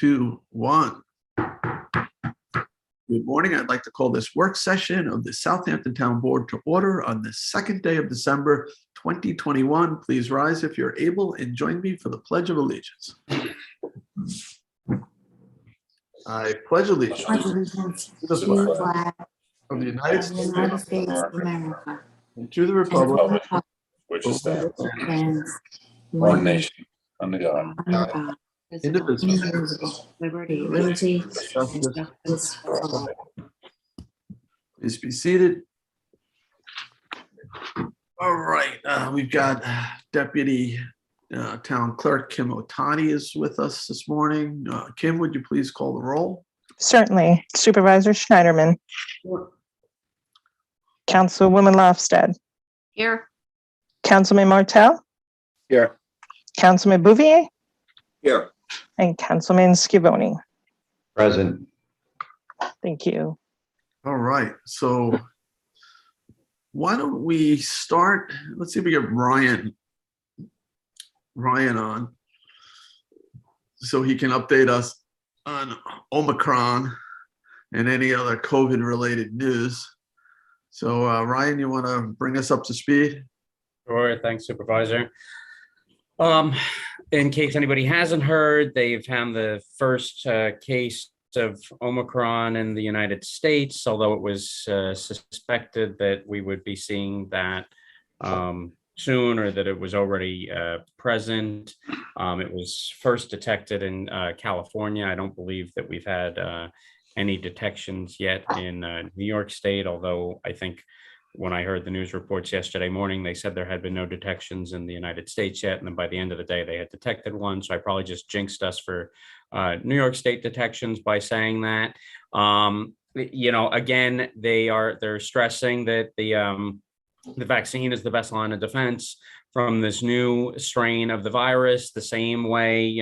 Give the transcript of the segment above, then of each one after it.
2, 1. Good morning. I'd like to call this work session of the Southampton Town Board to order on the second day of December 2021. Please rise if you're able and join me for the Pledge of Allegiance. I pledge allegiance to the flag of the United States of America and to the republic which stands one nation under God, indivisible, liberty, and justice for all. Please be seated. All right, we've got Deputy Town Clerk Kim Otani is with us this morning. Kim, would you please call the roll? Certainly. Supervisor Schneiderman. Councilwoman Lofstad. Here. Councilman Martell. Here. Councilman Bouvier. Here. And Councilman Scivoni. Present. Thank you. All right, so why don't we start? Let's see if we get Ryan on so he can update us on Omicron and any other COVID related news. So Ryan, you want to bring us up to speed? Sure, thanks, Supervisor. In case anybody hasn't heard, they've found the first case of Omicron in the United States, although it was suspected that we would be seeing that soon, or that it was already present. It was first detected in California. I don't believe that we've had any detections yet in New York State, although I think when I heard the news reports yesterday morning, they said there had been no detections in the United States yet. And then by the end of the day, they had detected one. So I probably just jinxed us for New York State detections by saying that. Again, they're stressing that the vaccine is the best line of defense from this new strain of the virus. The same way,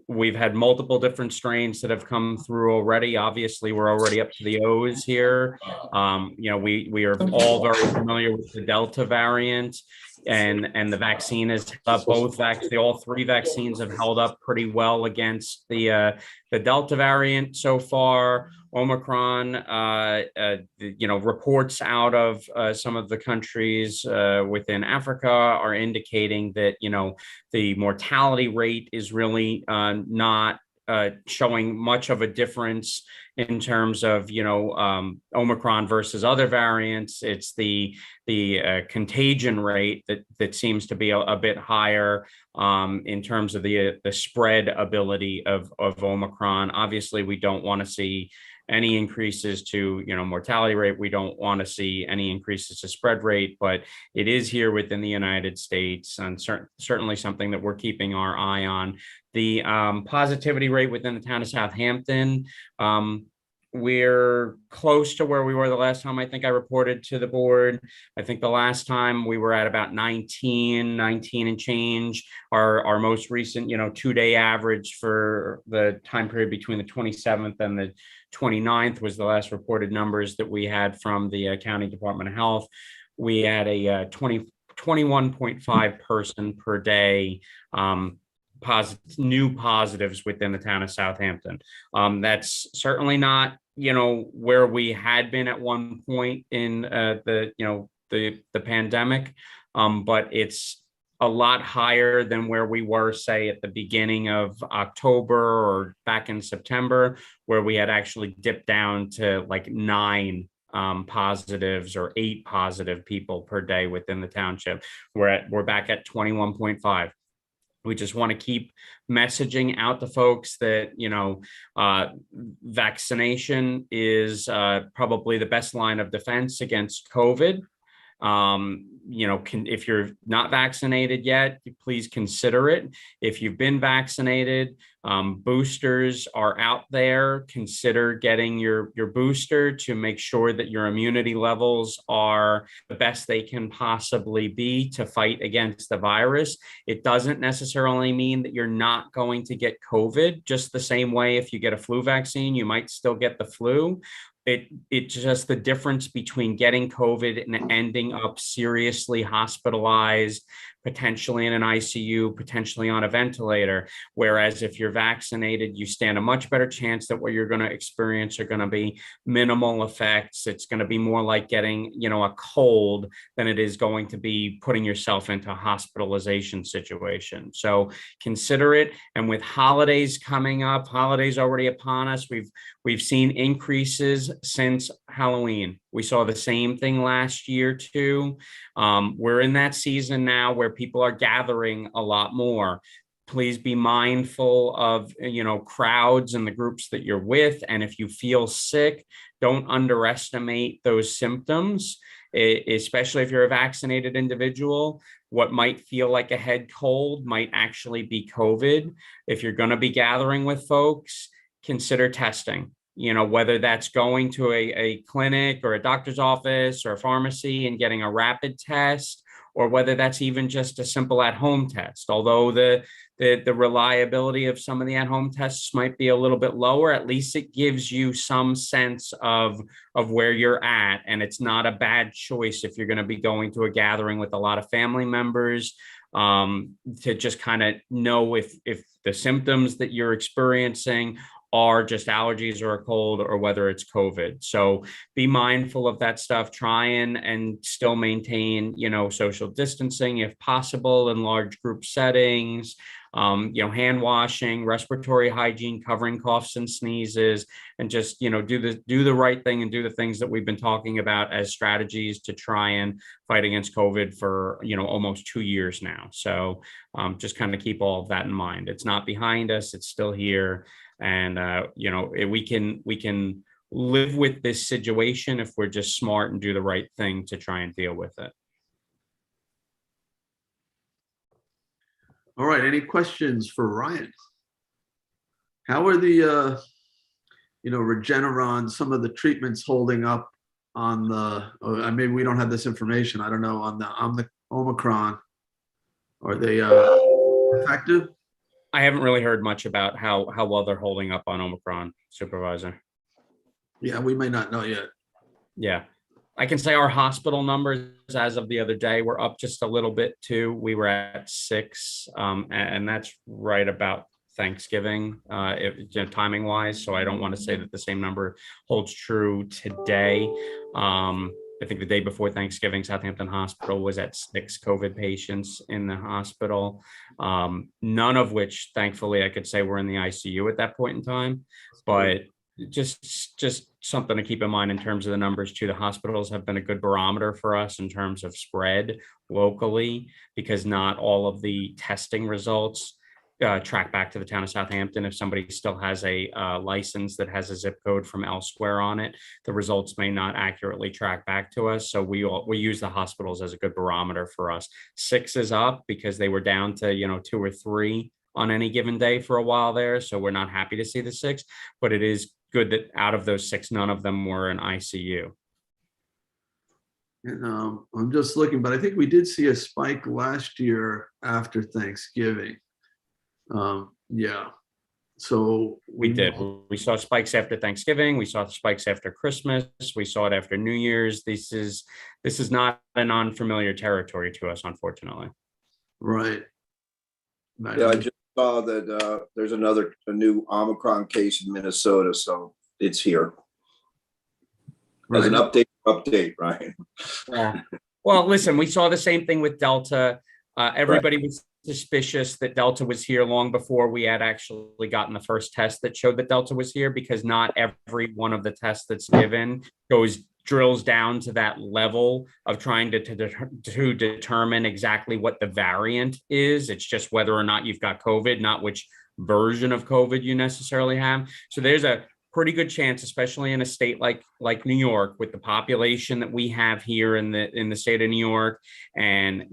we've had multiple different strains that have come through already. Obviously, we're already up to the O's here. We are all very familiar with the Delta variant, and the vaccine has all three vaccines have held up pretty well against the Delta variant so far. Omicron, reports out of some of the countries within Africa are indicating that, the mortality rate is really not showing much of a difference in terms of, Omicron versus other variants. It's the contagion rate that seems to be a bit higher in terms of the spread ability of Omicron. Obviously, we don't want to see any increases to mortality rate. We don't want to see any increases to spread rate, but it is here within the United States, and certainly something that we're keeping our eye on. The positivity rate within the town of Southampton, we're close to where we were the last time I think I reported to the board. I think the last time we were at about 19 and change. Our most recent, 2-day average for the time period between the 27th and the 29th was the last reported numbers that we had from the County Department of Health. We had a 21.5 person per day new positives within the town of Southampton. That's certainly not, where we had been at one point in the pandemic, but it's a lot higher than where we were, say, at the beginning of October or back in September, where we had actually dipped down to like 9 positives or 8 positive people per day within the township. We're back at 21.5. We just want to keep messaging out to folks that, vaccination is probably the best line of defense against COVID. If you're not vaccinated yet, please consider it. If you've been vaccinated, boosters are out there. Consider getting your booster to make sure that your immunity levels are the best they can possibly be to fight against the virus. It doesn't necessarily mean that you're not going to get COVID. Just the same way, if you get a flu vaccine, you might still get the flu. it's just the difference between getting COVID and ending up seriously hospitalized, potentially in an ICU, potentially on a ventilator. Whereas if you're vaccinated, you stand a much better chance that what you're going to experience are going to be minimal effects. It's going to be more like getting, a cold than it is going to be putting yourself into a hospitalization situation. So consider it. And with holidays coming up, holidays already upon us, we've seen increases since Halloween. We saw the same thing last year too. We're in that season now where people are gathering a lot more. Please be mindful of, crowds and the groups that you're with. And if you feel sick, don't underestimate those symptoms, especially if you're a vaccinated individual. What might feel like a head cold might actually be COVID. If you're going to be gathering with folks, consider testing. Whether that's going to a clinic or a doctor's office or a pharmacy and getting a rapid test, or whether that's even just a simple at-home test. Although the reliability of some of the at-home tests might be a little bit lower, at least it gives you some sense of where you're at. And it's not a bad choice if you're going to be going to a gathering with a lot of family members, to just kind of know if the symptoms that you're experiencing are just allergies or a cold, or whether it's COVID. So be mindful of that stuff. Try and still maintain, social distancing if possible in large group settings. Hand washing, respiratory hygiene, covering coughs and sneezes, and just, do the right thing and do the things that we've been talking about as strategies to try and fight against COVID for, almost 2 years now. So just kind of keep all of that in mind. It's not behind us, it's still here. And, we can live with this situation if we're just smart and do the right thing to try and deal with it. All right, any questions for Ryan? How are the, Regeneron, some of the treatments holding up on maybe we don't have this information, I don't know, on the Omicron? Are they effective? I haven't really heard much about how well they're holding up on Omicron, Supervisor. Yeah, we may not know yet. Yeah. I can say our hospital numbers as of the other day were up just a little bit too. We were at 6, and that's right about Thanksgiving, timing wise. So I don't want to say that the same number holds true today. I think the day before Thanksgiving, Southampton Hospital was at 6 COVID patients in the hospital, none of which, thankfully, I could say were in the ICU at that point in time. But just something to keep in mind in terms of the numbers too. The hospitals have been a good barometer for us in terms of spread locally, because not all of the testing results track back to the town of Southampton. If somebody still has a license that has a zip code from elsewhere on it, the results may not accurately track back to us. So we use the hospitals as a good barometer for us. 6 is up because they were down to 2 or 3 on any given day for a while there. So we're not happy to see the 6, but it is good that out of those 6, none of them were in ICU. And I'm just looking, but I think we did see a spike last year after Thanksgiving. Yeah. So we did. We saw spikes after Thanksgiving. We saw spikes after Christmas. We saw it after New Year's. This is not an unfamiliar territory to us, unfortunately. Right. Yeah, I just saw that there's a new Omicron case in Minnesota, so it's here. As an update, right? Yeah. Well, listen, we saw the same thing with Delta. Everybody was suspicious that Delta was here long before we had actually gotten the first test that showed that Delta was here, because not every one of the tests that's given drills down to that level of trying to determine exactly what the variant is. It's just whether or not you've got COVID, not which version of COVID you necessarily have. So there's a pretty good chance, especially in a state like New York, with the population that we have here in the state of New York, and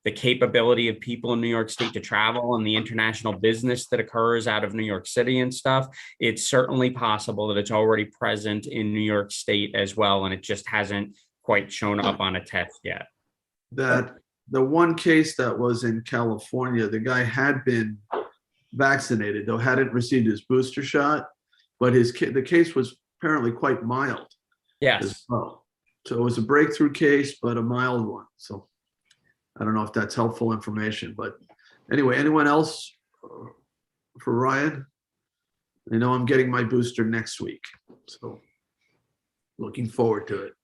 the capability of people in New York State to travel and the international business that occurs out of New York City and stuff. It's certainly possible that it's already present in New York State as well, and it just hasn't quite shown up on a test yet. That the one case that was in California, the guy had been vaccinated, though hadn't received his booster shot. But the case was apparently quite mild as Yes. well. So it was a breakthrough case, but a mild one. So I don't know if that's helpful information, but anyway, anyone else for Ryan? I know I'm getting my booster next week, so looking forward to it.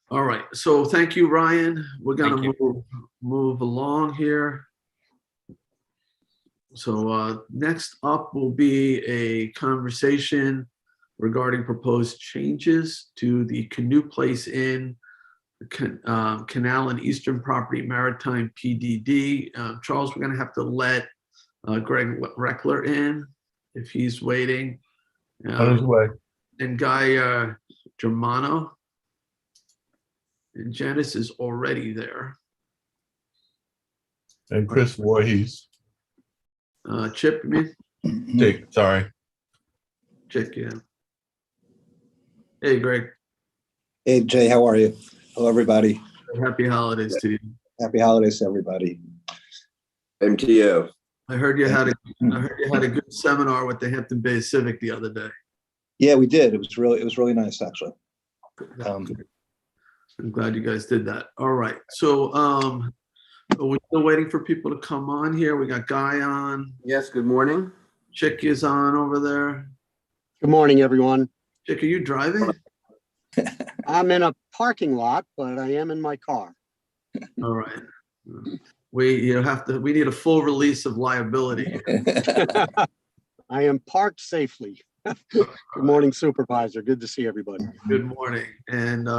All right, so thank you, Ryan. We're gonna Thank move along here. So next up will be a conversation regarding proposed changes to the Canoe Place Inn, Canal and Eastern Property Maritime PDD. Charles, we're gonna have to let Greg Reckler in if he's waiting. On his way. And Guy Germano. And Janice is already there. And Chris Voorhees. Chip, you mean? Dick, sorry. Chip, yeah. Hey, Greg. Hey, Jay, how are you? Hello, everybody. Happy holidays to you. Happy holidays to everybody. MTO. I heard you had a good seminar with the Hampton Bay Civic the other day. Yeah, we did. It was really nice, actually. I'm glad you guys did that. All right. So we're still waiting for people to come on here. We got Guy on. Yes, good morning. Chick is on over there. Good morning, everyone. Chick, are you driving? I'm in a parking lot, but I am in my car. All right. We need a full release of liability. I am parked safely. Good morning, Supervisor. Good to see everybody. Good morning. And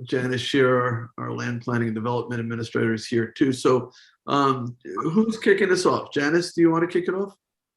Janice Shearer, our Land Planning and Development Administrator, is here too. So who's kicking us off? Janice, do you want to kick it off?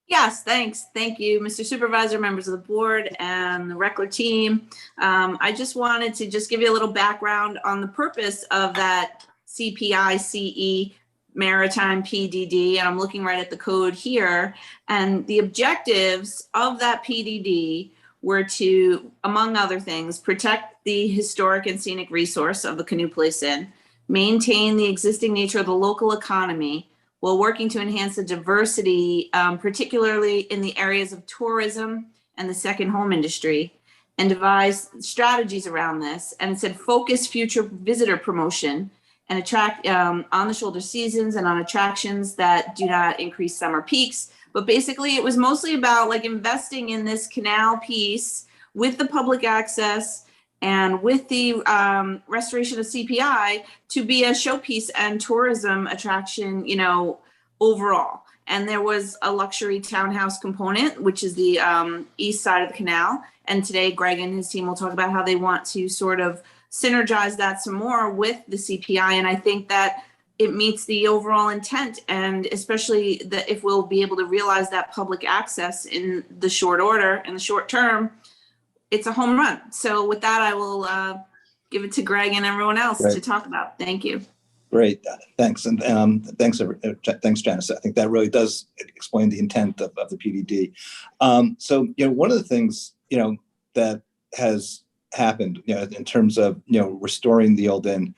Yes, thanks. Thank you, Mr. Supervisor, members of the board, and the Reckler team. I just wanted to just give you a little background on the purpose of that CPICE Maritime PDD, and I'm looking right at the code here. And the objectives of that PDD were to, among other things, protect the historic and scenic resource of the Canoe Place Inn, maintain the existing nature of the local economy, while working to enhance the diversity, particularly in the areas of tourism and the second home industry, and devise strategies around this. And it said focus future visitor promotion and attract on the shoulder seasons and on attractions that do not increase summer peaks. But basically it was mostly about like investing in this canal piece with the public access and with the restoration of CPI to be a showpiece and tourism attraction, you know, overall. And there was a luxury townhouse component, which is the east side of the canal. And today Greg and his team will talk about how they want to sort of synergize that some more with the CPI. And I think that it meets the overall intent, and especially that if we'll be able to realize that public access in the short order, in the short term, it's a home run. So with that, I will give it to Greg and everyone else to talk about. Thank you. Great, thanks. And thanks, Janice. I think that really does explain the intent of the PDD. So, you know, one of the things, you know, that has happened, you know, in terms of, you know, restoring the old inn,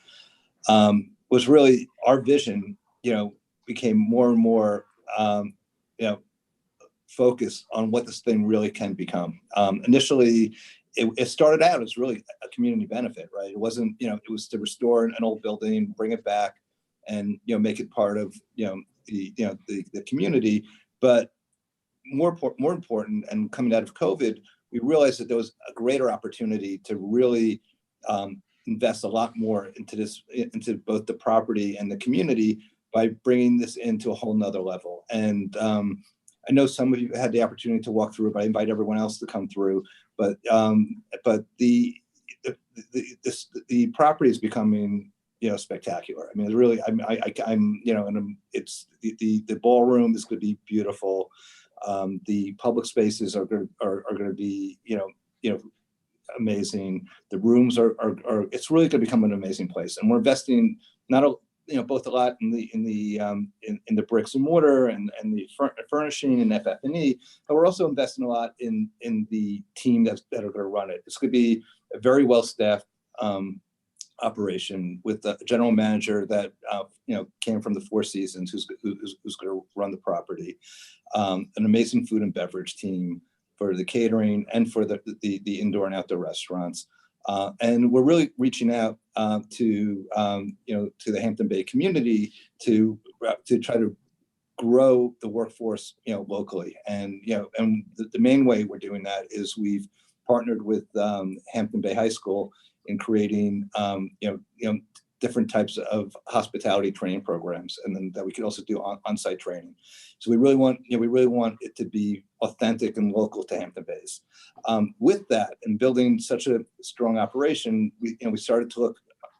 was really our vision, you know, became more and more, you know, focused on what this thing really can become. Initially, it started out as really a community benefit, right? It wasn't, you know, it was to restore an old building, bring it back, and, you know, make it part of, the community. But more important, and coming out of COVID, we realized that there was a greater opportunity to really invest a lot more into both the property and the community by bringing this into a whole nother level. And I know some of you had the opportunity to walk through, but I invite everyone else to come through. But the property is becoming, you know, spectacular. I mean, it's really, I'm you know, and it's the ballroom is going to be beautiful. The public spaces are going to be, you know, amazing. The rooms are it's really going to become an amazing place, and we're investing both a lot in the bricks and mortar and the furnishing and FF&E, but we're also investing a lot in the team that are going to run it. It's going to be a very well staffed operation with a general manager that came from the Four Seasons, who's going to run the property, an amazing food and beverage team, the catering, and for the indoor and outdoor restaurants. And we're really reaching out to the Hampton Bay community to try to grow the workforce, locally. And the main way we're doing that is we've partnered with Hampton Bay High School in creating different types of hospitality training programs, and then that we can also do on-site training. So we really want it to be authentic and local to Hampton Bays. With that, and building such a strong operation, we started to look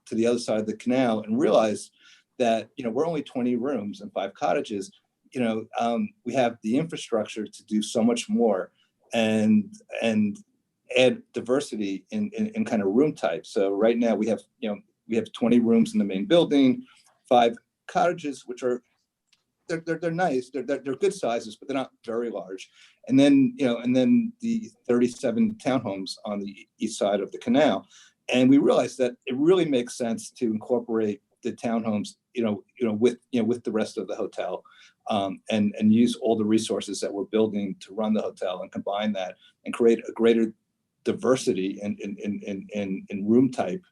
to the other side of the canal and realized that we're only 20 rooms and 5 cottages. We have the infrastructure to do so much more and add diversity in kind of room type. So right now we have 20 rooms in the main building, 5 cottages, which are they're nice, they're good sizes, but they're not very large. And then the 37 townhomes on the east side of the canal. And we realized that it really makes sense to incorporate the townhomes, with the rest of the hotel, and use all the resources that we're building to run the hotel and combine that and create a greater diversity in room type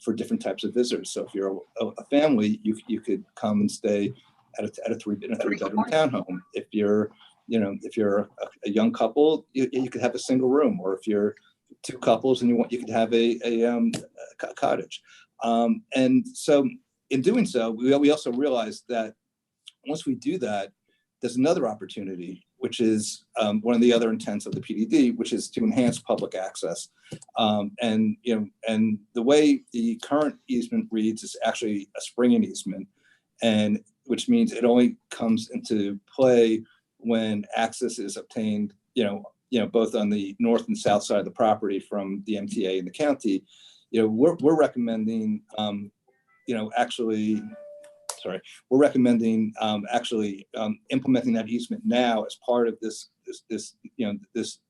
for different types of visitors. So if you're a family, you could come and stay in a 3-bedroom townhome. If you're a young couple, you could have a single room, or if you're 2 couples and you could have a cottage. And so in doing so, we also realized that once we do that, there's another opportunity, which is one of the other intents of the PDD, which is to enhance public access. And the way the current easement reads is actually a springing easement, and which means it only comes into play when access is obtained, both on the north and south side of the property from the MTA and the county. We're recommending, implementing that easement now as part of this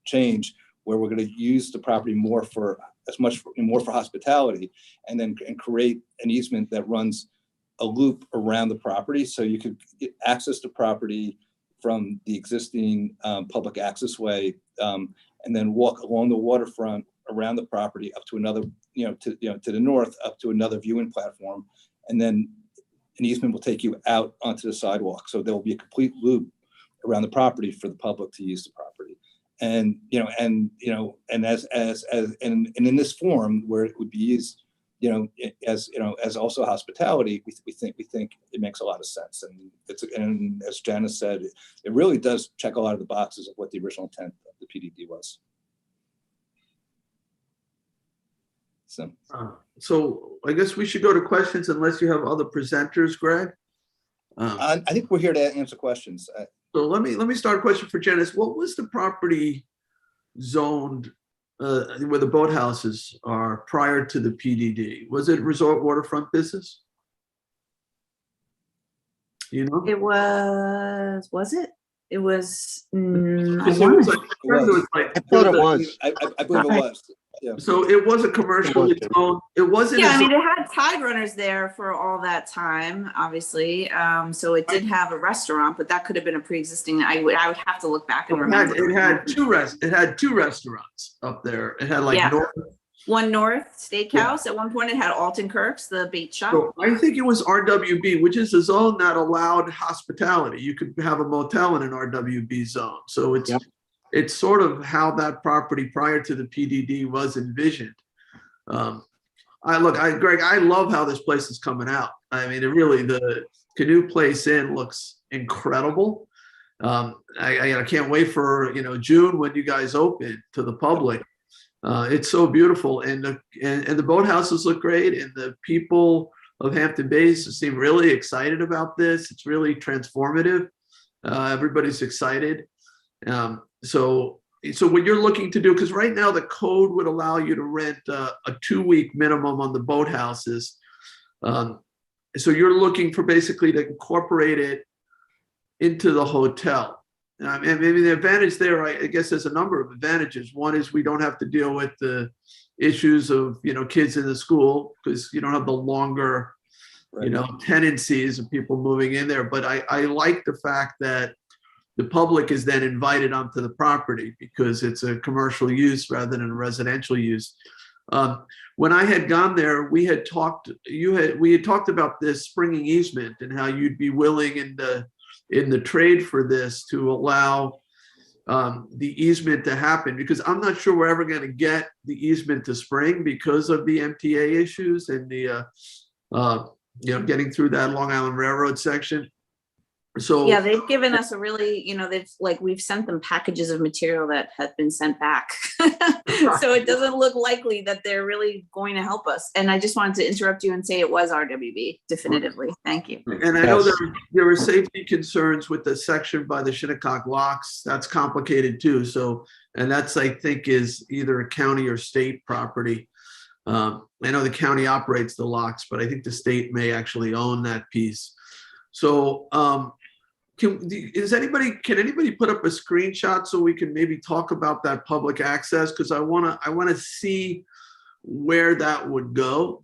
change, where we're going to use the property more for hospitality, and create an easement that runs a loop around the property, so you could access the property from the existing public access way, and then walk along the waterfront around the property up to another, to the north, up to another viewing platform, and then an easement will take you out onto the sidewalk. So there will be a complete loop around the property for the public to use the property. And in this form where it would be used, as also hospitality, we think it makes a lot of sense. And as Janice said, it really does check a lot of the boxes of what the original intent of the PDD was. So I guess we should go to questions unless you have other presenters, Greg. I think we're here to answer questions. So let me start a question for Janice. What was the property zoned where the boathouses are prior to the PDD? Was it resort waterfront business? It was it? It was. I believe it was. Yeah. So it was a commercially zoned. It wasn't. Yeah, it had tide runners there for all that time, obviously. So it did have a restaurant, but that could have been a pre-existing. I would have to look back and remember. It had two restaurants up there. It had One North Steakhouse. At one point, it had Alton Kirk's, the bait shop. So I think it was RWB, which is a zone that allowed hospitality. You could have a motel in an RWB zone. So it's sort of how that property prior to the PDD was envisioned. Greg, I love how this place is coming out. I mean, the Canoe Place Inn looks incredible. I can't wait for June when you guys open to the public. It's so beautiful, and the boathouses look great, and the people of Hampton Bays seem really excited about this. It's really transformative. Everybody's excited. So what you're looking to do, because right now the code would allow you to rent a 2-week minimum on the boathouses. So you're looking for basically to incorporate it into the hotel. And maybe the advantage there, I guess there's a number of advantages. One is we don't have to deal with the issues of, kids in the school, because you don't have the longer, tenancies of people moving in there. But I like the fact that the public is then invited onto the property because it's a commercial use rather than a residential use. When I had gone there, we had talked about this springing easement and how you'd be willing in the trade for this to allow the easement to happen, because I'm not sure we're ever going to get the easement to spring because of the MTA issues and the getting through that Long Island Railroad section. So Yeah, they've given us a really, we've sent them packages of material that have been sent back. So it doesn't look likely that they're really going to help us. And I just wanted to interrupt you and say it was RWB, definitively. Thank you. And I know there were safety concerns with the section by the Shinnecock locks. That's complicated too. So, and that's, I think, is either a county or state property. I know the county operates the locks, but I think the state may actually own that piece. So, can anybody put up a screenshot so we can maybe talk about that public access? Because I wanna see where that would go.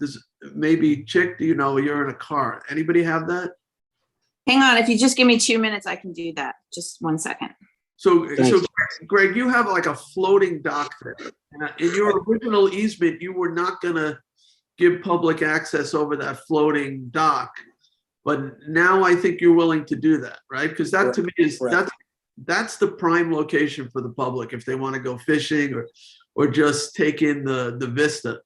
Maybe Chick, you're in a car. Anybody have that? Hang on, if you just give me 2 minutes, I can do that. Just 1 second. So Greg, you have like a floating dock there. And in your original easement, you were not gonna give public access over that floating dock. But now I think you're willing to do that, right? Because that to me is, that's the prime location for the public if they want to go fishing or just take in the vista.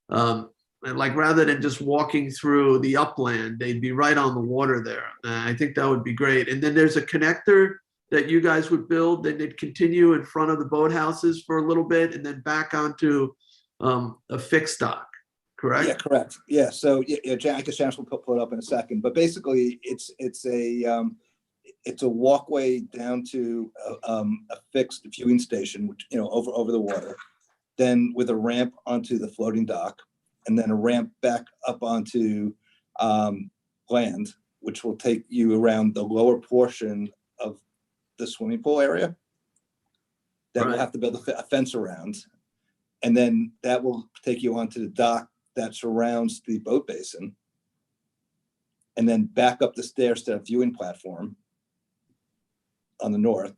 And like rather than just walking through the upland, they'd be right on the water there. I think that would be great. And then there's a connector that you guys would build, then they'd continue in front of the boathouses for a little bit and then back onto a fixed dock. Correct? Yeah, correct. Yeah, so I guess Janice will pull it up in a second, but basically it's a walkway down to a fixed viewing station, which over the water, then with a ramp onto the floating dock, and then a ramp back up onto land, which will take you around the lower portion of the swimming pool area. That we'll have to build a fence around, and then that will take you onto the dock that surrounds the boat basin, and then back up the stairs to a viewing platform on the north,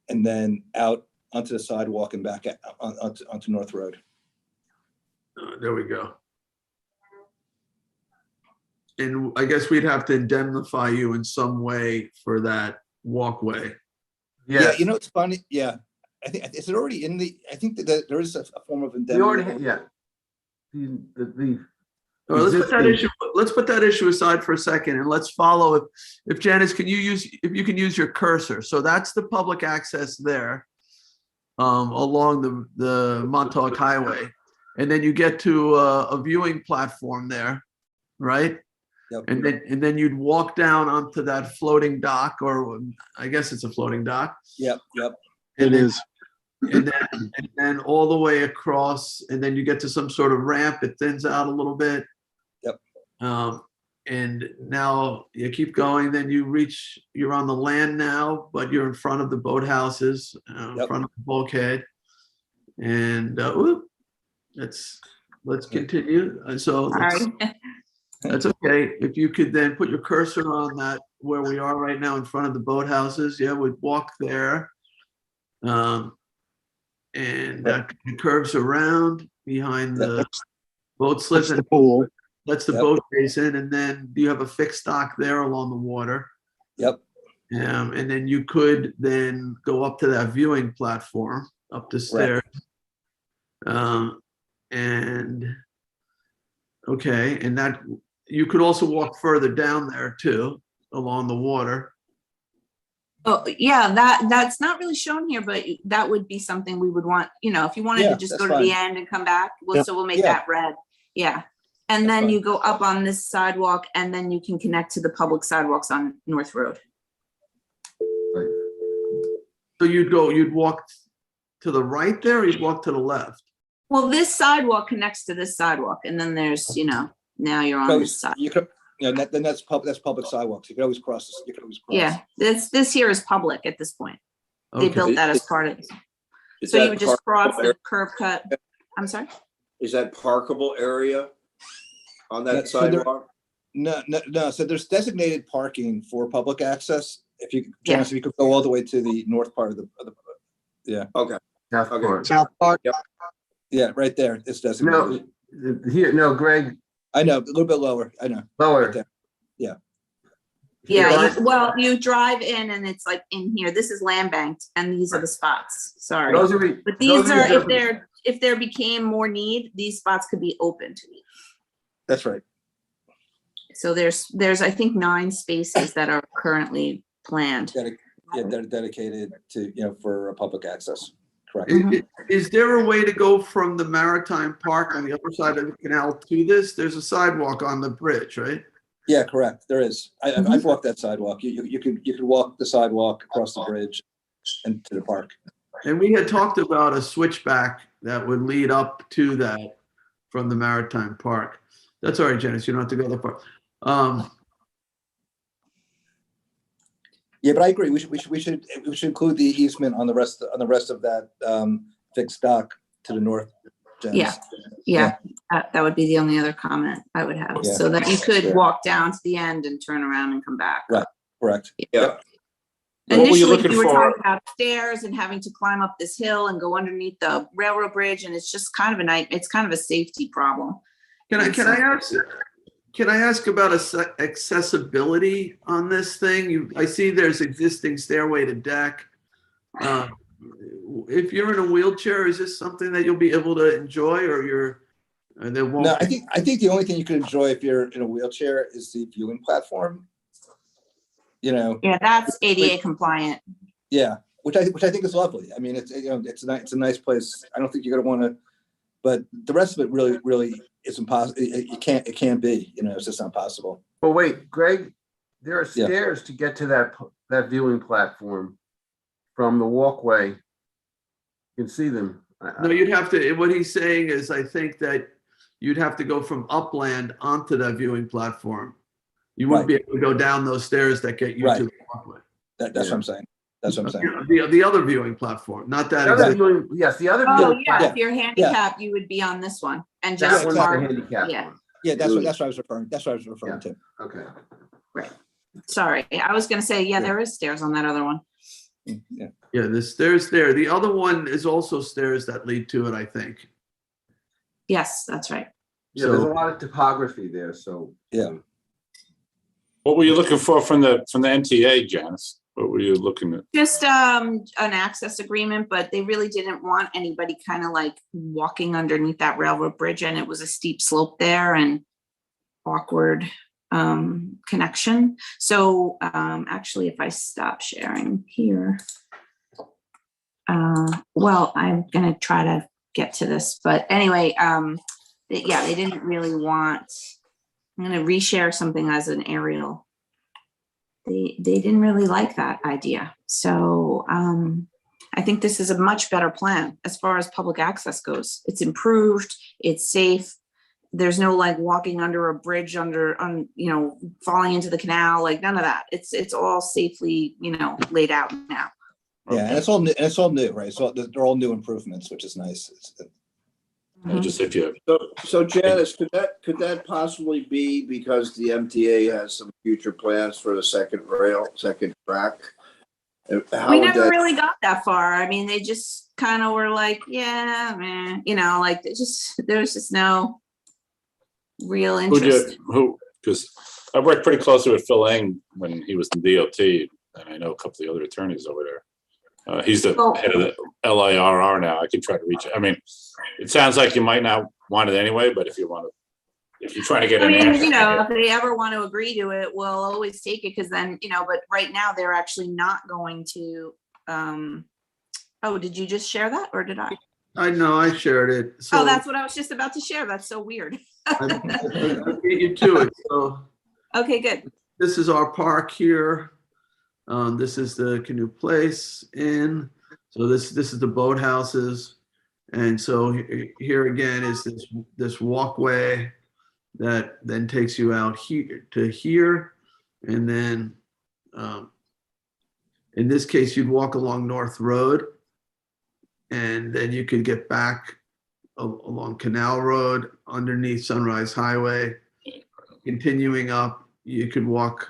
and then out onto the sidewalk and back onto North Road. There we go. And I guess we'd have to indemnify you in some way for that walkway. Yeah, it's funny. Yeah, I think is it already in the? I think that there is a form of indemnity. Let's put that issue aside for a second and let's follow. If Janice, if you can use your cursor. So that's the public access there along the Montauk Highway. And then you get to a viewing platform there, right? Yep. And then you'd walk down onto that floating dock, or I guess it's a floating dock. Yep. It is. And then all the way across, and then you get to some sort of ramp. It thins out a little bit. Yep. And now you keep going. Then you're on the land now, but you're in front of the boathouses, in front of the bulkhead. And let's continue. So that's okay. If you could then put your cursor on that where we are right now in front of the boathouses. Yeah, we'd walk there. And it curves around behind the boat slips. That's the pool. That's the boat basin. And then you have a fixed dock there along the water. Yep. And then you could then go up to that viewing platform, up the stairs. And that you could also walk further down there too, along the water. Oh, yeah, that's not really shown here, but that would be something we would want, if you wanted to just go to the end and come back, so we'll make that red. Yeah. And then you go up on this sidewalk and then you can connect to the public sidewalks on North Road. So you'd walk to the right there, or you'd walk to the left? Well, this sidewalk connects to this sidewalk, and then there's, now you're on this side. You could, then that's public sidewalks. You could always cross. Yeah, this here is public at this point. They built that as part of it. Is So that you would just cross parkable the curb cut. I'm sorry? Is that parkable area on that So there- sidewalk? No. So there's designated parking for public access if you, Yeah. Janice, if you could go all the way to the north part of the Okay, South Okay. Park. South Park, yeah, right there. It's designated. No, here, no, Greg, I know, a little bit lower. I know. Right lower. there. Yeah, Right. you drive in and it's like in here. This is land banked and these are the spots. Sorry. Those are, But these are, those if there became more need, these spots could be opened. That's right. So there's, I think 9 spaces that are currently planned. Yeah, they're dedicated to, for public access. Correct. Is there a way to go from the Maritime Park on the other side of the canal to this? There's a sidewalk on the bridge, right? Yeah, correct. There is. I've walked that sidewalk. You could walk the sidewalk across the bridge and to the park. And we had talked about a switchback that would lead up to that from the Maritime Park. That's all right, Janice, you don't have to go that far. Yeah, but I agree. We should include the easement on the rest of that fixed dock to the north. Janice. Yeah, that would be the only other comment I would have, Yeah. so that you could Yeah. walk down to the end and turn around and come back. Right. Correct. yeah. What were you Initially, looking we were for? talking about stairs and having to climb up this hill and go underneath the railroad bridge, and it's just kind of it's kind of a safety problem. Can I ask about accessibility on this thing? I see there's existing stairway to deck. If you're in a wheelchair, is this something that you'll be able to enjoy, or there won't? No, I think the only thing you can enjoy if you're in a wheelchair is the viewing platform. Yeah, that's ADA compliant. Yeah, which I think is lovely. I mean, it's a nice place. I don't think you're gonna want to, but the rest of it really is impossible. It can't be. It's just not possible. But wait, Greg, there are Yeah. stairs to get to that viewing platform from the walkway. You can see them. No, you'd have to, what he's saying is, I think that you'd have to go from upland onto that viewing platform. You wouldn't be able to go down those stairs that get you Right. to the walkway. That's what I'm saying. That's what I'm saying. The other viewing platform, not that The other existing. viewing, yes, the other Oh, viewing. yeah, Yeah. if you're handicapped, you would be on this one and That just one's the park. handicap Yeah. one. Yeah, that's what I was referring. That's what I was referring to. Okay. Sorry, I was gonna say, yeah, there is stairs on that other one. Yeah. Yeah, the stairs there. The other one is also stairs that lead to it, I think. Yes, that's right. Yeah, there's a lot of topography there, so. Yeah. What were you looking for from the NTA, Janice? What were you looking at? Just an access agreement, but they really didn't want anybody kind of like walking underneath that railroad bridge, and it was a steep slope there and awkward connection. So actually, if I stop sharing here, well, I'm gonna try to get to this, but anyway, yeah, they didn't really want. I'm gonna reshare something as an aerial. They didn't really like that idea. So I think this is a much better plan as far as public access goes. It's improved, it's safe. There's no like walking under a bridge falling into the canal, like none of that. It's all safely, laid out now. Yeah, and it's all new. And it's all new, right? So they're all new improvements, which is nice. Just if you. So Janice, could that possibly be because the MTA has some future plans for the second track? How We would never that- really got that far. I mean, they just kind of were like, yeah, man, like there's just no real interest. Because I worked pretty closely with Phil Eng when he was in DOT, and I know a couple of the other attorneys over there. He's the head of the LIRR now. I can try to reach it. I mean, it sounds like you might not want it anyway, but if you're trying to get I an mean, answer. if they ever want to agree to it, we'll always take it because then, but right now they're actually not going to, oh, did you just share that or did I? I know, I shared it. So Oh, that's what I was just about to share. That's so weird. I beat you to it. So Okay, good. this is our park here. This is the Canoe Place Inn. So this is the boathouses. And so here again is this walkway that then takes you out here to here. And then in this case, you'd walk along North Road and then you could get back along Canal Road underneath Sunrise Highway. Continuing up, you could walk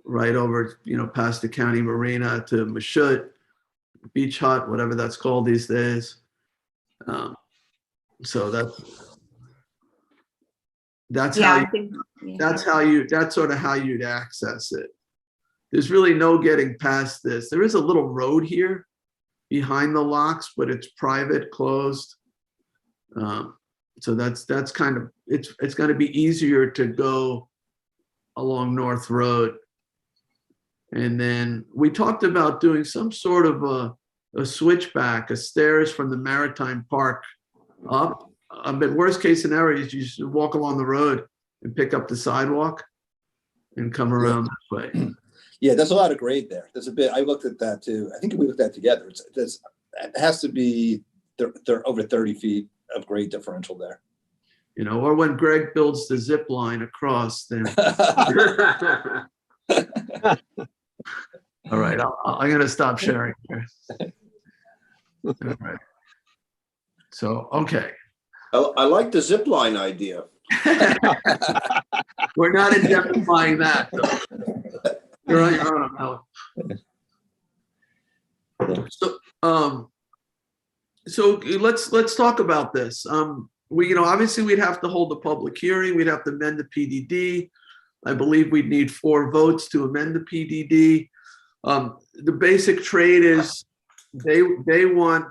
right over, past the county marina to Mashut, Beach Hut, whatever that's called these days. So that's Yeah, how I think, that's sort of how you'd access it. There's really no getting past this. There is a little road here behind the locks, but it's private, closed. So that's kind of, it's going to be easier to go along North Road. And then we talked about doing some sort of a switchback, a stairs from the Maritime Park up. But worst case scenario is you should walk along the road and pick up the sidewalk and come around this way. Yeah, there's a lot of grade there. There's a bit, I looked at that too. I think we looked at it together. It has to be, they're over 30 feet of grade differential there. Or when Greg builds the zip line across, then. All right, I'm going to stop sharing here. All right. So, okay. I like the zip line idea. We're not indemnifying that, though. You're on your own, Alan. So let's talk about this. Obviously we'd have to hold a public hearing. We'd have to amend the PDD. I believe we'd need 4 votes to amend the PDD. The basic trade is they want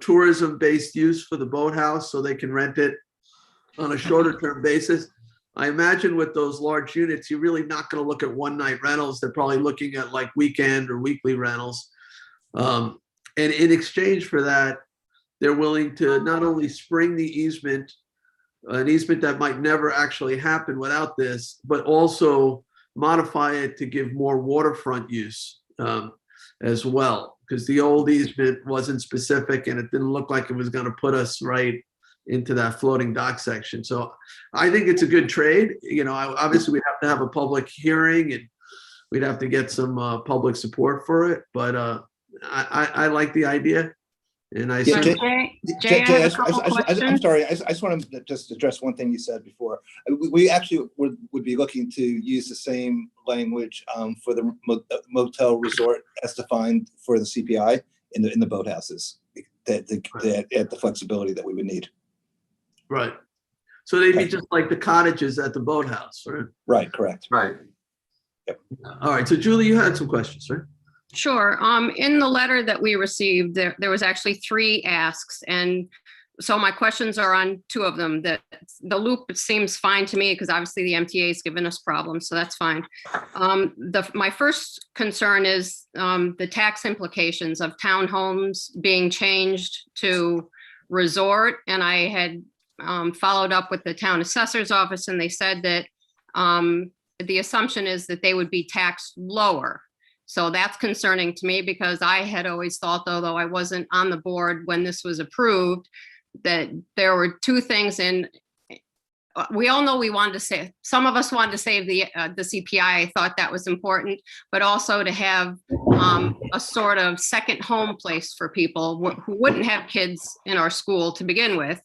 tourism-based use for the boathouse so they can rent it on a shorter-term basis. I imagine with those large units, you're really not going to look at one-night rentals. They're probably looking at like weekend or weekly rentals. And in exchange for that, they're willing to not only spring the easement, an easement that might never actually happen without this, but also modify it to give more waterfront use as well. Because the old easement wasn't specific and it didn't look like it was going to put us right into that floating dock section. So I think it's a good trade. Obviously we'd have to have a public hearing and we'd have to get some public support for it. But I like the idea. And I Yeah, Jay, I have a couple I'm questions. sorry. I just want to just address one thing you said before. We actually would be looking to use the same language for the motel resort as defined for the CPI in the boathouses. That the flexibility that we would need. Right. So they'd be just like the cottages at the boathouse, right? Right. Correct. Right. Yep. All right. So Julie, you had some questions, right? Sure. In the letter that we received, there was actually 3 asks. And so my questions are on 2 of them. That the loop seems fine to me because obviously the MTA has given us problems, so that's fine. My first concern is the tax implications of townhomes being changed to resort. And I had followed up with the town assessor's office and they said that the assumption is that they would be taxed lower. So that's concerning to me because I had always thought, although I wasn't on the board when this was approved, that there were 2 things in. We all know we wanted to save. Some of us wanted to save the CPI. I thought that was important, but also to have a sort of second home place for people who wouldn't have kids in our school to begin with,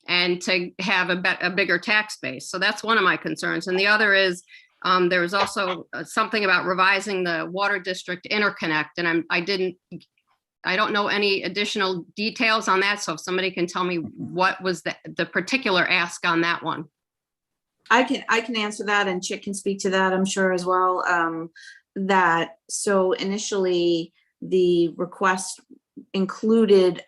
and to have a bigger tax base. So that's one of my concerns. And the other is. There was also something about revising the water district interconnect, and I don't know any additional details on that. So if somebody can tell me what was the particular ask on that one. I can answer that, and Chick can speak to that, I'm sure as well. So initially the request included,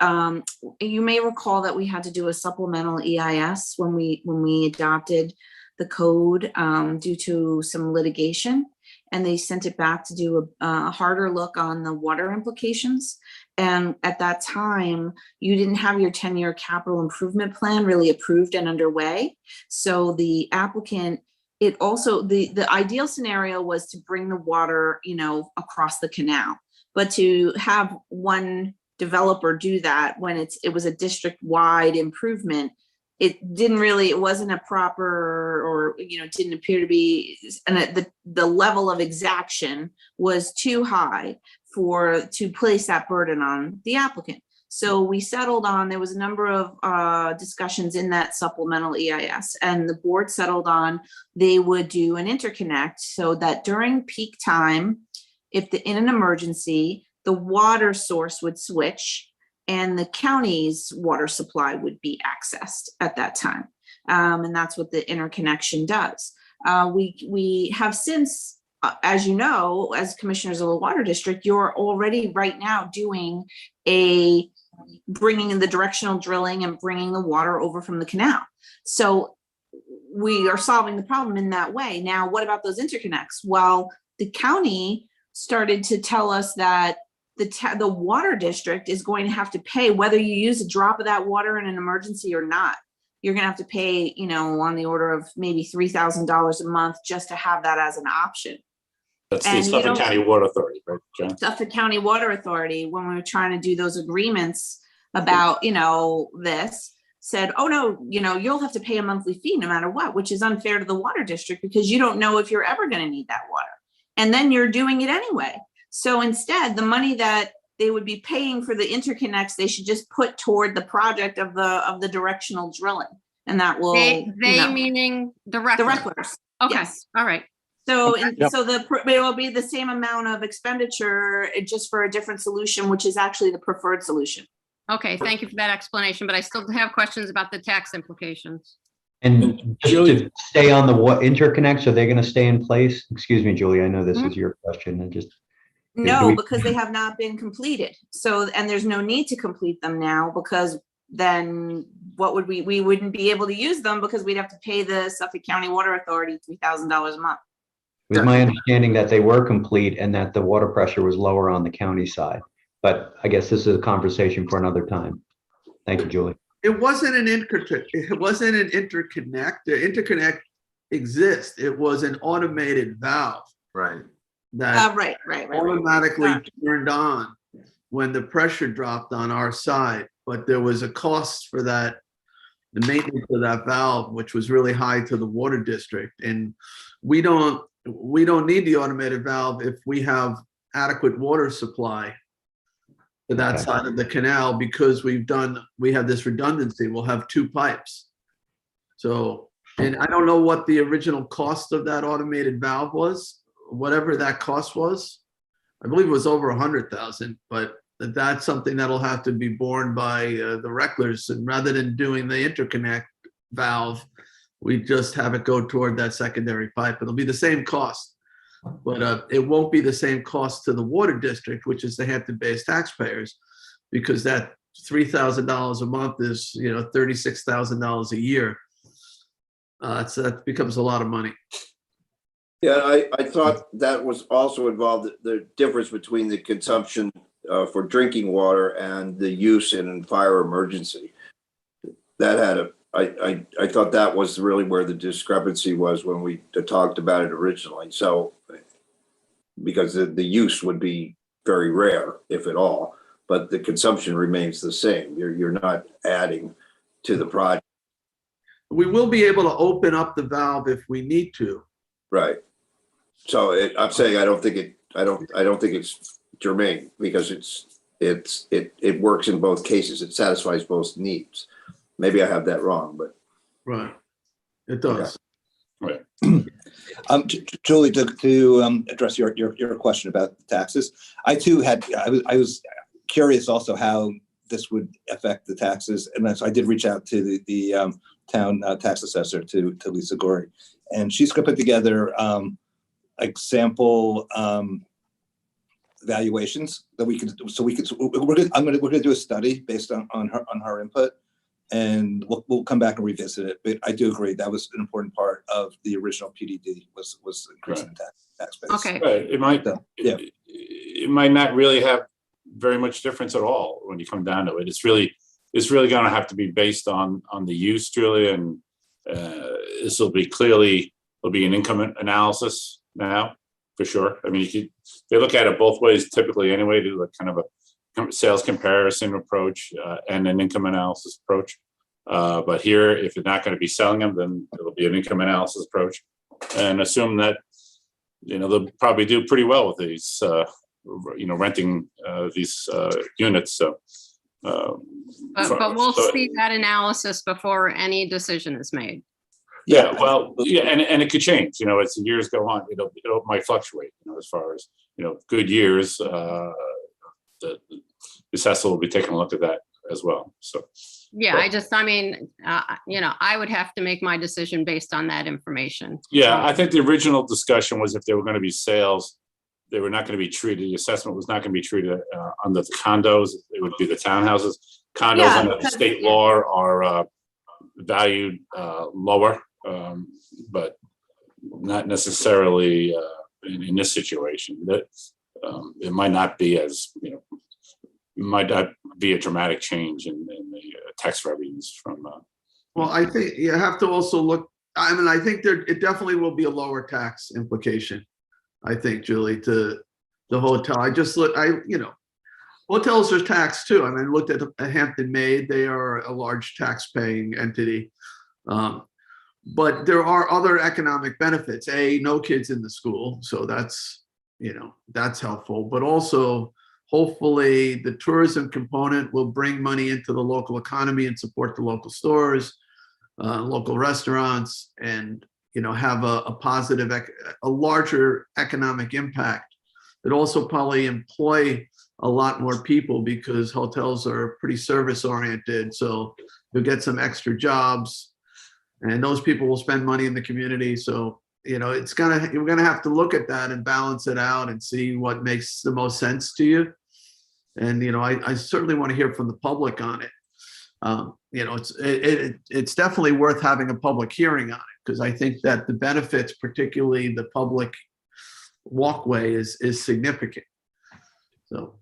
you may recall that we had to do a supplemental EIS when we adopted the code due to some litigation, and they sent it back to do a harder look on the water implications. And at that time, you didn't have your 10-year capital improvement plan really approved and underway. So the applicant, the ideal scenario was to bring the water, across the canal, but to have one developer do that when it was a district-wide improvement, it wasn't a proper, or didn't appear to be, and the level of exaction was too high to place that burden on the applicant. So we settled on, there was a number of discussions in that supplemental EIS, and the board settled on they would do an interconnect so that during peak time, if in an emergency, the water source would switch and the county's water supply would be accessed at that time. And that's what the interconnection does. We have since, as you know, as commissioners of the water district, you're already right now doing bringing in the directional drilling and bringing the water over from the canal. So we are solving the problem in that way. Now, what about those interconnects? Well, the county started to tell us that the water district is going to have to pay whether you use a drop of that water in an emergency or not. You're going to have to pay, on the order of maybe $3,000 a month just to have that as an option. That's the Suffolk County Water Authority, right, John? Suffolk County Water Authority, when we were trying to do those agreements about, this, said, oh no, you'll have to pay a monthly fee no matter what, which is unfair to the water district because you don't know if you're ever going to need that water. And then you're doing it anyway. So instead, the money that they would be paying for the interconnects, they should just put toward the project of the directional drilling. And that will, meaning the recklers. Okay, Yes. all right. So, Okay. Yep. so it will be the same amount of expenditure just for a different solution, which is actually the preferred solution. Okay, thank you for that explanation, but I still have questions about the tax implications. And just to stay on the interconnects, are they going to stay in place? Excuse me, Julie, I know this is your question. And just No, because they have not been completed. So, and there's no need to complete them now because then what would we wouldn't be able to use them because we'd have to pay the Suffolk County Water Authority $3,000 a month. It was my understanding that they were complete and that the water pressure was lower on the county side. But I guess this is a conversation for another time. Thank you, Julie. It wasn't an interconnect. The interconnect exists. It was an automated valve. Right. That Right. automatically turned on when the pressure dropped on our side. But there was a cost for that, the maintenance of that valve, which was really high to the water district. And we don't need the automated valve if we have adequate water supply to that side of the canal because we have this redundancy. We'll have two pipes. So, and I don't know what the original cost of that automated valve was, whatever that cost was. I believe it was over 100,000, but that's something that'll have to be borne by the recklers. And rather than doing the interconnect valve, we just have it go toward that secondary pipe. It'll be the same cost, but it won't be the same cost to the water district, which is the Hampton-based taxpayers, because that $3,000 a month is, $36,000 a year. So that becomes a lot of money. Yeah, I thought that was also involved, the difference between the consumption for drinking water and the use in fire emergency. That had I thought that was really where the discrepancy was when we talked about it originally. So, because the use would be very rare, if at all, but the consumption remains the same. You're not adding to the project. We will be able to open up the valve if we need to. Right. So I'm saying I don't think it's germane because it works in both cases. It satisfies both needs. Maybe I have that wrong, but right, it does. Right. Julie, to address your question about taxes, I too I was curious also how this would affect the taxes, and so I did reach out to the town tax assessor to Lisa Gorey, and she's going to put together sample valuations that we could. So we're going to do a study based on her input. And we'll come back and revisit it. But I do agree that was an important part of the original PDD was increasing the tax base. Okay. Right. It might not really have very much difference at all when you come down to it. It's really going to have to be based on the use, Julie, and this will be there'll be an income analysis now for sure. I mean, they look at it both ways typically anyway, do like kind of a sales comparison approach and an income analysis approach. But here, if you're not going to be selling them, then it'll be an income analysis approach, and assume that they'll probably do pretty well with these renting these units. So But we'll see that analysis before any decision is made. Yeah, well, yeah, and it could change, as the years go on, it might fluctuate, as far as, good years, the assessor will be taking a look at that as well, so. Yeah, I would have to make my decision based on that information. Yeah, I think the original discussion was if there were gonna be sales, they were not gonna be treated, the assessment was not gonna be treated under the condos, it would be the townhouses. Condos Yeah, under the because- state law are valued lower, but not necessarily in this situation. That it might not be as, might not be a dramatic change in the tax revenues from. Well, I think you have to also look, I think it definitely will be a lower tax implication. I think, Julie, to the hotel. Hotels are taxed too. I looked at Hampton Maid, they are a large tax paying entity. But there are other economic benefits. No kids in the school. So that's helpful, but also hopefully the tourism component will bring money into the local economy and support the local stores, local restaurants, and have a positive, a larger economic impact. It also probably employ a lot more people because hotels are pretty service oriented. So you'll get some extra jobs and those people will spend money in the community. So, we're gonna have to look at that and balance it out and see what makes the most sense to you. And, I certainly want to hear from the public on it. It's definitely worth having a public hearing on it because I think that the benefits, particularly the public walkway, is significant. So.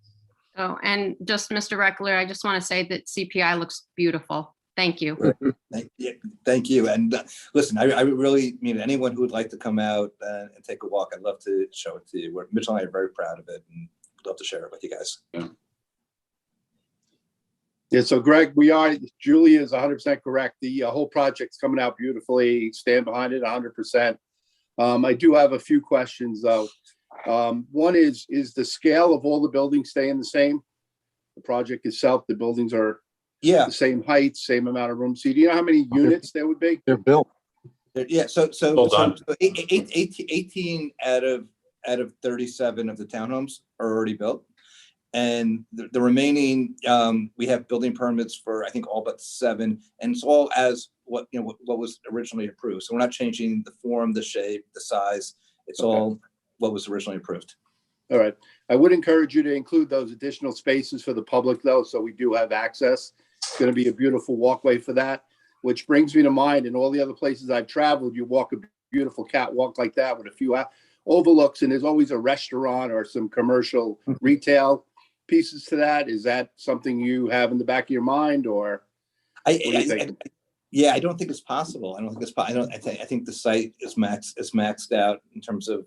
Oh, and just Mr. Reckler, I just want to say that CPI looks beautiful. Thank you. Thank you. And listen, I really mean anyone who would like to come out and take a walk, I'd love to show it to you. Mitchell and I are very proud of it and love to share it with you guys. Yeah, so Greg, Julie is 100% correct. The whole project's coming out beautifully. Stand behind it 100%. I do have a few questions though. One is the scale of all the buildings staying the same? The project itself, the buildings are the same height, same amount of room. So do you know how many units there would be? They're built. Yeah, so Well done. 18 out of 37 of the townhomes are already built. And the remaining, we have building permits for, I think, all but 7, and it's all as what was originally approved. So we're not changing the form, the shape, the size. It's all what was originally approved. All right. I would encourage you to include those additional spaces for the public though, so we do have access. It's going to be a beautiful walkway for that, which brings me to mind, in all the other places I've traveled, you walk a beautiful catwalk like that with a few overlooks, and there's always a restaurant or some commercial retail pieces to that. Is that something you have in the back of your mind, or what do you think? I don't think it's possible. I don't think it's possible. I think the site is maxed out in terms of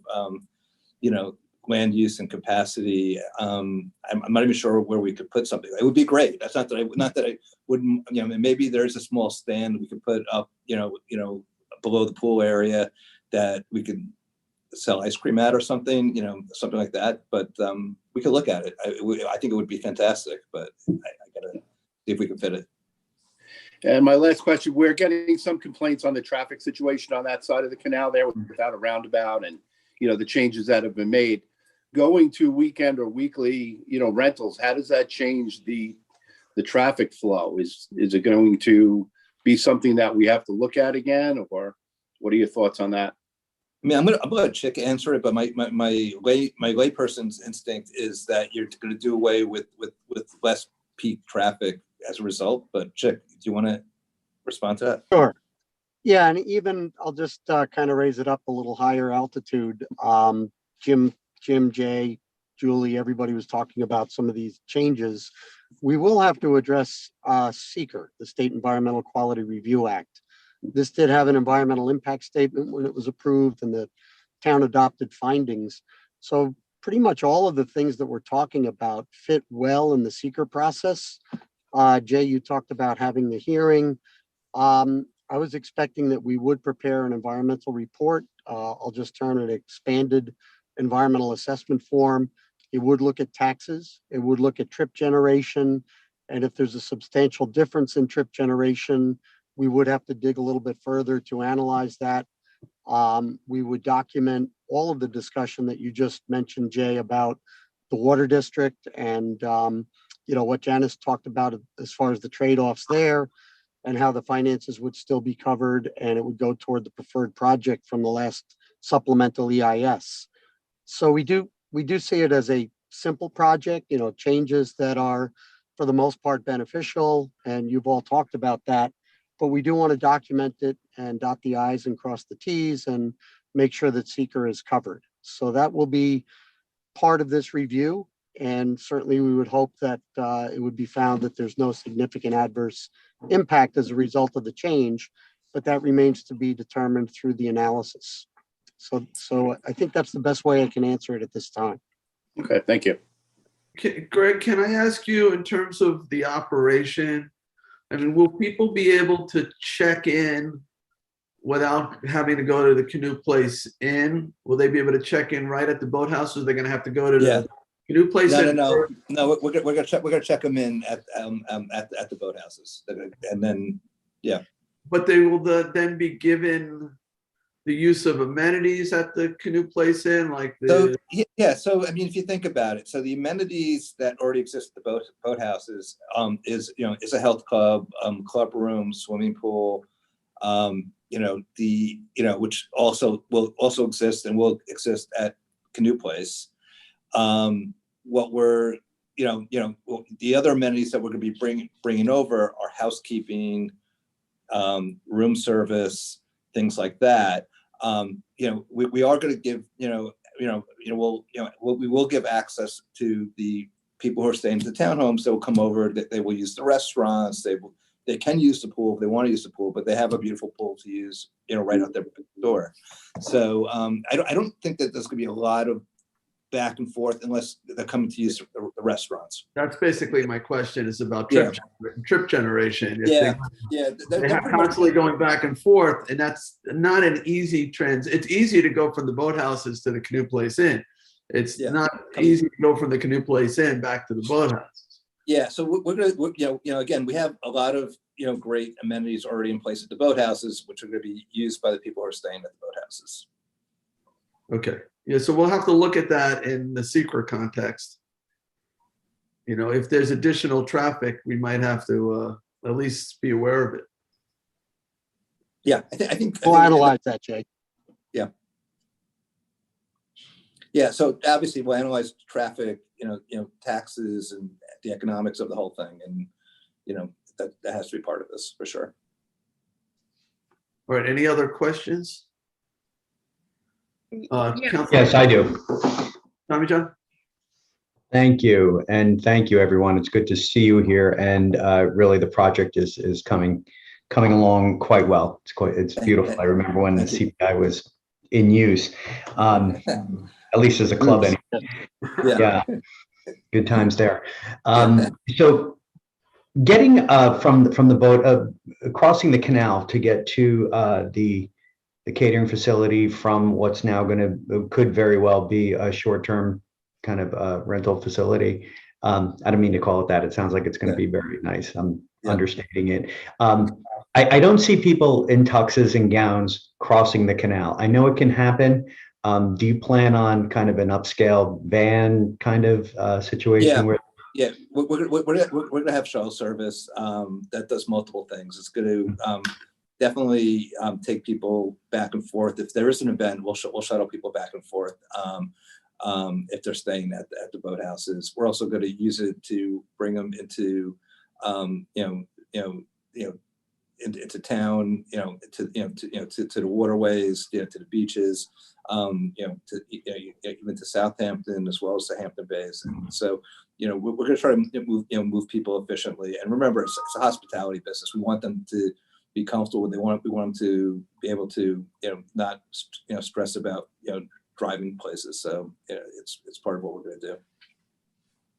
land use and capacity. I'm not even sure where we could put something. It would be great. That's not that I wouldn't. Maybe there's a small stand we could put up. Below the pool area that we could sell ice cream at or something. Something like that. But we could look at it. I think it would be fantastic. But I gotta see if we can fit it. And my last question: we're getting some complaints on the traffic situation on that side of the canal there without a roundabout, and the changes that have been made. Going to weekend or weekly, rentals, how does that change the traffic flow? Is it going to be something that we have to look at again, or what are your thoughts on that? I mean, I'm gonna let Chick answer it, but my layperson's instinct is that you're going to do away with less peak traffic as a result. But Chick, do you want to respond to that? Sure. Yeah, and even I'll just kind of raise it up a little higher altitude. Jim, Jay, Julie, everybody was talking about some of these changes. We will have to address SEQR, the State Environmental Quality Review Act. This did have an environmental impact statement when it was approved, and the town adopted findings. So pretty much all of the things that we're talking about fit well in the SEQR process. Jay, you talked about having the hearing. I was expecting that we would prepare an environmental report. I'll just turn an expanded environmental assessment form. It would look at taxes. It would look at trip generation And if there's a substantial difference in trip generation, we would have to dig a little bit further to analyze that. We would document all of the discussion that you just mentioned, Jay, about the water district and, what Janice talked about as far as the trade-offs there and how the finances would still be covered and it would go toward the preferred project from the last supplemental EIS. So we do see it as a simple project, changes that are for the most part beneficial, and you've all talked about that, but we do want to document it and dot the I's and cross the T's and make sure that seeker is covered. So that will be part of this review. And certainly we would hope that it would be found that there's no significant adverse impact as a result of the change, but that remains to be determined through the analysis. So I think that's the best way I can answer it at this time. Okay, thank you. Greg, can I ask you in terms of the operation? I mean, will people be able to check in without having to go to the Canoe Place Inn? Will they be able to check in right at the boathouse, or are they going to have to go to the Canoe Place Inn? No. We're gonna check them in at the boathouses, and then But they will then be given the use of amenities at the Canoe Place Inn, like the. So I mean, if you think about it, so the amenities that already exist at the boathouses is a health club, club room, swimming pool, which also will also exist and will exist at Canoe Place. What we're the other amenities that we're going to be bringing over are housekeeping, room service, things like that. We are going to give we will give access to the people who are staying at the townhomes. They will come over. They will use the restaurants. They can use the pool if they want to use the pool, but they have a beautiful pool to use, right out their door. So I don't think that there's going to be a lot of back and forth unless they're coming to use the restaurants. That's basically my question, is about trip generation. They're constantly going back and forth, and that's not an easy trend. It's easy to go from the boathouses to the Canoe Place Inn. It's not easy to go from the Canoe Place Inn back to the boathouses. Yeah, so we're gonna, again, we have a lot of great amenities already in place at the boathouses, which are going to be used by the people who are staying at the boathouses. Okay. Yeah, so we'll have to look at that in the secret context. If there's additional traffic, we might have to at least be aware of it. Yeah, I think we'll analyze that, Jay. Yeah, so obviously we'll analyze traffic, taxes and the economics of the whole thing, and that has to be part of this for sure. All right, any other questions? Yes, I do. Tommy John? Thank you. And thank you, everyone. It's good to see you here. And really, the project is coming along quite well. It's beautiful. I remember when the CPI was in use, at least as a club anyway. Yeah. Good times there. So getting from the boat, crossing the canal to get to the catering facility from what's now could very well be a short-term kind of rental facility. I don't mean to call it that. It sounds like it's going to be very nice. I'm understating it. I don't see people in tuxes and gowns crossing the canal. I know it can happen. Do you plan on kind of an upscale van kind of situation? We're going to have shuttle service that does multiple things. It's going to definitely take people back and forth. If there is an event, we'll shuttle people back and forth if they're staying at the boathouses. We're also going to use it to bring them into into town, to the waterways, to the beaches, even to Southampton as well as the Hampton Bays. And so, we're going to try to move people efficiently. And remember, it's a hospitality business. We want them to be comfortable. We want them to be able to, not, stress about, driving places. So it's part of what we're going to do.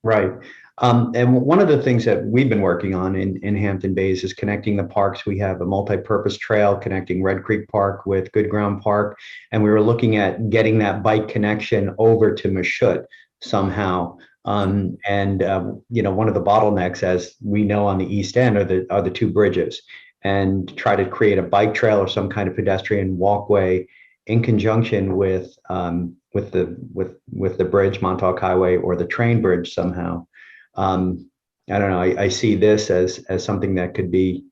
Right. And one of the things that we've been working on in Hampton Bays is connecting the parks. We have a multi-purpose trail connecting Red Creek Park with Good Ground Park. And we were looking at getting that bike connection over to Mashut somehow One of the bottlenecks, as we know on the east end, are the two bridges, and try to create a bike trail or some kind of pedestrian walkway in conjunction with the bridge, Montauk Highway, or the train bridge somehow. I don't know. I see this as something that could be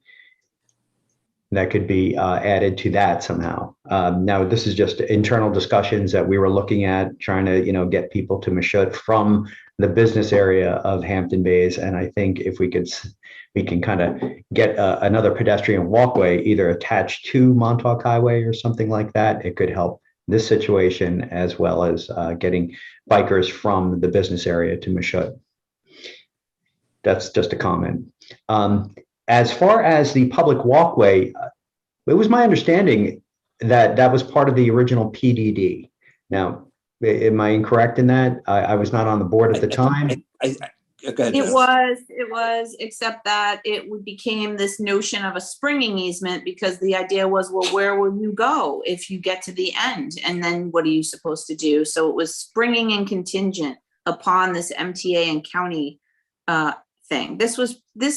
added to that somehow. Now, this is just internal discussions that we were looking at, trying to get people to Mashut from the business area of Hampton Bays. And I think if we can kind of get another pedestrian walkway either attached to Montauk Highway or something like that, it could help this situation as well as getting bikers from the business area to Mashut. That's just a comment. As far as the public walkway, it was my understanding that that was part of the original PDD. Now, am I incorrect in that? I was not on the board at the time. Go ahead, It was, except that became this notion of a springing easement, because the idea was, well, where will you go if you get to the end? And then what are you supposed to do? So it was springing and contingent upon this MTA and county thing. This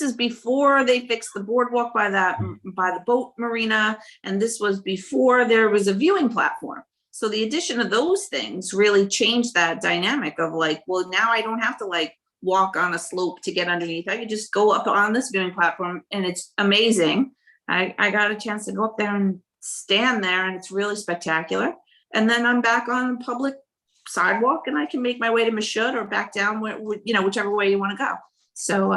is before they fixed the boardwalk by the boat marina, and this was before there was a viewing platform. So the addition of those things really changed that dynamic of like, well, now I don't have to like walk on a slope to get underneath. I could just go up on this viewing platform, and it's amazing. I got a chance to go up there and stand there, and it's really spectacular. And then I'm back on the public sidewalk, and I can make my way to Mashut or back down whichever way you want to go. So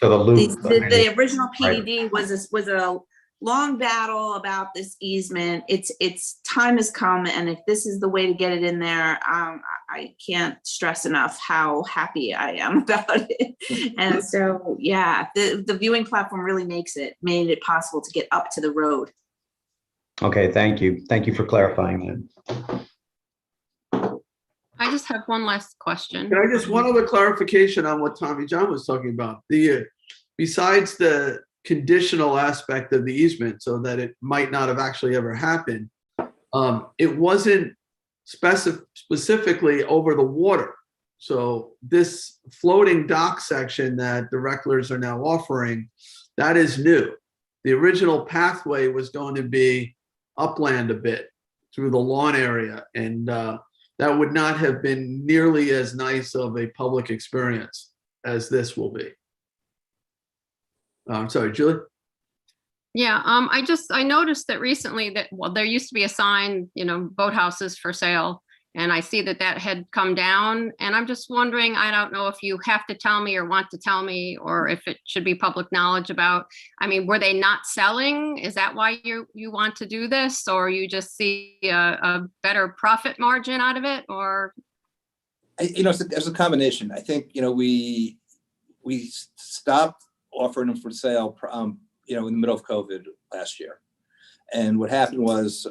So the loop. the original PDD was a long battle about this easement. It's time has come, and if this is the way to get it in there, I can't stress enough how happy I am about it. And so, yeah, the viewing platform really made it possible to get up to the road. Okay, thank you. Thank you for clarifying that. I just have one last question. Can I just one other clarification on what Tommy John was talking about? Besides the conditional aspect of the easement, so that it might not have actually ever happened, it wasn't specifically over the water. So this floating dock section that the Recklers are now offering, that is new. The original pathway was going to be upland a bit through the lawn area, and that would not have been nearly as nice of a public experience as this will be. I'm sorry, Julie? Yeah, I noticed that recently that, well, there used to be a sign, boathouses for sale, and I see that had come down, and I'm just wondering, I don't know if you have to tell me or want to tell me, or if it should be public knowledge about, were they not selling? Is that why you want to do this, or you just see a better profit margin out of it, or? It's a combination. I think, we stopped offering them for sale, in the middle of COVID last year. And what happened was,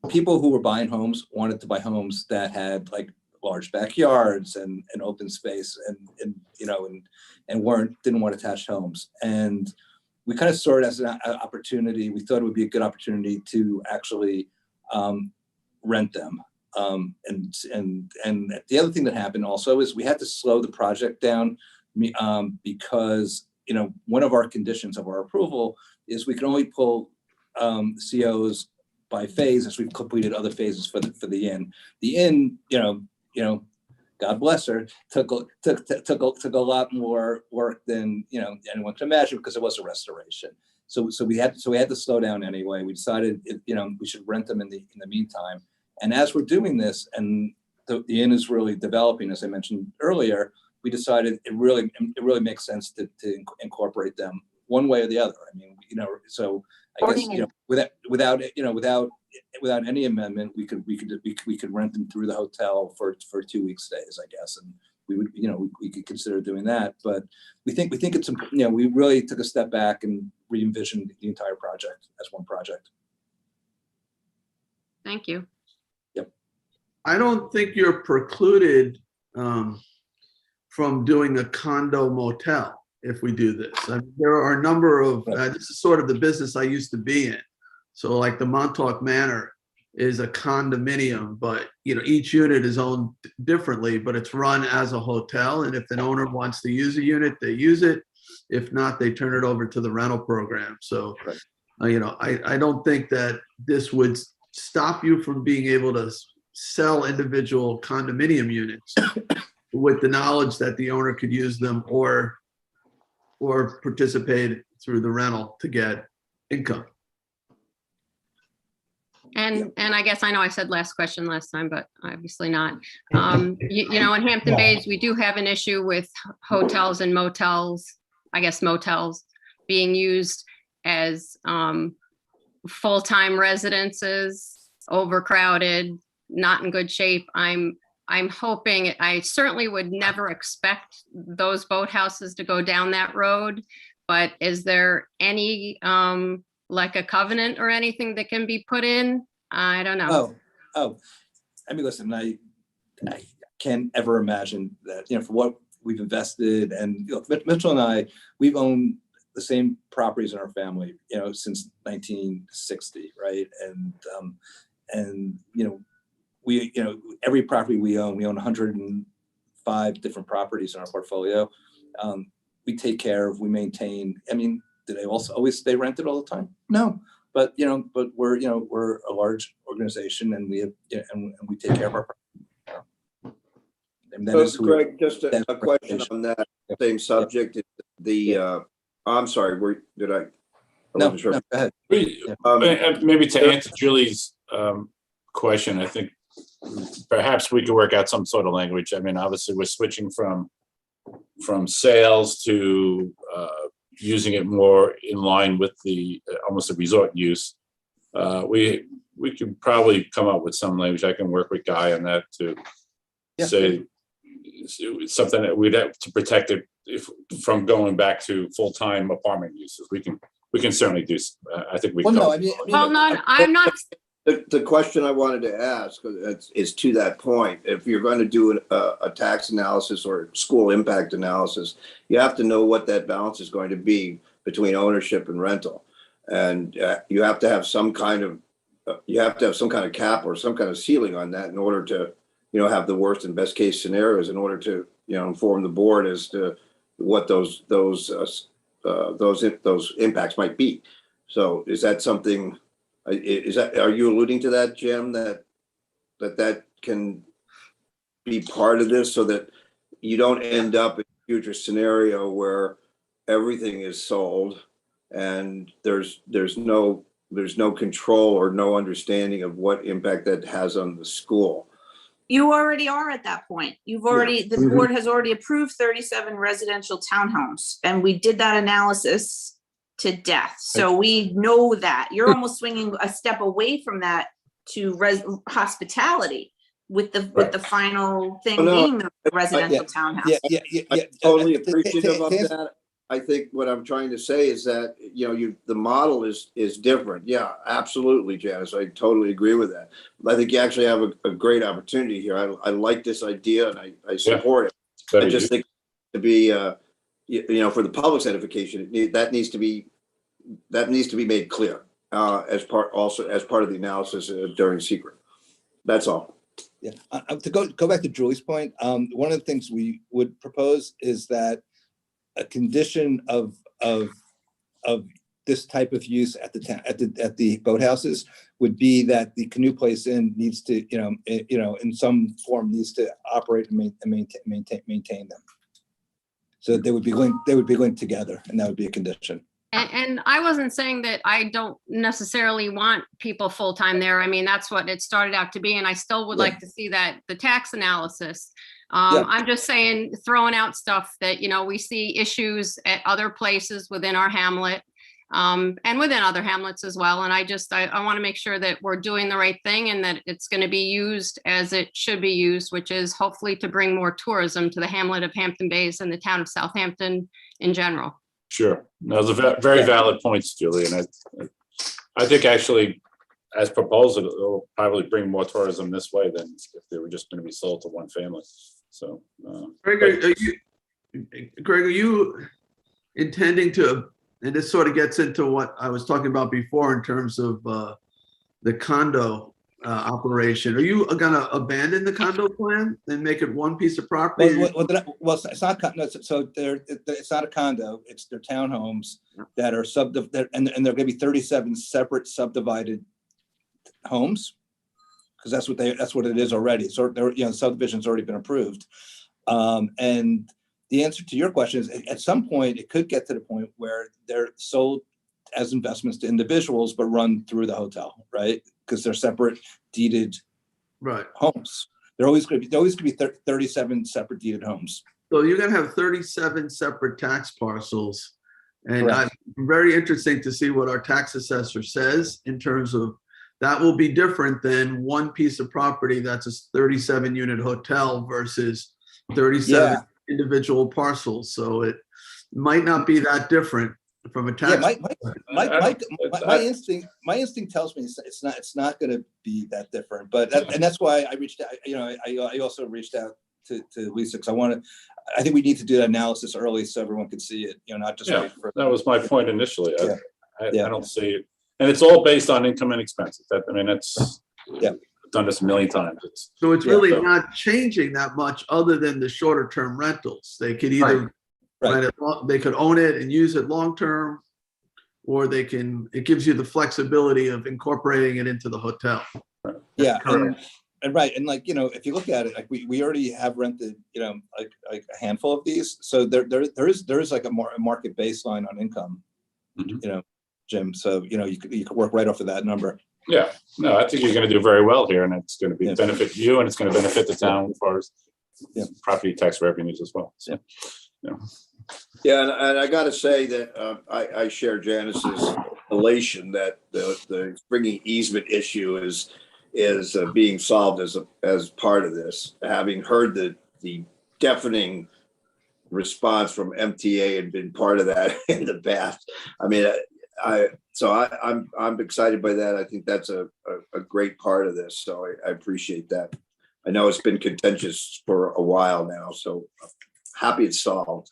people who were buying homes wanted to buy homes that had like large backyards and open space and didn't want attached homes. And we kind of saw it as an opportunity. We thought it would be a good opportunity to actually rent them. And the other thing that happened also is we had to slow the project down because one of our conditions of our approval is we can only pull COs by phase as we've completed other phases for the inn. The inn, God bless her, took a lot more work than anyone can imagine, because it was a restoration. So we had to slow down anyway. We decided we should rent them in the meantime. And as we're doing this, and the inn is really developing, as I mentioned earlier, we decided it really makes sense to incorporate them one way or the other. So I guess without any amendment, we could rent them through the hotel for 2 week stays, I guess, and we would we could consider doing that. But we think it's we really took a step back and re-envisioned the entire project as one project. Thank you. I don't think you're precluded from doing a condo motel if we do this. There are a number of, this is sort of the business I used to be in, So like the Montauk Manor is a condominium, but each unit is owned differently, but it's run as a hotel. And if an owner wants to use a unit, they use it. If not, they turn it over to the rental program. So, I don't think that this would stop you from being able to sell individual condominium units with the knowledge that the owner could use them or participate through the rental to get income. And I guess I know I said last question last time, but obviously not. In Hampton Bays, we do have an issue with hotels and motels, I guess motels, being used as full-time residences, overcrowded, not in good shape. I'm hoping, I certainly would never expect those boathouses to go down that road, but is there any like a covenant or anything that can be put in? I don't know. Oh, I mean, listen, I can't ever imagine that, for what we've invested, and Mitchell and I, we've owned the same properties in our family, since 1960, right? And we, every property we own 105 different properties in our portfolio. We take care of, we maintain. I mean, do they also always stay rented all the time? No, but we're a large organization, and we have, and we take care of our property. And that is Greg, just a question on that same subject. I'm sorry, did I? No, sure. Go ahead. Maybe to answer Julie's question, I think perhaps we could work out some sort of language. I mean, obviously, we're switching from sales to using it more in line with the almost a resort use. We could probably come up with some language. I can work with Guy on that to say something that we'd have to protect it from going back to full-time apartment uses. We can certainly do. I think we. I'm not. The question I wanted to ask is to that point. If you're going to do a tax analysis or school impact analysis, you have to know what that balance is going to be between ownership and rental, and you have to have some kind of cap or some kind of ceiling on that in order to have the worst and best case scenarios in order to inform the board as to what those impacts might be. So is that something? Are you alluding to that, Jim, that can be part of this so that you don't end up in a future scenario where everything is sold and there's no control or no understanding of what impact that has on the school? You already are at that point. The board has already approved 37 residential townhomes, and we did that analysis to death. So we know that. You're almost swinging a step away from that to hospitality with the final thing being the residential townhouse. I'm totally appreciative of that. I think what I'm trying to say is that the model is different. Yeah, absolutely, Janice. I totally agree with that. I think you actually have a great opportunity here. I like this idea, and I support it. I just think to be for the public's edification, that needs to be made clear as part of the analysis during secret. That's all. Yeah. To go back to Julie's point, one of the things we would propose is that a condition of this type of use at the boathouses would be that the canoe place inn needs to in some form needs to operate and maintain them. So they would be linked together, and that would be a condition. And I wasn't saying that I don't necessarily want people full-time there. I mean, that's what it started out to be. And I still would like to see the tax analysis. I'm just saying, throwing out stuff that, we see issues at other places within our hamlet and within other hamlets as well. And I want to make sure that we're doing the right thing and that it's going to be used as it should be used, which is hopefully to bring more tourism to the hamlet of Hampton Bays and the town of Southampton in general. Sure. Those are very valid points, Julie. And I think actually, as proposed, it'll probably bring more tourism this way than if they were just going to be sold to one family. So, Greg, are you intending to and this sort of gets into what I was talking about before in terms of the condo operation. Are you gonna abandon the condo plan and make it one piece of property? Well, it's not, no, so it's not a condo, it's their townhomes that are and they're gonna be 37 separate subdivided homes. Because that's what it is already. So there, subdivision's already been approved. And the answer to your question is, at some point, it could get to the point where they're sold as investments to individuals, but run through the hotel, right? Because they're separate deeded homes. They're always going to be 37 separate deeded homes. So you're gonna have 37 separate tax parcels. And Correct. very interesting to see what our tax assessor says in terms of that will be different than one piece of property that's a 37 unit hotel versus 37 individual parcels. So it might not be that different from a tax. My instinct tells me it's not going to be that different. But and that's why I reached out. I also reached out to Lisa because I think we need to do that analysis early so everyone could see it. Not just wait for. That was my point initially. I don't see it. And it's all based on income and expenses. That's I've done this a million times. So it's really not changing that much other than the shorter term rentals. They could either rent it, they could own it and use it long term, or it gives you the flexibility of incorporating it into the hotel. Yeah. And right. And if you look at it, like we already have rented, like a handful of these. So there is like a market baseline on income, Jim. So, you could work right off of that number. Yeah, no, I think you're going to do very well here, and it's going to benefit you, and it's going to benefit the town as far as property tax revenues as well. So, and I got to say that I share Janice's elation that the springing easement issue is being solved as part of this. Having heard the deafening response from MTA and been part of that in the past, I mean. I'm excited by that. I think that's a great part of this. So I appreciate that. I know it's been contentious for a while now, so happy it's solved.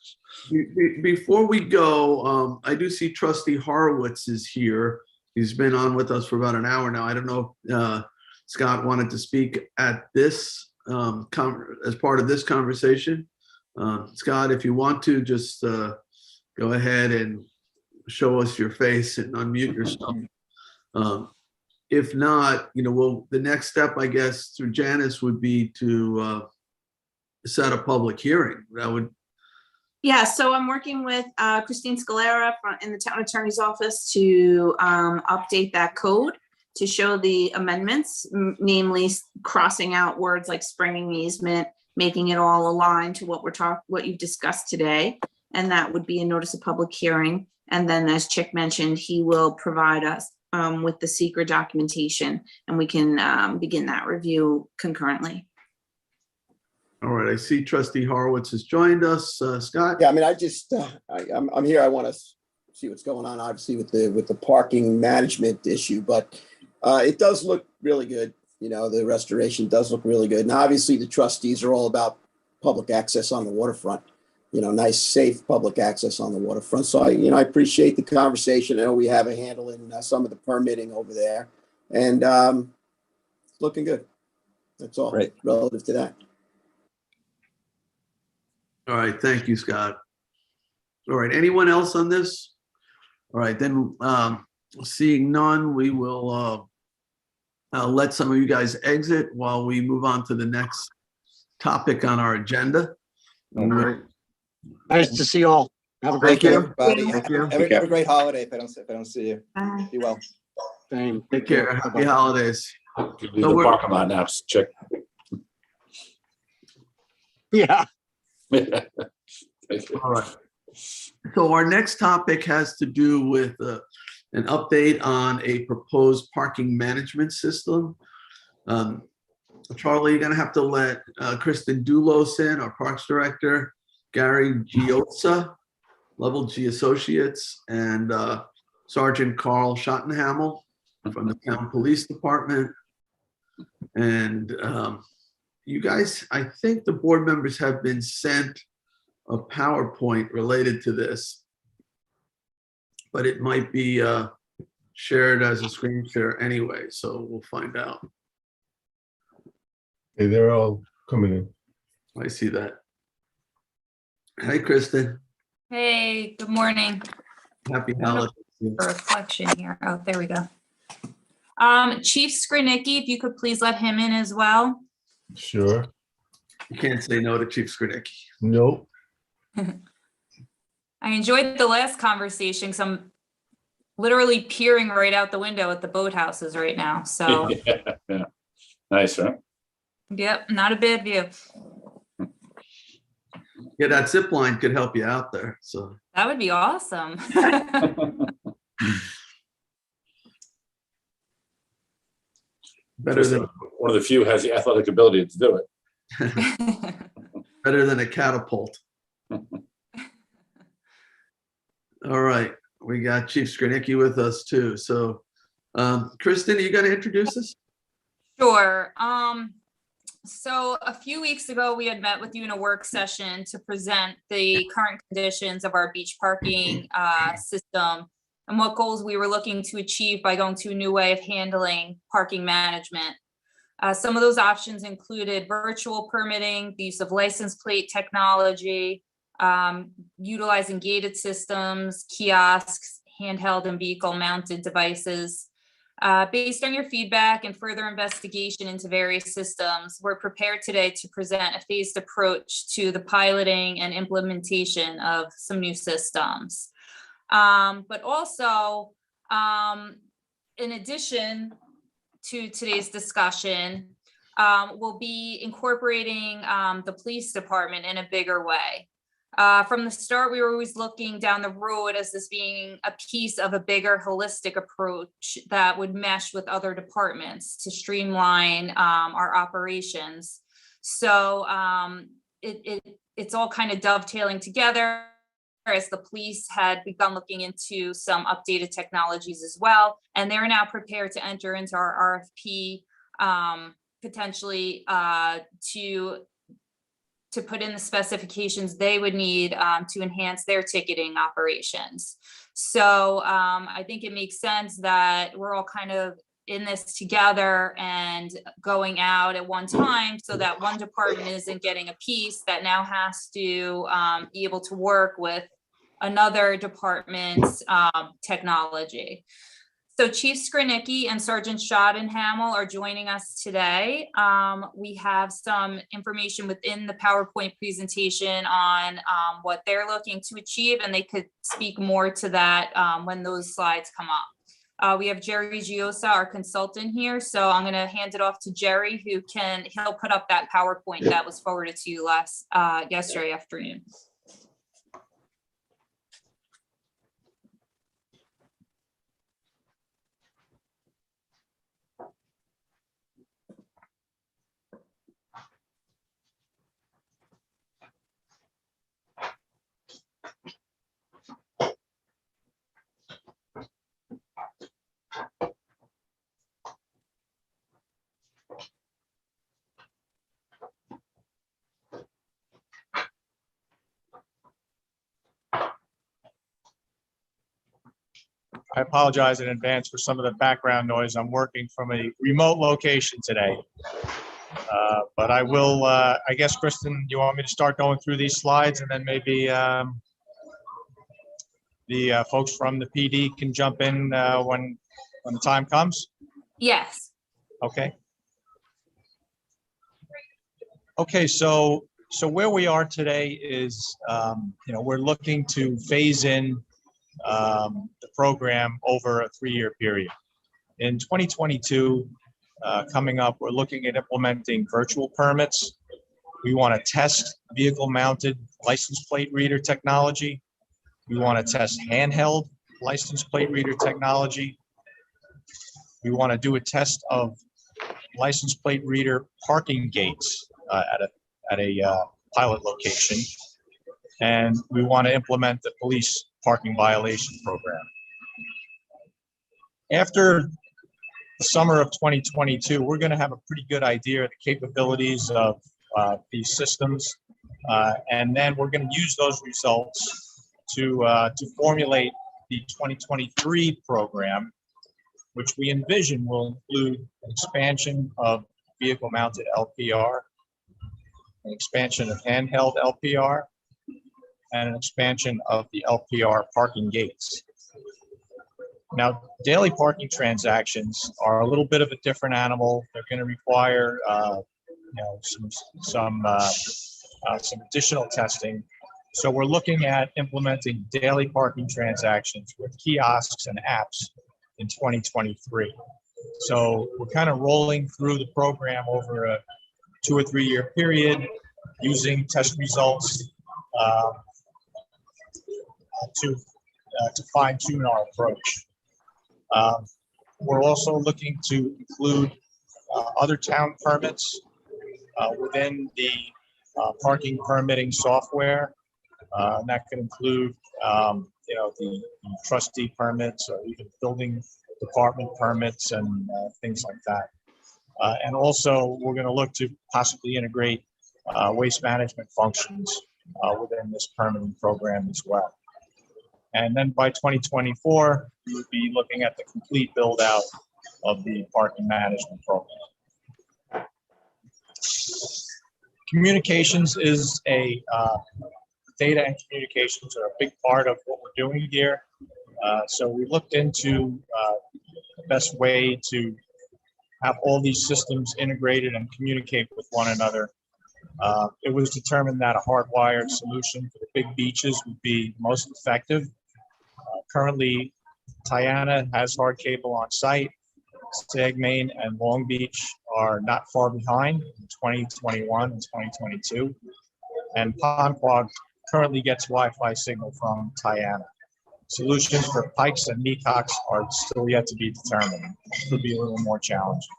Before we go, I do see Trustee Horowitz is here. He's been on with us for about an hour now. I don't know if Scott wanted to speak at this as part of this conversation. Scott, if you want to, just go ahead and show us your face and unmute yourself. If not, the next step, I guess, through Janice would be to set a public hearing. That would. Yeah, so I'm working with Christine Scalera in the town attorney's office to update that code to show the amendments, namely crossing out words like springing easement, making it all aligned to what you've discussed today. And that would be a notice of public hearing. And then, as Chick mentioned, he will provide us with the secret documentation, and we can begin that review concurrently. All right, I see Trustee Horowitz has joined us. Scott? Yeah, I mean, I'm here. I want to see what's going on, obviously, with the parking management issue, but it does look really good. The restoration does look really good. And obviously, the trustees are all about public access on the waterfront. Nice, safe public access on the waterfront. So I appreciate the conversation. I know we have a handle in some of the permitting over there, and it's looking good. That's all relative to that. All right, thank you, Scott. All right, anyone else on this? All right, then seeing none, we will let some of you guys exit while we move on to the next topic on our agenda. All right. Nice to see you all. Have a great day. Everybody. Thank you. Have a great holiday if I don't see you. Bye. Be well. Same. Take care. Happy holidays. Leave the parking lot now. Check. Yeah. All right. So our next topic has to do with an update on a proposed parking management system. Charlie, you're going to have to let Kristen Doulos in, our Parks Director, Gary Giosa, Level G Associates, and Sergeant Carl Schottenhamel from the Town Police Department. And you guys, I think the board members have been sent a PowerPoint related to this. but it might be shared as a screen share anyway, so we'll find out. Hey, they're all coming in. I see that. Hi, Kristen. Hey, good morning. Happy holidays. For reflection here. Oh, there we go. Chief Skrinicki, if you could please let him in as well. Sure. You can't say no to Chief Skrinicki. Nope. I enjoyed the last conversation because I'm literally peering right out the window at the boathouses right now. So, Yeah. Nice, huh? yep, not a bad view. Yeah, that zip line could help you out there. So That would be awesome. better than One of the few has the athletic ability to do it. better than a catapult. All right, we got Chief Skrinicki with us too. So, Kristen, are you going to introduce us? Sure. So a few weeks ago, we had met with you in a work session to present the current conditions of our beach parking system and what goals we were looking to achieve by going to a new way of handling parking management. Some of those options included virtual permitting, the use of license plate technology, utilizing gated systems, kiosks, handheld and vehicle mounted devices. Based on your feedback and further investigation into various systems, we're prepared today to present a phased approach to the piloting and implementation of some new systems. But also, in addition to today's discussion, we'll be incorporating the police department in a bigger way. From the start, we were always looking down the road as this being a piece of a bigger holistic approach that would mesh with other departments to streamline our operations. So it's all kind of dovetailing together as the police had begun looking into some updated technologies as well. And they're now prepared to enter into our RFP potentially to put in the specifications they would need to enhance their ticketing operations. So I think it makes sense that we're all kind of in this together and going out at one time so that one department isn't getting a piece that now has to be able to work with another department's technology. So Chief Skrinicki and Sergeant Schottenhamel are joining us today. We have some information within the PowerPoint presentation on what they're looking to achieve, and they could speak more to that when those slides come up. We have Jerry Giosa, our consultant here. So I'm gonna hand it off to Jerry, he'll put up that PowerPoint that was forwarded to you yesterday afternoon. I apologize in advance for some of the background noise. I'm working from a remote location today. But I will, I guess, Kristen, you want me to start going through these slides and then maybe the folks from the PD can jump in when the time comes? Yes. Okay. Okay, so where we are today is, we're looking to phase in the program over a 3-year period. In 2022, coming up, we're looking at implementing virtual permits. We want to test vehicle-mounted license plate reader technology. We want to test handheld license plate reader technology. We want to do a test of license plate reader parking gates at a pilot location. And we want to implement the police parking violation program. After the summer of 2022, we're going to have a pretty good idea of the capabilities of these systems. And then we're going to use those results to formulate the 2023 program, which we envision will include an expansion of vehicle-mounted LPR, an expansion of handheld LPR, and an expansion of the LPR parking gates. Now, daily parking transactions are a little bit of a different animal. They're going to require, some additional testing. So we're looking at implementing daily parking transactions with kiosks and apps in 2023. So we're kind of rolling through the program over a 2 or 3 year period, using test results to fine tune our approach. We're also looking to include other town permits within the parking permitting software. And that could include, the trustee permits or even building department permits and things like that. And also, we're going to look to possibly integrate waste management functions within this permitting program as well. And then by 2024, we would be looking at the complete build out of the parking management program. Communications is data and communications are a big part of what we're doing here. So we looked into the best way to have all these systems integrated and communicate with one another. It was determined that a hardwired solution for the big beaches would be most effective. Currently, Tiana has hard cable on site. Sagmain and Long Beach are not far behind in 2021 and 2022. And Ponquag currently gets Wi-Fi signal from Tiana. Solutions for Pikes and Meacocks are still yet to be determined. It could be a little more challenging.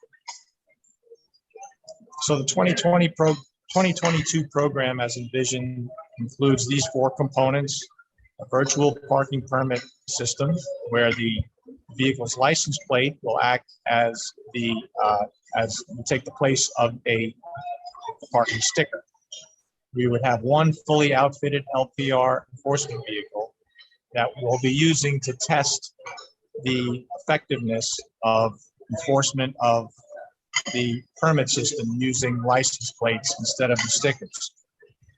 So the 2022 program as envisioned includes these 4 components: a virtual parking permit system where the vehicle's license plate will act as will take the place of a parking sticker. We would have one fully outfitted LPR enforcement vehicle that we'll be using to test the effectiveness of enforcement of the permit system using license plates instead of the stickers.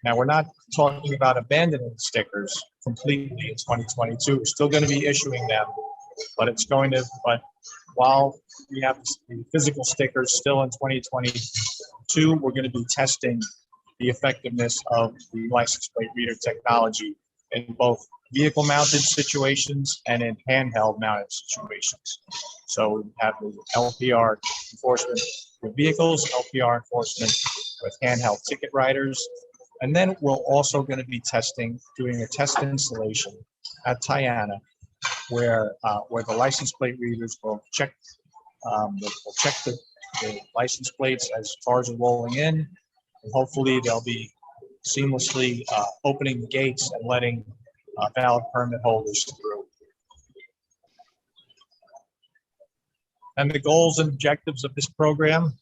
Now, we're not talking about abandoning the stickers completely in 2022. We're still going to be issuing them, but while we have the physical stickers still in 2022, we're going to be testing the effectiveness of the license plate reader technology in both vehicle mounted situations and in handheld mounted situations. So we have the LPR enforcement with vehicles, LPR enforcement with handheld ticket writers. And then we're also going to be doing a test installation at Tiana where the license plate readers will check the license plates as cars are rolling in. And hopefully they'll be seamlessly opening the gates and letting valid permit holders through. And the goals and objectives of this program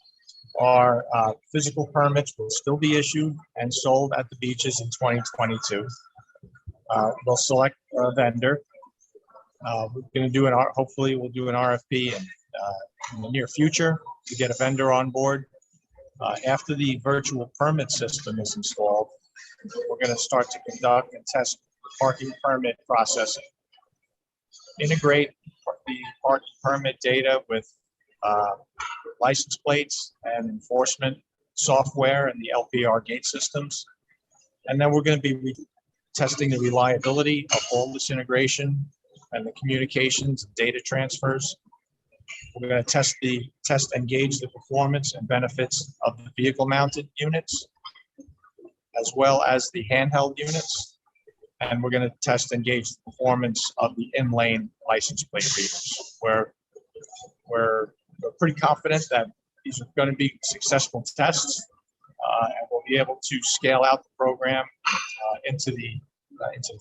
are physical permits will still be issued and sold at the beaches in 2022. They'll select a vendor. We're going to hopefully we'll do an RFP in the near future to get a vendor on board. After the virtual permit system is installed, we're going to start to conduct and test parking permit processing. Integrate the parking permit data with license plates and enforcement software and the LPR gate systems. And then we're going to be testing the reliability of all this integration and the communications and data transfers. We're going to test and gauge the performance and benefits of the vehicle mounted units, as well as the handheld units. And we're going to test and gauge the performance of the in-lane license plate readers, where we're pretty confident that these are going to be successful tests, and we'll be able to scale out the program into the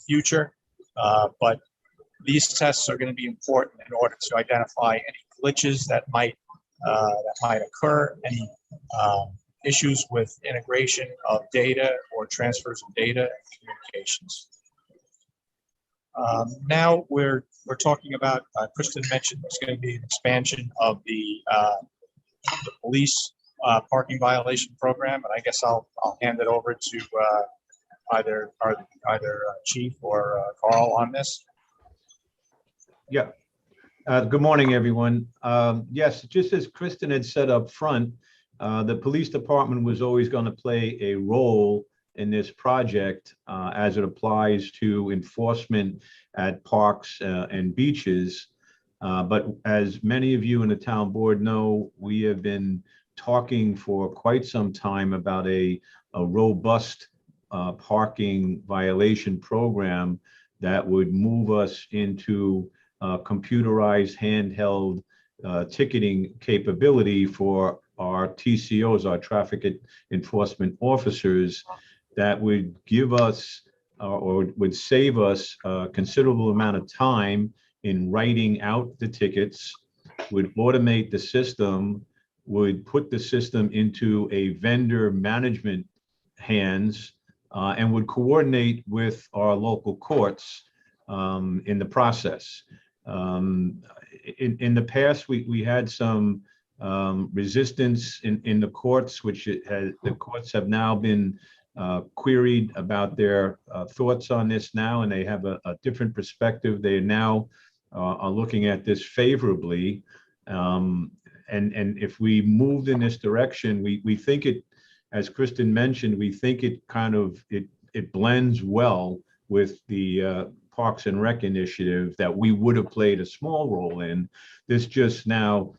future. But these tests are going to be important in order to identify any glitches that might occur, any issues with integration of data or transfers of data and communications. Now we're talking about, Kristen mentioned there's going to be an expansion of the police parking violation program, and I guess I'll hand it over to either Chief or Carl on this. Yeah. Good morning, everyone. Yes, just as Kristen had said up front, the police department was always going to play a role in this project as it applies to enforcement at parks and beaches. But as many of you in the town board know, we have been talking for quite some time about a robust parking violation program that would move us into computerized handheld ticketing capability for our TCOs, our traffic enforcement officers, that would give us or would save us a considerable amount of time in writing out the tickets, would automate the system, would put the system into a vendor management hands, and would coordinate with our local courts in the process. In the past, we had some resistance in the courts, which the courts have now been queried about their thoughts on this now, and they have a different perspective. They now are looking at this favorably. And if we moved in this direction, we think it, as Kristen mentioned, we think it kind of, it blends well with the Parks and Rec initiative that we would have played a small role in. This just now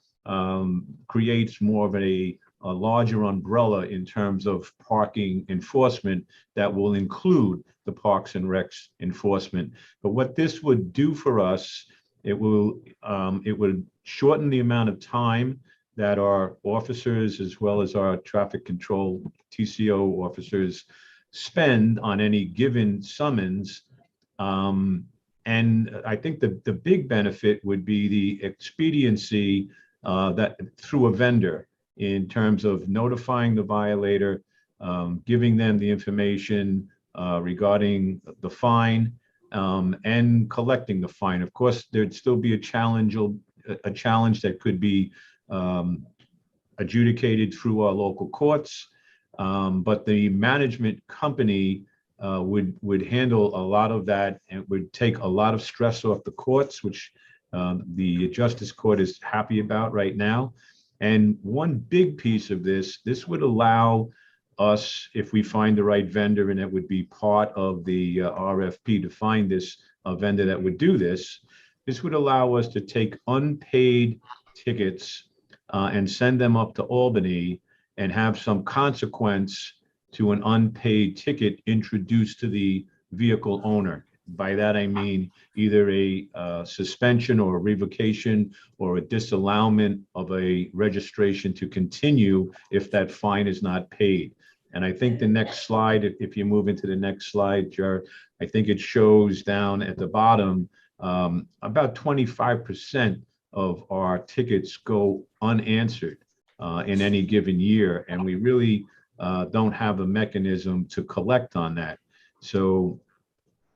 creates more of a larger umbrella in terms of parking enforcement that will include the Parks and Recs enforcement. But what this would do for us, it would shorten the amount of time that our officers, as well as our traffic control TCO officers, spend on any given summons. And I think the big benefit would be the expediency that through a vendor, in terms of notifying the violator, giving them the information regarding the fine, and collecting the fine. Of course, there'd still be a challenge that could be adjudicated through our local courts, but the management company would handle a lot of that, and would take a lot of stress off the courts, which the Justice Court is happy about right now. And one big piece of this would allow us, if we find the right vendor, and it would be part of the RFP to find this vendor that would do this, this would allow us to take unpaid tickets and send them up to Albany and have some consequence to an unpaid ticket introduced to the vehicle owner. By that, I mean either a suspension or a revocation or a disallowment of a registration to continue if that fine is not paid. And I think the next slide, if you move into the next slide, Jar, I think it shows down at the bottom, about 25% of our tickets go unanswered in any given year. And we really don't have a mechanism to collect on that. So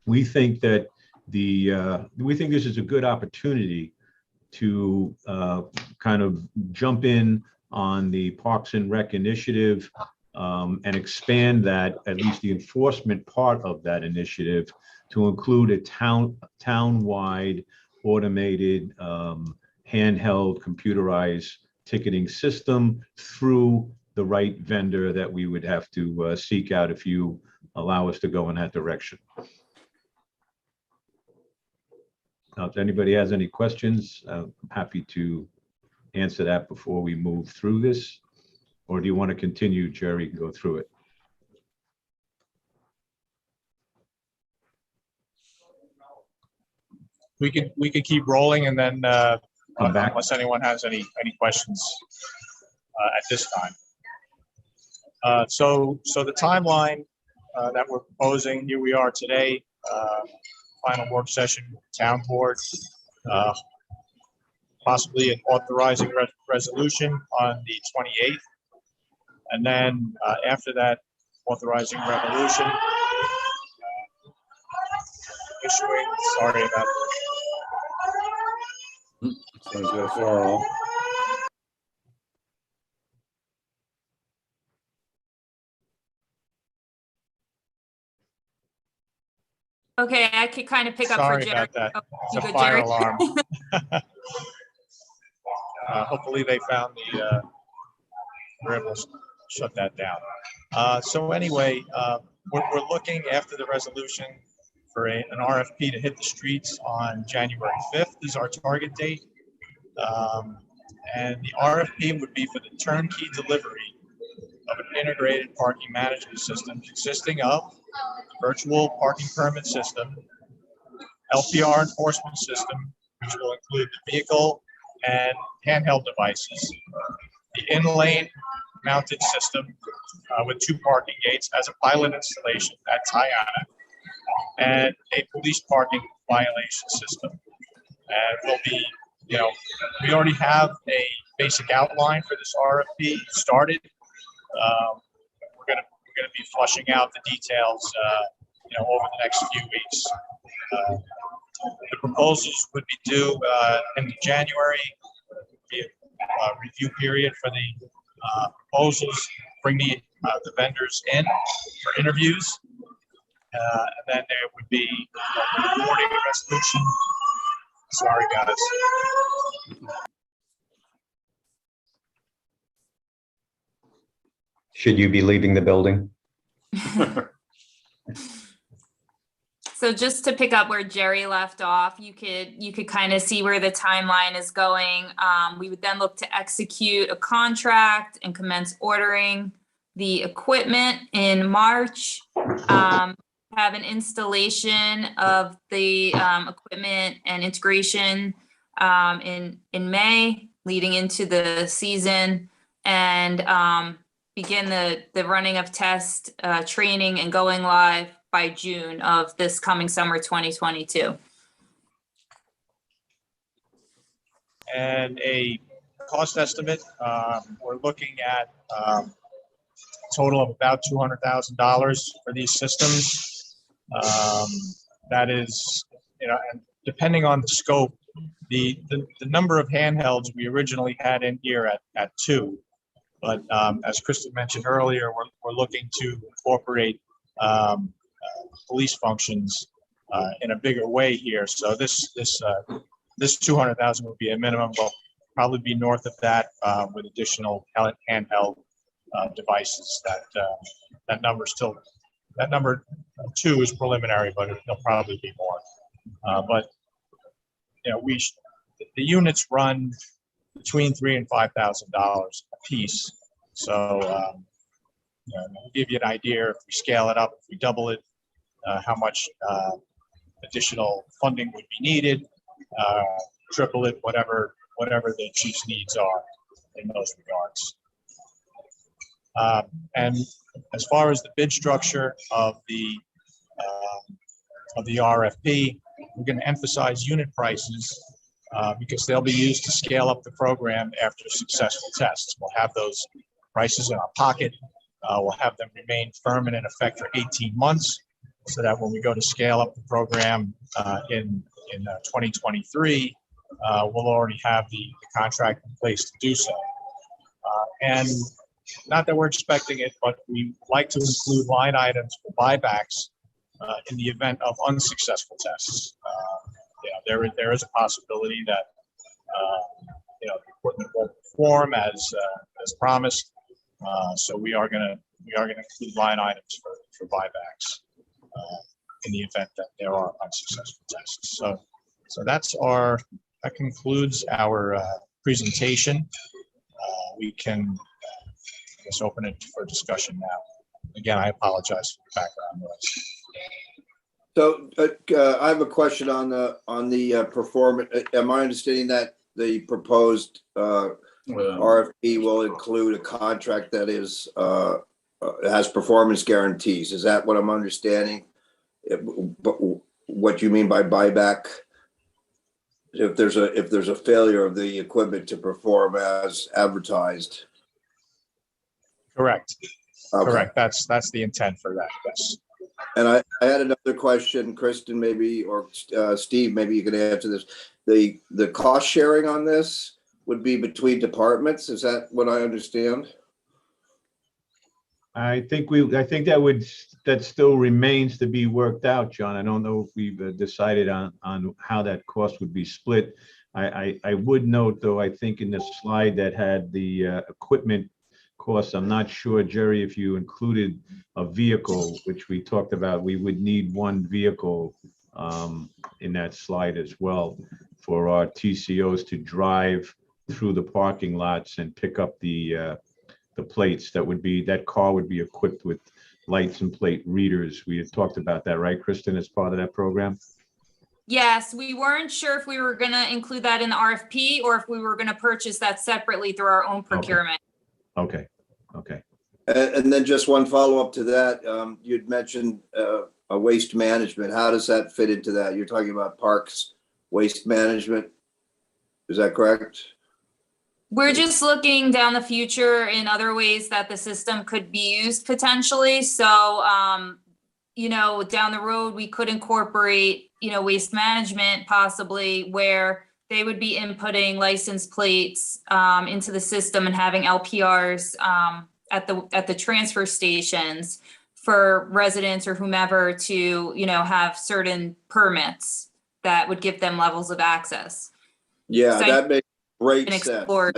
we think that we think this is a good opportunity to kind of jump in on the Parks and Rec initiative and expand that, at least the enforcement part of that initiative, to include a town-wide automated handheld computerized ticketing system through the right vendor that we would have to seek out if you allow us to go in that direction. Now, if anybody has any questions, I'm happy to answer that before we move through this. Or do you want to continue, Jerry, and go through it? We could keep rolling, and then Come back. unless anyone has any questions at this time. So the timeline that we're proposing, here we are today, final work session, town board, possibly an authorizing resolution on the 28th. And then after that authorizing resolution, issuing. Sorry about Sounds good for all. Okay, I could kind of pick up for Sorry Jerry. about that. Oh, It's you a good, fire Jerry? alarm. Hopefully they found were able to shut that down. So anyway, we're looking after the resolution for an RFP to hit the streets on January 5th is our target date. And the RFP would be for the turnkey delivery of an integrated parking management system consisting of virtual parking permit system, LPR enforcement system, which will include the vehicle and handheld devices, the in-lane mounted system with 2 parking gates as a pilot installation at Tiana, and a police parking violation system. And we'll be, we already have a basic outline for this RFP started. We're gonna be flushing out the details, over the next few weeks. The proposals would be due in January. Be a review period for the proposals. Bring the vendors in for interviews, and then there would be a reporting resolution. Sorry, guys. Should you be leaving the building? So just to pick up where Jerry left off, you could kind of see where the timeline is going. We would then look to execute a contract and commence ordering the equipment in March. Have an installation of the equipment and integration in May, leading into the season, and begin the running of test training and going live by June of this coming summer 2022. And a cost estimate, we're looking at a total of about $200,000 for these systems. That is, and depending on the scope, the number of handhelds we originally had in here at 2. But as Krista mentioned earlier, we're looking to incorporate police functions in a bigger way here. So this 200,000 would be a minimum. We'll probably be north of that with additional handheld devices. That number 2 is preliminary, but there'll probably be more. But the units run between $3,000 and $5,000 a piece. So we'll give you an idea if we scale it up, if we double it, how much additional funding would be needed, triple it, whatever the chief's needs are in those regards. And as far as the bid structure of the RFP, we're going to emphasize unit prices because they'll be used to scale up the program after successful tests. We'll have those prices in our pocket. We'll have them remain firm and in effect for 18 months so that when we go to scale up the program in 2023, we'll already have the contract in place to do so. And not that we're expecting it, but we like to include line items for buybacks in the event of unsuccessful tests. There is a possibility that the equipment won't perform as promised. So we are gonna include line items for buybacks in the event that there are unsuccessful tests. So that concludes our presentation. We can just open it for discussion now. Again, I apologize for the background noise. So I have a question on the performance. Am I understanding that the proposed RFP will include a contract that is has performance guarantees? Is that what I'm understanding? But what you mean by buyback? If there's a failure of the equipment to perform as advertised. Correct. Okay. Correct. That's the intent for that. Yes. And I had another question, Kristen, maybe, or Steve, maybe you can answer this. The cost sharing on this would be between departments. Is that what I understand? I think that still remains to be worked out, John. I don't know if we've decided on how that cost would be split. I would note, though, I think in the slide that had the equipment costs, I'm not sure, Jerry, if you included a vehicle, which we talked about. We would need one vehicle in that slide as well for our TCOs to drive through the parking lots and pick up the plates. That car would be equipped with lights and plate readers. We had talked about that, right, Kristen, as part of that program? Yes, we weren't sure if we were going to include that in the RFP or if we were going to purchase that separately through our own procurement. Okay. And then just one follow-up to that. You'd mentioned a waste management. How does that fit into that? You're talking about parks waste management. Is that correct? We're just looking down the future in other ways that the system could be used potentially. So, down the road, we could incorporate, waste management possibly where they would be inputting license plates into the system and having LPRs at the transfer stations for residents or whomever to, have certain permits that would give them levels of access. Yeah, So that makes great and sense. explore.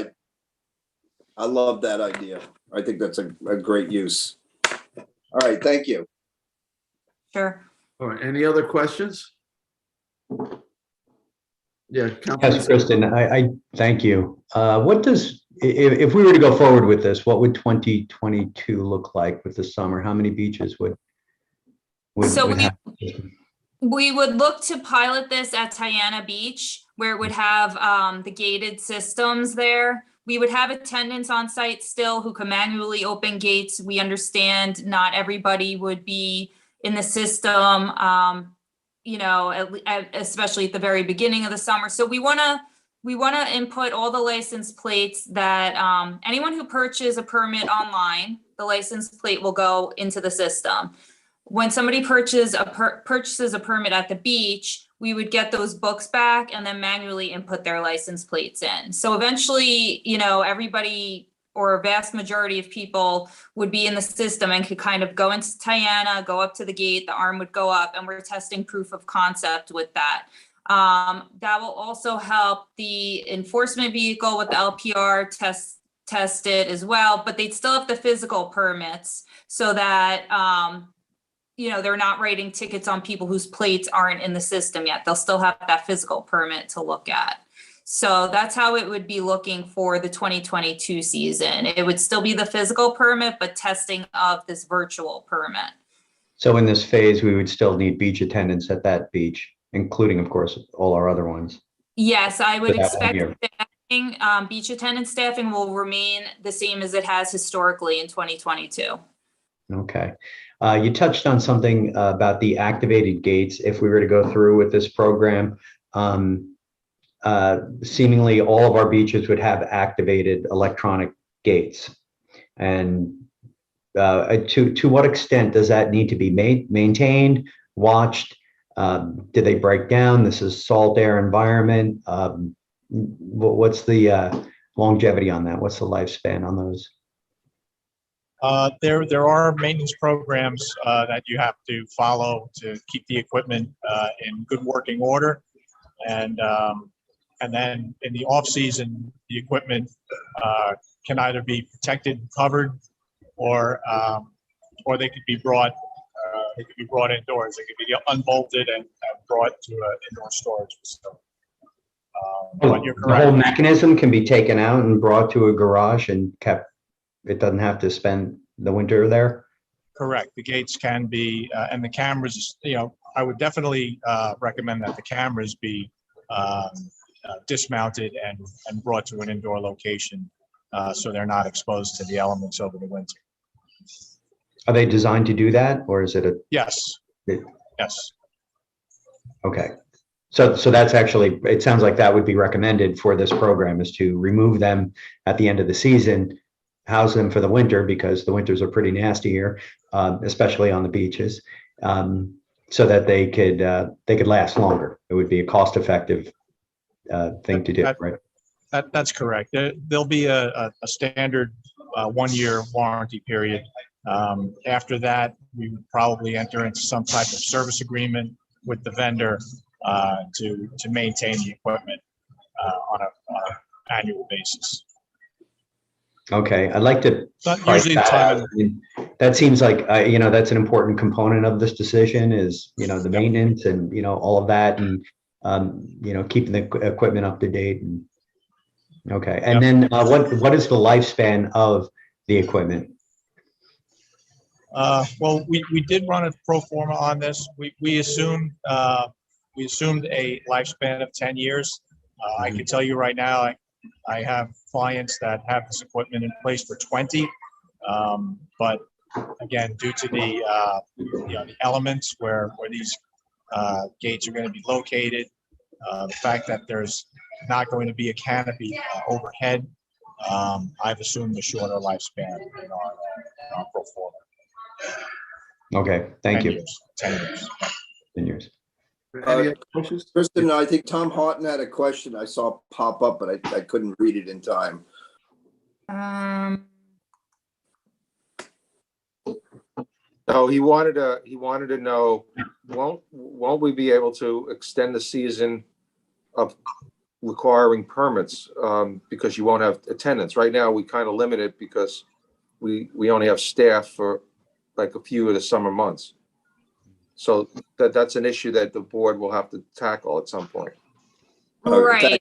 I love that idea. I think that's a great use. All right, thank you. Sure. All right, any other questions? Yeah. Yes, Kristen, I thank you. If we were to go forward with this, what would 2022 look like with the summer? How many beaches would have? We would look to pilot this at Tiana Beach, where it would have the gated systems there. We would have attendants on site still who can manually open gates. We understand not everybody would be in the system, especially at the very beginning of the summer. So we want to input all the license plates that anyone who purchases a permit online, the license plate will go into the system. When somebody purchases a permit at the beach, we would get those books back and then manually input their license plates in. So eventually, everybody or a vast majority of people would be in the system and could kind of go into Tiana, go up to the gate, the arm would go up, and we're testing proof of concept with that. That will also help the enforcement vehicle with the LPR test it as well, but they'd still have the physical permits so that they're not writing tickets on people whose plates aren't in the system yet. They'll still have that physical permit to look at. So that's how it would be looking for the 2022 season. It would still be the physical permit, but testing of this virtual permit. So in this phase, we would still need beach attendants at that beach, including, of course, all our other ones. Yes, I would So that expect won't staffing, beach attendant staffing will remain the same as it has historically in 2022. Okay. You touched on something about the activated gates. If we were to go through with this program, seemingly all of our beaches would have activated electronic gates. And to what extent does that need to be maintained, watched? Did they break down? This is salt air environment. What's the longevity on that? What's the lifespan on those? There are maintenance programs that you have to follow to keep the equipment in good working order, and then in the off season, the equipment can either be protected, covered, or they could be brought indoors. They could be unbolted and brought to an indoor storage facility. But you're correct. The whole mechanism can be taken out and brought to a garage and kept. It doesn't have to spend the winter there? Correct. The gates can be, and the cameras, I would definitely recommend that the cameras be dismounted and brought to an indoor location so they're not exposed to the elements over the winter. Are they designed to do that, or is it a? Yes. Yes. Okay. So that's actually, it sounds like that would be recommended for this program, is to remove them at the end of the season house them for the winter because the winters are pretty nasty here, especially on the beaches, so that they could last longer. It would be a cost-effective thing to do, right? That's correct. There'll be a standard 1-year warranty period. After that, we would probably enter into some type of service agreement with the vendor to maintain the equipment on an annual basis. Okay, I'd like to. Not usually the time. That seems like, that's an important component of this decision is, the maintenance and, all of that and, keeping the equipment up to date. And okay, and then what is the lifespan of the equipment? Well, we did run a pro forma on this. We assumed a lifespan of 10 years. I can tell you right now, I have clients that have this equipment in place for 20. But again, due to the elements where these gates are going to be located, the fact that there's not going to be a canopy overhead, I've assumed a shorter lifespan in our pro forma. Okay, thank 10 you. Years, 10 years. 10 years. Any other questions? Kristen, I think Tom Houghton had a question I saw pop up, but I couldn't read it in time. No, he wanted to know, won't we be able to extend the season of requiring permits because you won't have attendance? Right now, we kind of limit it because we only have staff for like a few of the summer months. So that's an issue that the board will have to tackle at some point. Right.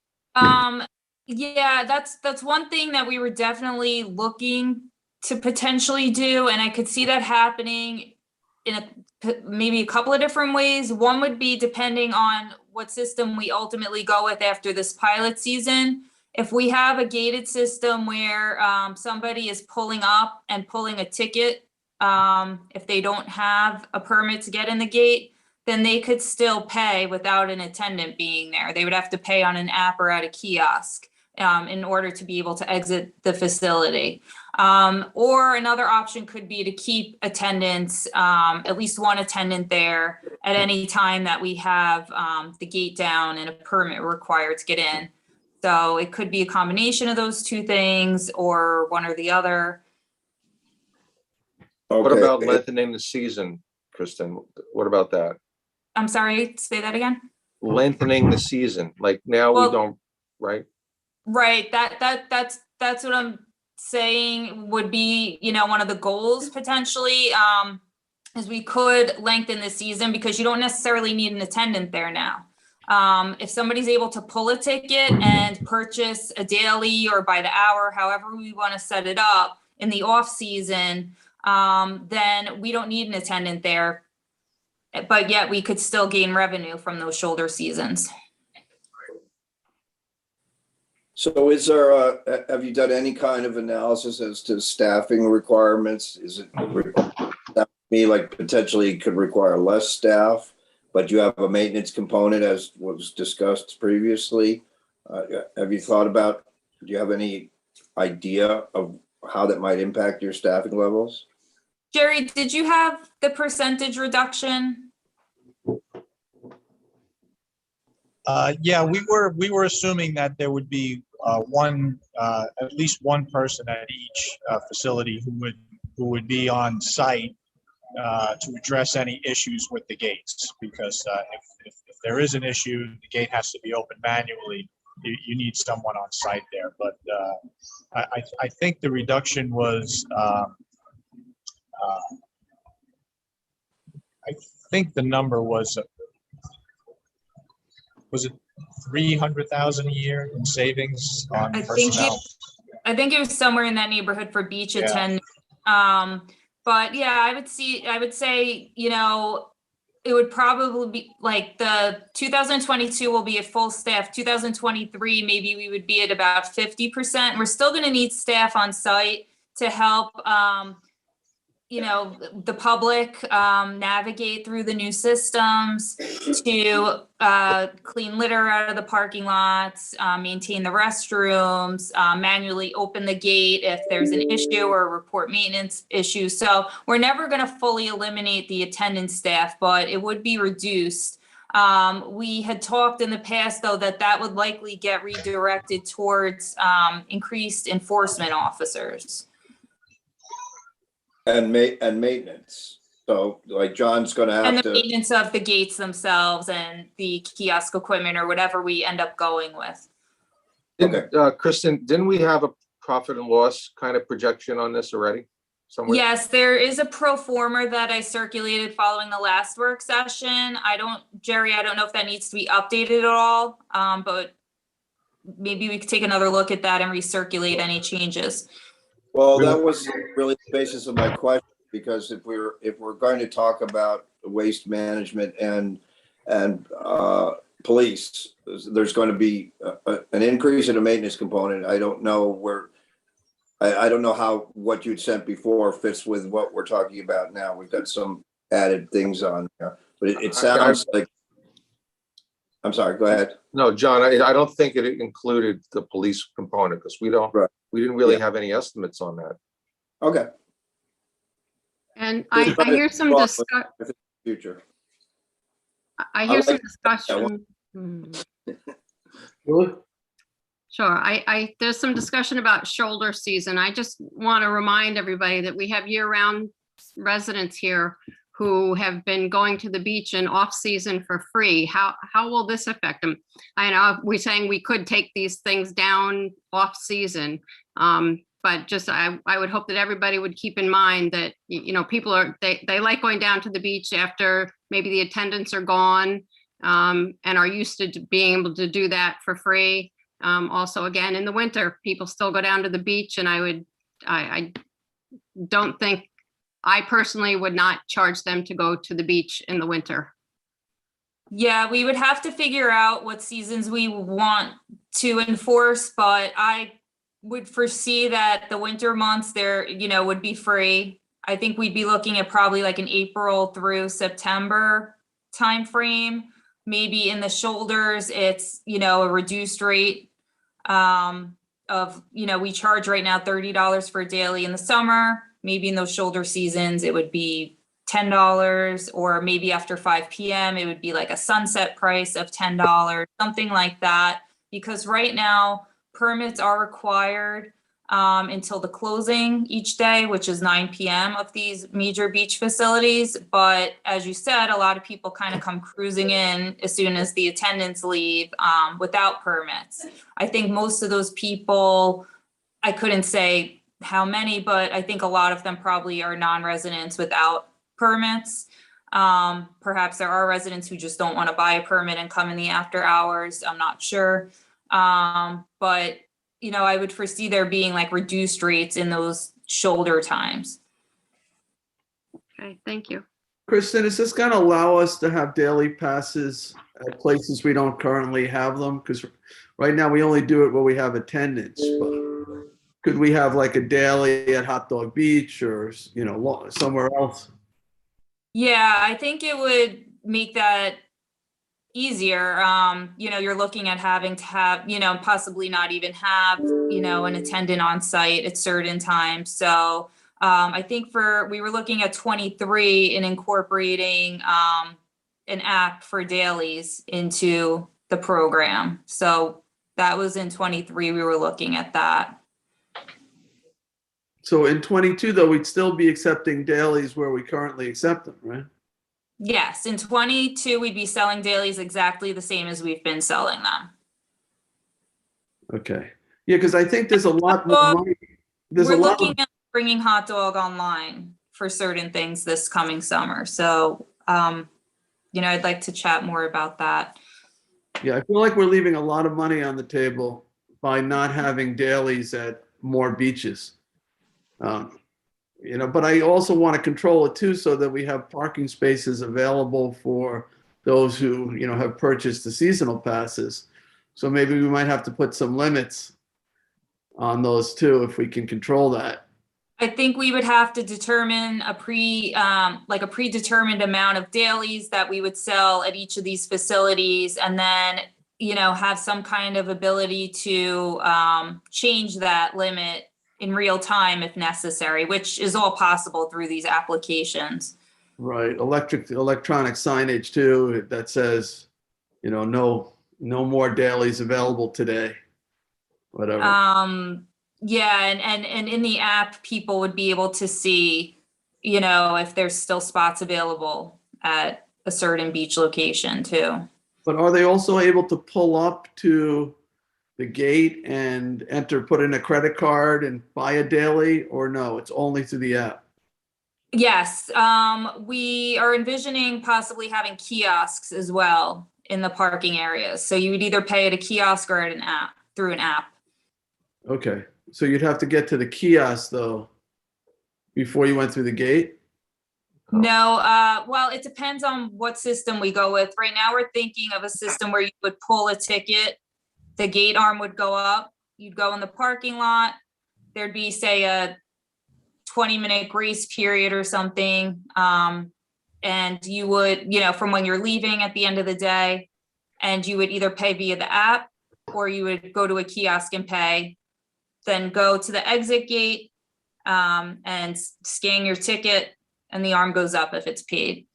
Yeah, that's one thing that we were definitely looking to potentially do, and I could see that happening in maybe a couple of different ways. One would be depending on what system we ultimately go with after this pilot season. If we have a gated system where somebody is pulling up and pulling a ticket, if they don't have a permit to get in the gate, then they could still pay without an attendant being there. They would have to pay on an app or at a kiosk in order to be able to exit the facility. Or another option could be to keep attendants, at least one attendant there at any time that we have the gate down and a permit required to get in. So it could be a combination of those two things or one or the other. What about lengthening the season, Kristen? What about that? I'm sorry, say that again? Lengthening the season, like now we don't, right? Right, that's what I'm saying would be, one of the goals potentially, is we could lengthen the season because you don't necessarily need an attendant there now. If somebody's able to pull a ticket and purchase a daily or by the hour, however we want to set it up in the off season, then we don't need an attendant there, but yet we could still gain revenue from those shoulder seasons. So is there, have you done any kind of analysis as to staffing requirements? Is it, that me like potentially could require less staff, but you have a maintenance component as was discussed previously? Have you thought about, do you have any idea of how that might impact your staffing levels? Jerry, did you have the percentage reduction? Yeah, we were assuming that there would be at least one person at each facility who would be on site to address any issues with the gates. Because if there is an issue, the gate has to be opened manually. You need someone on site there. But I think the reduction was. I think the number was it 300,000 a year in savings on personnel? I think it was somewhere in that neighborhood for beach attendants. But yeah, I would say, it would probably be like the 2022 will be at full staff. 2023, maybe we would be at about 50%. We're still going to need staff on site to help, the public navigate through the new systems. to clean litter out of the parking lots, maintain the restrooms, manually open the gate if there's an issue or report maintenance issues. So we're never going to fully eliminate the attendance staff, but it would be reduced. We had talked in the past, though, that would likely get redirected towards increased enforcement officers. And maintenance. So like John's gonna And have the to, maintenance of the gates themselves and the kiosk equipment or whatever we end up going with. Kristen, didn't we have a profit and loss kind of projection on this already somewhere? Yes, there is a pro forma that I circulated following the last work session. Jerry, I don't know if that needs to be updated at all, but maybe we could take another look at that and recirculate any changes. well, that was really the basis of my question, because if we're going to talk about waste management and police, there's going to be an increase in a maintenance component. I don't know I don't know how what you'd sent before fits with what we're talking about now. We've got some added things on there, but it sounds like, I'm sorry, go ahead. No, John, I don't think it included the police component because we didn't really have any estimates on that. Okay. And I hear some discussion. Future. I hear some like discussion. Really? Sure. There's some discussion about shoulder season. I just want to remind everybody that we have year-round residents here who have been going to the beach in off-season for free. How will this affect them? I know we're saying we could take these things down off-season, but just I would hope that everybody would keep in mind that, you know, people they like going down to the beach after maybe the attendants are gone, and are used to being able to do that for free. Also, again, in the winter, people still go down to the beach, and I don't think, I personally would not charge them to go to the beach in the winter. Yeah, we would have to figure out what seasons we want to enforce, but I would foresee that the winter months there, you know, would be free. I think we'd be looking at probably like an April through September timeframe. Maybe in the shoulders, it's, you know, a reduced rate of, you know, we charge right now $30 for a daily in the summer. Maybe in those shoulder seasons, it would be $10, or maybe after 5 p.m., it would be like a sunset price of $10, something like that. Because right now, permits are required until the closing each day, which is 9 p.m. of these major beach facilities. But as you said, a lot of people kind of come cruising in as soon as the attendants leave without permits. I think most of those people, I couldn't say how many, but I think a lot of them probably are non-residents without permits. Perhaps there are residents who just don't want to buy a permit and come in the after hours. I'm not sure. But, you know, I would foresee there being like reduced rates in those shoulder times. Okay, thank you. Kristen, is this going to allow us to have daily passes at places we don't currently have them? Because right now we only do it where we have attendance. But could we have like a daily at Hot Dog Beach or, you know, somewhere else? Yeah, I think it would make that easier. You know, you're looking at having to have, you know, possibly not even have, you know, an attendant on site at certain times. So I think we were looking at 23 and incorporating an app for dailies into the program. So that was in 23, we were looking at that. So in 22, though, we'd still be accepting dailies where we currently accept them, right? Yes, in 22, we'd be selling dailies exactly the same as we've been selling them. Okay. Yeah, because I think there's a lot more money. We're looking at bringing Hot Dog online for certain things this coming summer. So, you know, I'd like to chat more about that. Yeah, I feel like we're leaving a lot of money on the table by not having dailies at more beaches. You know, but I also want to control it too, so that we have parking spaces available for those who, you know, have purchased the seasonal passes. So maybe we might have to put some limits on those too, if we can control that. I think we would have to determine a predetermined amount of dailies that we would sell at each of these facilities, and then, have some kind of ability to change that limit in real time if necessary, which is all possible through these applications. Right, electronic signage too, that says, no more dailies available today, whatever. Yeah, and in the app, people would be able to see, if there's still spots available at a certain beach location too. But are they also able to pull up to the gate and put in a credit card and buy a daily, or no, it's only through the app? Yes, we are envisioning possibly having kiosks as well in the parking areas. So you would either pay at a kiosk or at an app, through an app. Okay, so you'd have to get to the kiosk though, before you went through the gate? No, well, it depends on what system we go with. Right now, we're thinking of a system where you would pull a ticket, the gate arm would go up, you'd go in the parking lot, there'd be, say, a 20-minute grace period or something. And you would, from when you're leaving at the end of the day, and you would either pay via the app or you would go to a kiosk and pay, then go to the exit gate and scan your ticket, and the arm goes up if it's paid.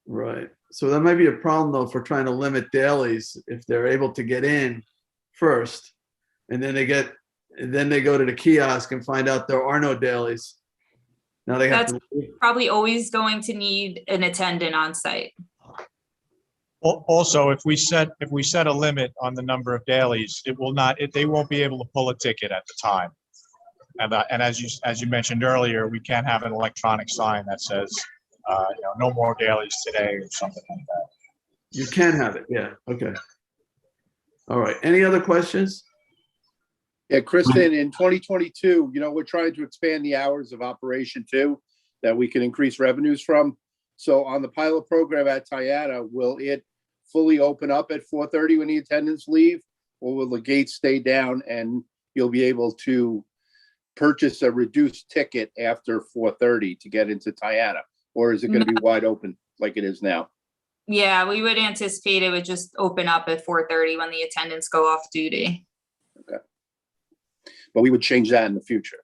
Right. So that might be a problem though, if we're trying to limit dailies, if they're able to get in first and then they go to the kiosk and find out there are no dailies. Now they have That's to leave. probably always going to need an attendant on site. Also, if we set a limit on the number of dailies, they won't be able to pull a ticket at the time. And as you mentioned earlier, we can't have an electronic sign that says, no more dailies today or something like that. You can have it. Yeah. Okay. All right. Any other questions? Yeah, Kristen, in 2022, we're trying to expand the hours of operation too, that we can increase revenues from. So on the pilot program at Tiana, will it fully open up at 4:30 when the attendants leave? Or will the gates stay down and you'll be able to purchase a reduced ticket after 4:30 to get into Tiana? Or is it going to be wide open like it is now? Yeah, we would anticipate it would just open up at 4:30 when the attendants go off duty. Okay. But we would change that in the future.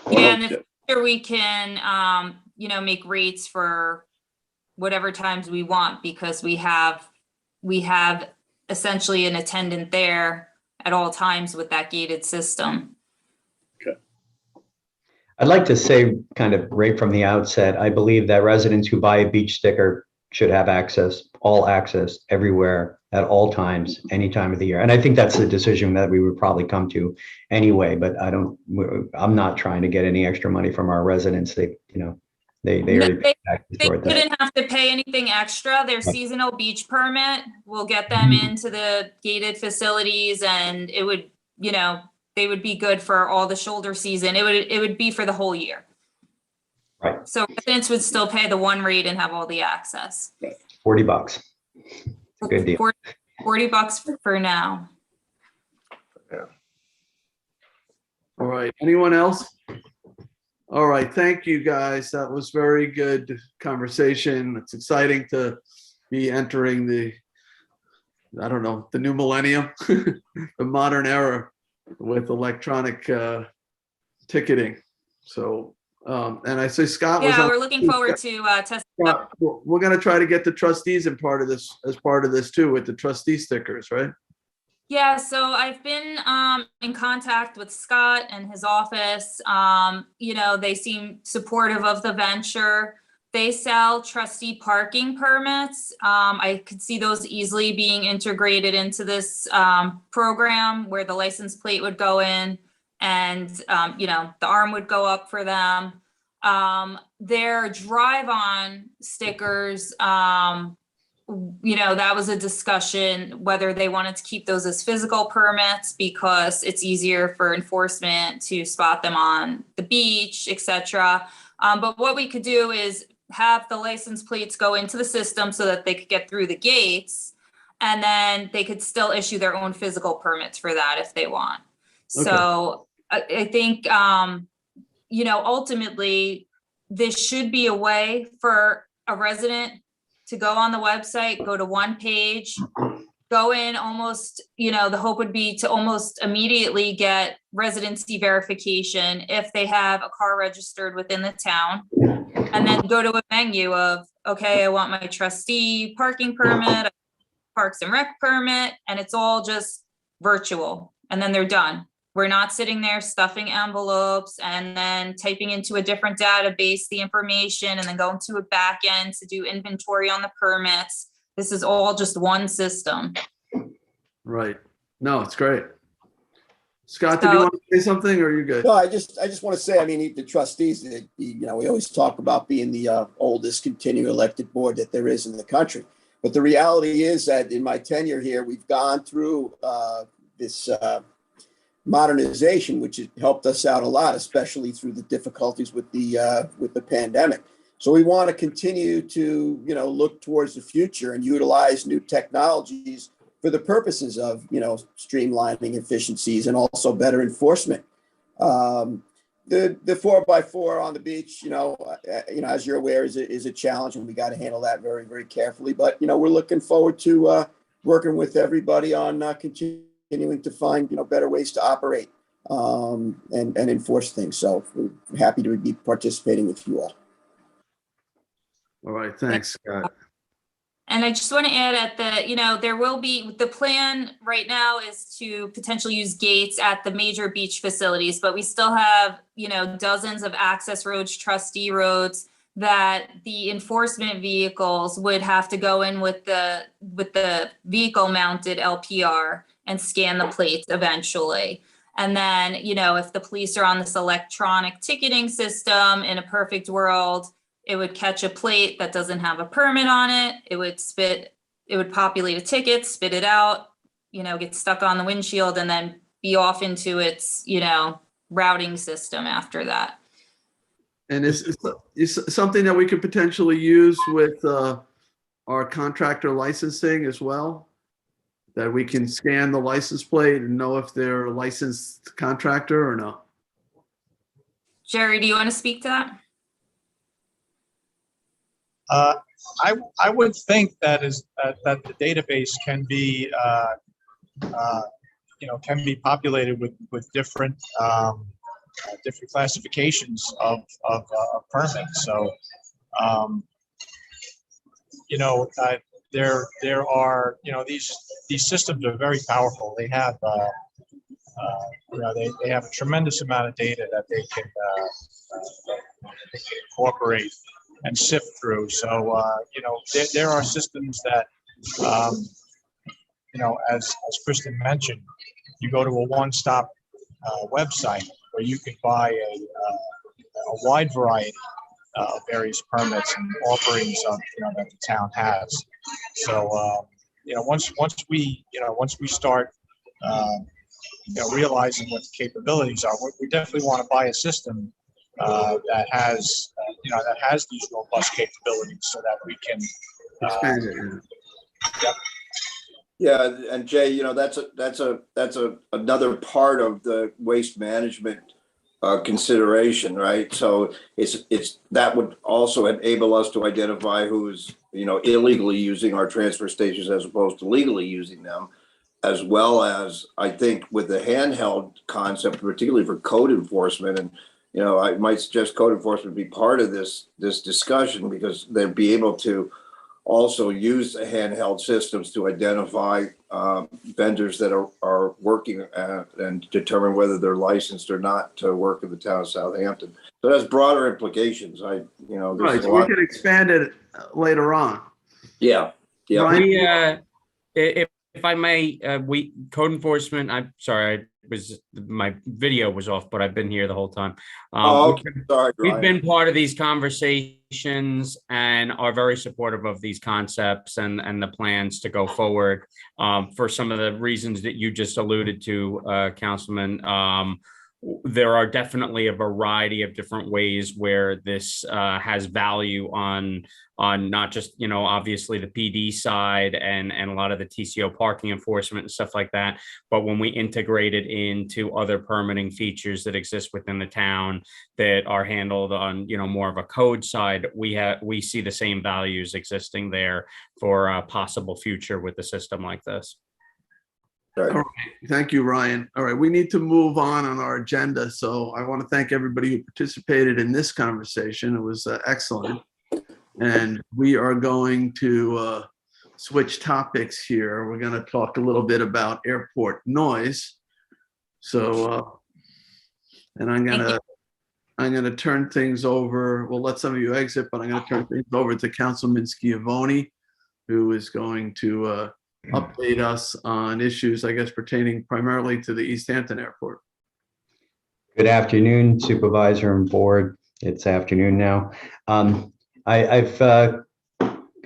Yeah, in the future we can, make rates for whatever times we want, because we have essentially an attendant there at all times with that gated system. I'd like to say kind of right from the outset, I believe that residents who buy a beach sticker should have all access everywhere at all times, any time of the year. And I think that's a decision that we would probably come to anyway, but I'm not trying to get any extra money from our residents. They already pay taxes toward that. They shouldn't have to pay anything extra. Their seasonal beach permit will get them into the gated facilities, and it would, they would be good for all the shoulder season. It would be for the whole year. Right. So residents would still pay the one rate and have all the access. $40. Good deal. $40 for now. Yeah. All right. Anyone else? All right. Thank you, guys. That was very good conversation. It's exciting to be entering the new millennium, the modern era with electronic ticketing. So, and I say Scott was we're looking forward to testing. We're going to try to get the trustees as part of this too, with the trustee stickers, right? Yeah, so I've been in contact with Scott and his office. They seem supportive of the venture. They sell trustee parking permits. I could see those easily being integrated into this program, where the license plate would go in and, the arm would go up for them. Their drive-on stickers, that was a discussion whether they wanted to keep those as physical permits because it's easier for enforcement to spot them on the beach, etc. But what we could do is have the license plates go into the system so that they could get through the gates, and then they could still issue their own physical permits for that if they want. Okay. So I think ultimately, this should be a way for a resident to go on the website, go to one page, go in almost, the hope would be to almost immediately get residency verification if they have a car registered within the town. And then go to a menu of, okay, I want my trustee parking permit, Parks and Rec permit, and it's all just virtual. And then they're done. We're not sitting there stuffing envelopes and then typing into a different database the information and then going to a back end to do inventory on the permits. This is all just one system. Right. No, it's great. Scott, did you want to say something, or are you good? No, I just want to say, I mean, the trustees, we always talk about being the oldest continuing elected board that there is in the country. But the reality is that in my tenure here, we've gone through this modernization, which has helped us out a lot, especially through the difficulties with the pandemic. So we want to continue to, look towards the future and utilize new technologies for the purposes of, streamlining efficiencies and also better enforcement. The 4x4 on the beach, as you're aware, is a challenge, and we got to handle that very, very carefully. But, we're looking forward to working with everybody on continuing to find, better ways to operate and enforce things. So we're happy to be participating with you all. All right, thanks, Scott. And I just want to add at there will be, the plan right now is to potentially use gates at the major beach facilities, but we still have, dozens of access roads, trustee roads that the enforcement vehicles would have to go in with the vehicle mounted LPR and scan the plates eventually. And then, if the police are on this electronic ticketing system, in a perfect world, it would catch a plate that doesn't have a permit on it. It would populate a ticket, spit it out, get stuck on the windshield, and then be off into its, routing system after that. And is something that we could potentially use with our contractor licensing as well? That we can scan the license plate and know if they're a licensed contractor or no? Jerry, do you want to speak to that? I would think that the database can be populated with different classifications of permits. So there are these systems are very powerful. They have they have a tremendous amount of data that they can incorporate and sift through. So, there are systems that, as Kristen mentioned, you go to a one-stop website where you can buy a wide variety of various permits and offerings that the town has. So, once we start, realizing what the capabilities are, we definitely want to buy a system that has these robust capabilities so that we can expand it. Yep. Yeah, and Jay, that's another part of the waste management consideration, right? So it's that would also enable us to identify who's illegally using our transfer stations as opposed to legally using them, as well as, I think, with the handheld concept, particularly for code enforcement. And I might suggest code enforcement be part of this discussion, because they'd be able to also use the handheld systems to identify vendors that are working and determine whether they're licensed or not to work in the town of Southampton. So that's broader implications. Right, so we can expand it later on. Yeah. Right. If I may, code enforcement, I'm sorry, my video was off, but I've been here the whole time. Sorry, we've been part of these conversations and are very supportive of these concepts and the plans to go forward for some of the reasons that you just alluded to, Councilman. there are definitely a variety of different ways where this has value on not just, obviously the PD side and a lot of the TCO parking enforcement and stuff like that, but when we integrate it into other permitting features that exist within the town that are handled on, more of a code side, we see the same values existing there for a possible future with a system like this. All right. Thank you, Ryan. All right, we need to move on our agenda. So I want to thank everybody who participated in this conversation. It was excellent. And we are going to switch topics here. We're going to talk a little bit about airport noise. So, and I'm going to turn things over. We'll let some of you exit, but I'm going to turn things over to Councilman Schiavone, who is going to update us on issues, I guess, pertaining primarily to the East Hampton Airport. Good afternoon, Supervisor and Board. It's afternoon now. I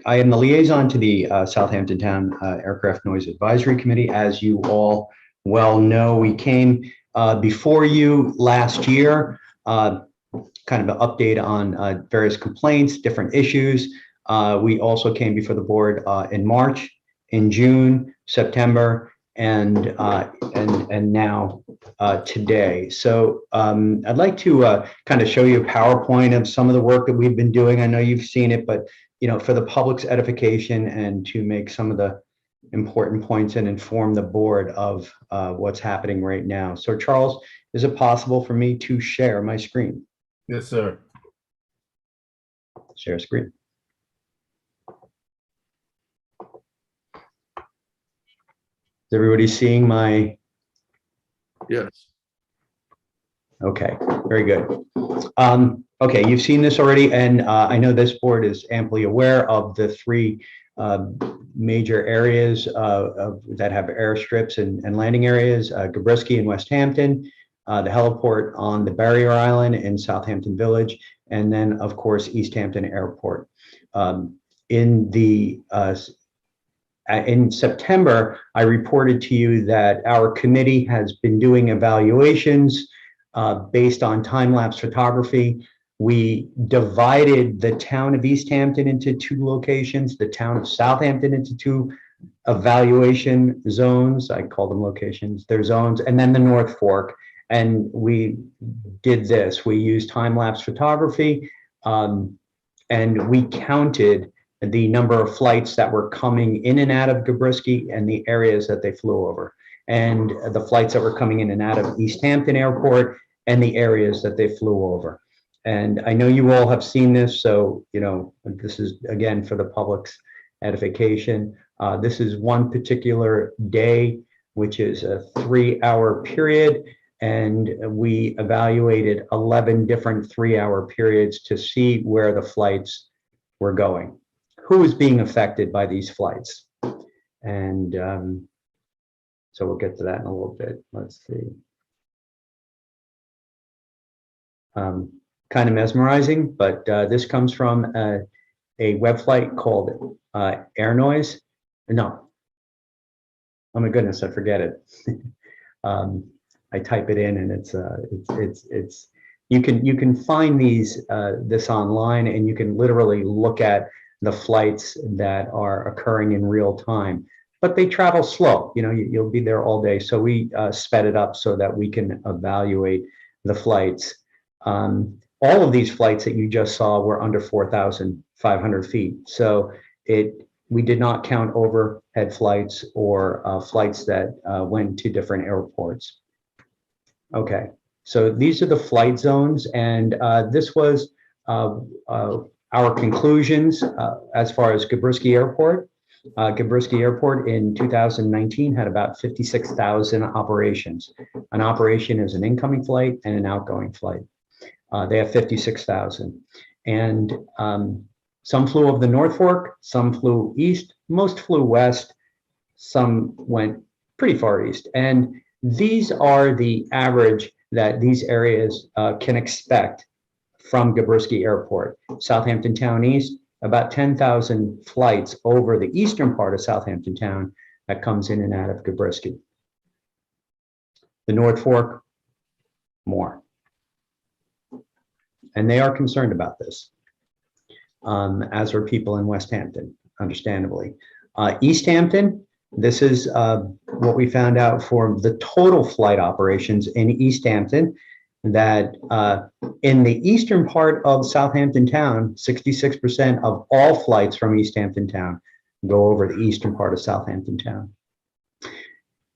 am the liaison to the Southampton Town Aircraft Noise Advisory Committee. As you all well know, we came before you last year, kind of an update on various complaints, different issues. We also came before the board in March, in June, September, and now today. So I'd like to kind of show you a PowerPoint of some of the work that we've been doing. I know you've seen it, but for the public's edification and to make some of the important points and inform the board of what's happening right now. So Charles, is it possible for me to share my screen? Yes, sir. Share screen. Is everybody seeing my? Yes. Okay, very good. Okay, you've seen this already, and I know this board is amply aware of the three major areas that have airstrips and landing areas, Gabrisky and West Hampton, the heliport on the Barrier Island in Southampton Village, and then, of course, East Hampton Airport. In September, I reported to you that our committee has been doing evaluations based on time-lapse photography. We divided the town of East Hampton into two locations, the town of Southampton into two evaluation zones. I call them locations, they're zones, and then the North Fork. And we did this. We used time-lapse photography, and we counted the number of flights that were coming in and out of Gabrisky and the areas that they flew over, and the flights that were coming in and out of East Hampton Airport and the areas that they flew over. And I know you all have seen this, so this is again for the public's edification. This is one particular day, which is a 3-hour period, and we evaluated 11 different 3-hour periods to see where the flights were going. Who is being affected by these flights? And so we'll get to that in a little bit. Let's see. Kind of mesmerizing, but this comes from a web flight called Air Noise. No. Oh my goodness, I forget it. I type it in and it's you can find these this online, and you can literally look at the flights that are occurring in real time, but they travel slow. You'll be there all day. So we sped it up so that we can evaluate the flights. All of these flights that you just saw were under 4,500 feet. So we did not count overhead flights or flights that went to different airports. Okay, so these are the flight zones, and this was our conclusions as far as Gabrisky Airport. Gabrisky Airport in 2019 had about 56,000 operations. An operation is an incoming flight and an outgoing flight. They have 56,000. And some flew over the North Fork, some flew east, most flew west, some went pretty far east. And these are the average that these areas can expect from Gabrisky Airport. Southampton Town East, about 10,000 flights over the eastern part of Southampton Town that comes in and out of Gabrisky. The North Fork, more. And they are concerned about this, as are people in West Hampton, understandably. East Hampton, this is what we found out for the total flight operations in East Hampton, that in the eastern part of Southampton town, 66% of all flights from East Hampton town go over the eastern part of Southampton town.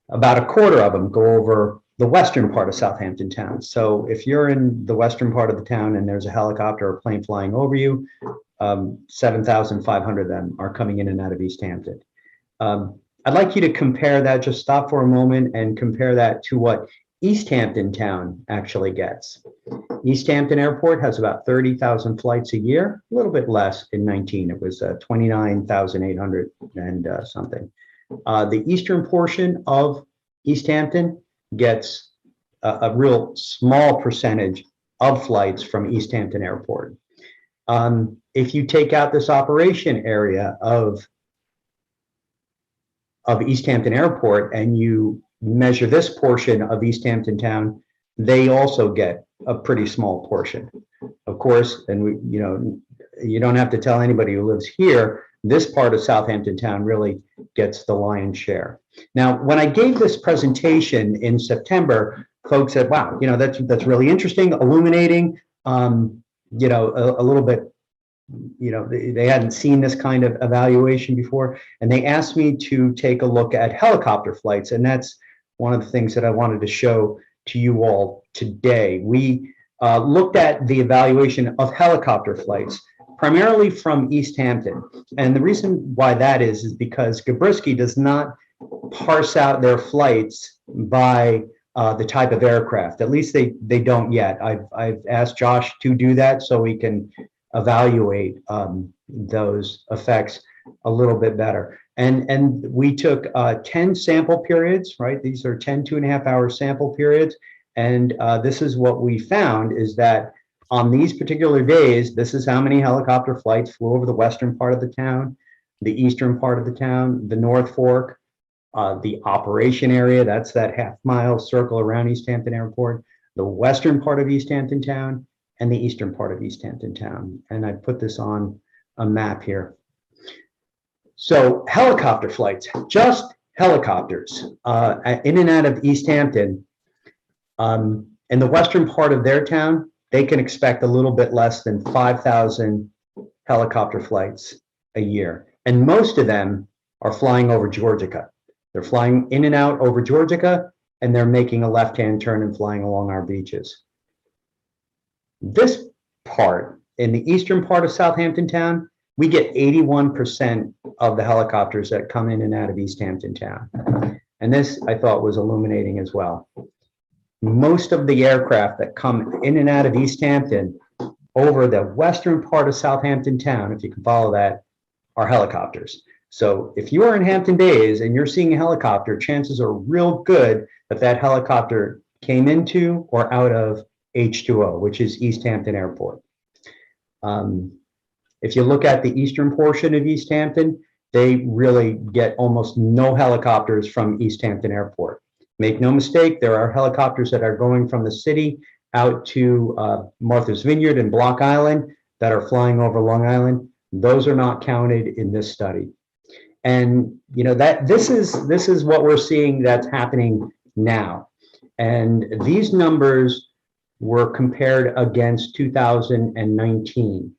About a quarter of them go over the western part of Southampton town. So if you're in the western part of the town and there's a helicopter or plane flying over you, 7,500 of them are coming in and out of East Hampton. I'd like you to compare that, just stop for a moment and compare that to what East Hampton town actually gets. East Hampton Airport has about 30,000 flights a year, a little bit less in 19. It was 29,800 and something. The eastern portion of East Hampton gets a real small percentage of flights from East Hampton Airport. If you take out this operation area of East Hampton Airport and you measure this portion of East Hampton town, they also get a pretty small portion. Of course, and you don't have to tell anybody who lives here, this part of Southampton town really gets the lion's share. Now, when I gave this presentation in September, folks said, wow, that's really interesting, illuminating, a little bit, they hadn't seen this kind of evaluation before, and they asked me to take a look at helicopter flights, and that's one of the things that I wanted to show to you all today. We looked at the evaluation of helicopter flights, primarily from East Hampton, and the reason why that is because Gabrisky does not parse out their flights by the type of aircraft. At least they don't yet. I've asked Josh to do that so we can evaluate those effects a little bit better. And we took 10 sample periods, right? These are 10 2.5-hour sample periods. And this is what we found is that on these particular days, this is how many helicopter flights flew over the western part of the town, the eastern part of the town, the North Fork, the operation area, that's that half-mile circle around East Hampton Airport, the western part of East Hampton town, and the eastern part of East Hampton town. And I put this on a map here. So helicopter flights, just helicopters in and out of East Hampton, in the western part of their town, they can expect a little bit less than 5,000 helicopter flights a year. And most of them are flying over Georgica. They're flying in and out over Georgica, and they're making a left-hand turn and flying along our beaches. This part, in the eastern part of Southampton town, we get 81% of the helicopters that come in and out of East Hampton town. And this, I thought, was illuminating as well. Most of the aircraft that come in and out of East Hampton over the western part of Southampton town, if you can follow that, are helicopters. So if you are in Hampton Bays and you're seeing a helicopter, chances are real good that that helicopter came into or out of H2O, which is East Hampton Airport. If you look at the eastern portion of East Hampton, they really get almost no helicopters from East Hampton Airport. Make no mistake, there are helicopters that are going from the city out to Martha's Vineyard and Block Island that are flying over Long Island. Those are not counted in this study. And that this is what we're seeing that's happening now. And these numbers were compared against 2019.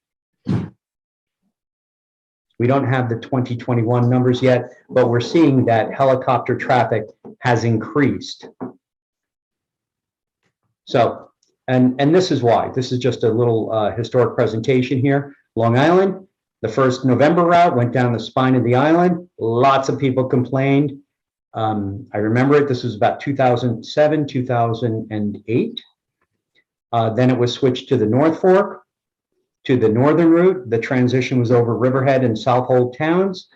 We don't have the 2021 numbers yet, but we're seeing that helicopter traffic has increased. So, and this is why. This is just a little historic presentation here. Long Island, the first November route went down the spine of the island. Lots of people complained. I remember it. This was about 2007, 2008. Then it was switched to the North Fork, to the northern route. The transition was over Riverhead and Southold towns.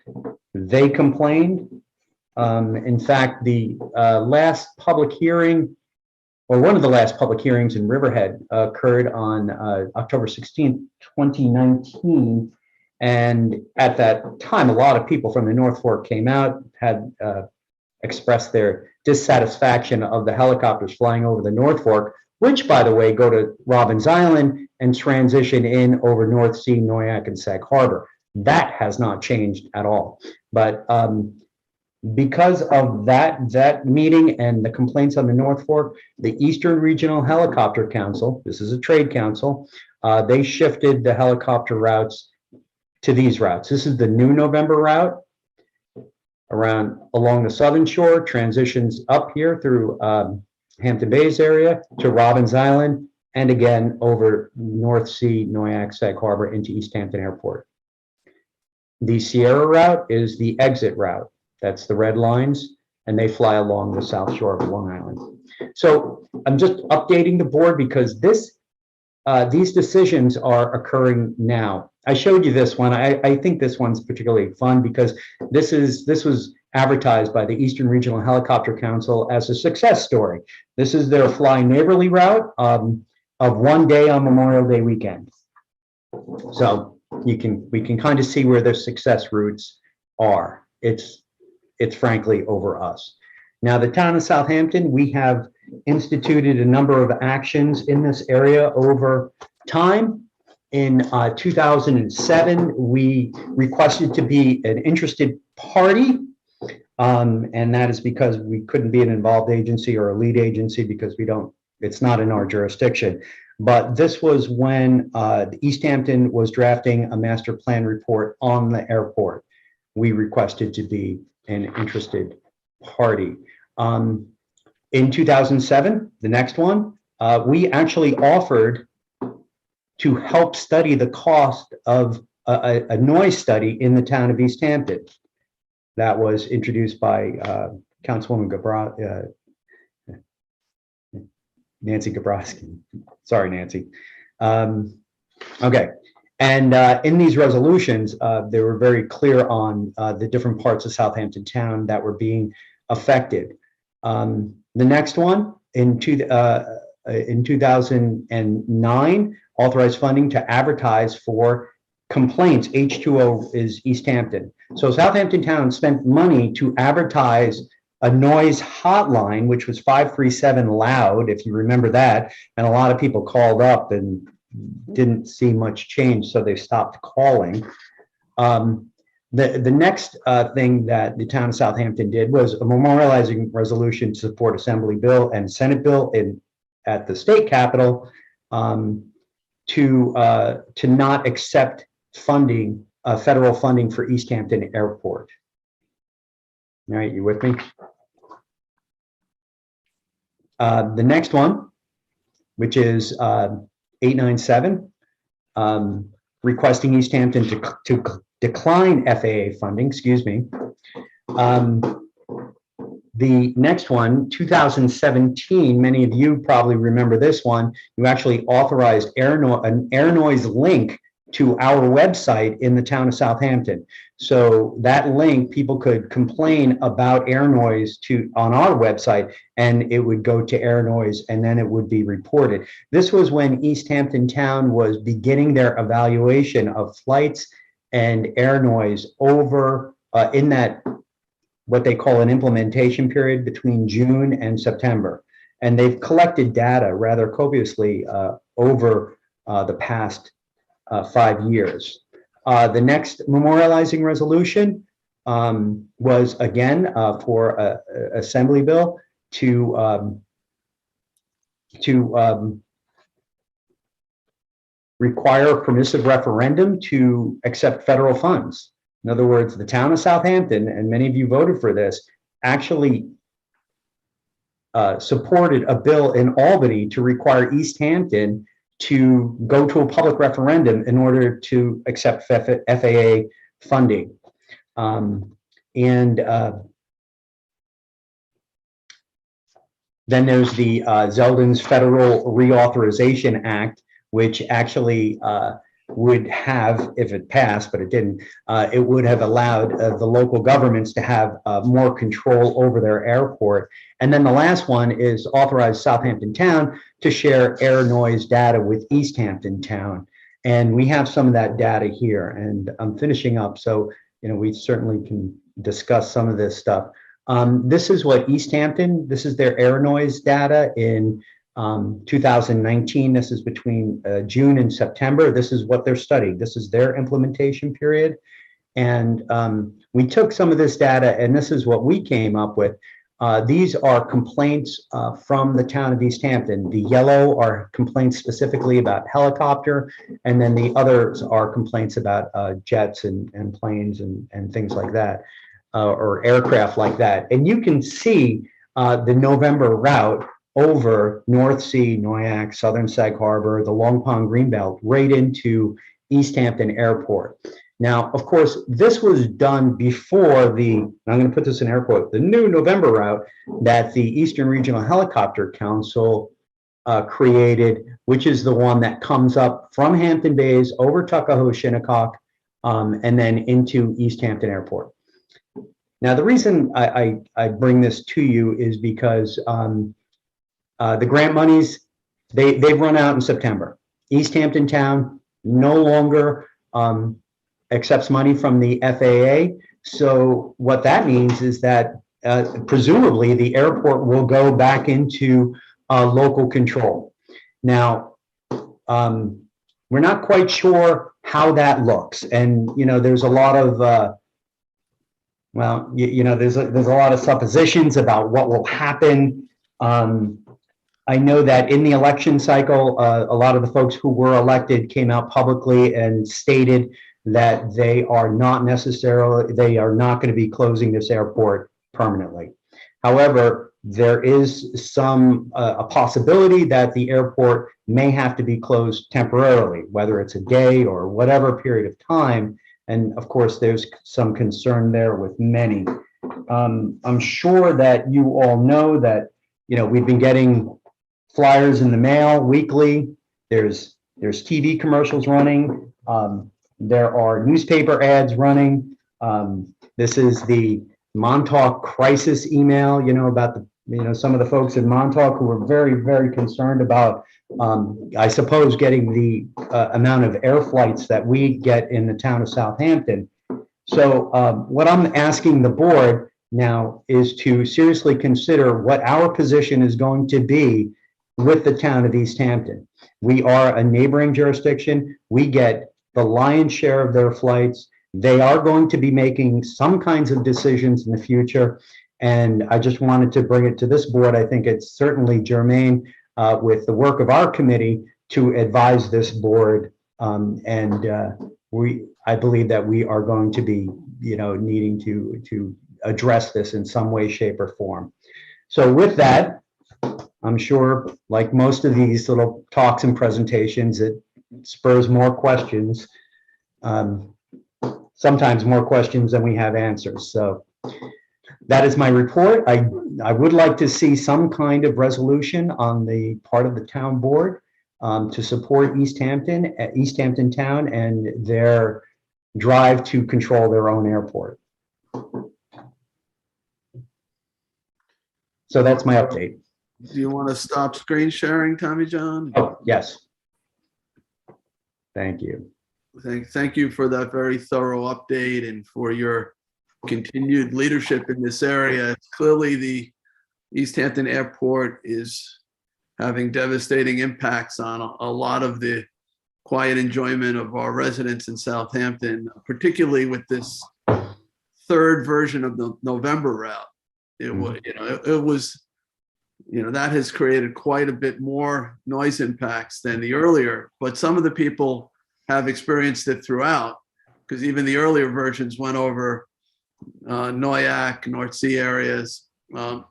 They complained. In fact, the last public hearing, or one of the last public hearings in Riverhead, occurred on October 16th, 2019. And at that time, a lot of people from the North Fork came out, had expressed their dissatisfaction of the helicopters flying over the North Fork, which, by the way, go to Robbins Island and transition in over North Sea, Noyak, and Sag Harbor. That has not changed at all. But because of that meeting and the complaints on the North Fork, the Eastern Regional Helicopter Council, this is a trade council, they shifted the helicopter routes to these routes. This is the new November route along the southern shore, transitions up here through Hampton Bays area to Robbins Island, and again over North Sea, Noyak, Sag Harbor into East Hampton Airport. The Sierra route is the exit route. That's the red lines, and they fly along the south shore of Long Island. So I'm just updating the board because these decisions are occurring now. I showed you this one. I think this one's particularly fun because this was advertised by the Eastern Regional Helicopter Council as a success story. This is their Fly Neighborly route of one day on Memorial Day weekend. So we can kind of see where their success routes are. It's frankly over us. Now, the town of Southampton, we have instituted a number of actions in this area over time. In 2007, we requested to be an interested party, and that is because we couldn't be an involved agency or a lead agency because it's not in our jurisdiction. But this was when East Hampton was drafting a master plan report on the airport. We requested to be an interested party. In 2007, the next one, we actually offered to help study the cost of a noise study in the town of East Hampton. That was introduced by Councilwoman Nancy Gabrowski. Sorry, Nancy. Okay. And in these resolutions, they were very clear on the different parts of Southampton town that were being affected. The next one, in 2009, authorized funding to advertise for complaints. H2O is East Hampton. So Southampton town spent money to advertise a noise hotline, which was 537 loud, if you remember that. And a lot of people called up and didn't see much change, so they stopped calling. The next thing that the town of Southampton did was a memorializing resolution to support Assembly Bill and Senate Bill at the state capitol to not accept funding, federal funding for East Hampton Airport. All right, you with me? The next one, which is 897, requesting East Hampton to decline FAA funding, excuse me. The next one, 2017, many of you probably remember this one. You actually authorized an air noise link to our website in the town of Southampton. So that link, people could complain about air noise on our website, and it would go to air noise, and then it would be reported. This was when East Hampton town was beginning their evaluation of flights and air noise over in that what they call an implementation period between June and September. And they've collected data rather copiously over the past 5 years. The next memorializing resolution was again for Assembly Bill to require a permissive referendum to accept federal funds. In other words, the town of Southampton, and many of you voted for this, actually supported a bill in Albany to require East Hampton to go to a public referendum in order to accept FAA funding. Then there's the Zeldin's Federal Reauthorization Act, which actually would have, if it passed, but it didn't, it would have allowed the local governments to have more control over their airport. And then the last one is authorized Southampton town to share air noise data with East Hampton town. And we have some of that data here, and I'm finishing up, so we certainly can discuss some of this stuff. This is what East Hampton, this is their air noise data in 2019. This is between June and September. This is what they're studying. This is their implementation period. And we took some of this data, and this is what we came up with. These are complaints from the town of East Hampton. The yellow are complaints specifically about helicopter, and then the others are complaints about jets and planes and things like that, or aircraft like that. And you can see the November route over North Sea, Noyak, Southern Sag Harbor, the Long Pond Greenbelt, right into East Hampton Airport. Now, of course, this was done before I'm going to put this in air quote, the new November route that the Eastern Regional Helicopter Council created, which is the one that comes up from Hampton Bays over Tuckahoe, Shinnecock, and then into East Hampton Airport. Now, the reason I bring this to you is because the grant monies, they've run out in September. East Hampton Town no longer accepts money from the FAA. So what that means is that presumably the airport will go back into local control. Now, we're not quite sure how that looks. And, there's a lot of, there's a lot of suppositions about what will happen. I know that in the election cycle, a lot of the folks who were elected came out publicly and stated that they are not going to be closing this airport permanently. However, there is a possibility that the airport may have to be closed temporarily, whether it's a day or whatever period of time. And of course, there's some concern there with many. I'm sure that you all know that, we've been getting flyers in the mail weekly. There's TV commercials running. There are newspaper ads running. This is the Montauk crisis email, about some of the folks in Montauk who are very, very concerned about, I suppose, getting the amount of air flights that we get in the town of Southampton. So what I'm asking the board now is to seriously consider what our position is going to be with the town of East Hampton. We are a neighboring jurisdiction. We get the lion's share of their flights. They are going to be making some kinds of decisions in the future. And I just wanted to bring it to this board. I think it's certainly germane with the work of our committee to advise this board. I believe that we are going to be, needing to address this in some way, shape, or form. So with that, I'm sure, like most of these little talks and presentations, it spurs more questions, sometimes more questions than we have answers. So that is my report. I would like to see some kind of resolution on the part of the town board to support East Hampton Town and their drive to control their own airport. So that's my update. Do you want to stop screen sharing, Tommy John? Oh, yes. Thank you. Thank you for that very thorough update and for your continued leadership in this area. Clearly, the East Hampton Airport is having devastating impacts on a lot of the quiet enjoyment of our residents in Southampton, particularly with this third version of the November route. It was, that has created quite a bit more noise impacts than the earlier, but some of the people have experienced it throughout, because even the earlier versions went over Noyak, North Sea areas. What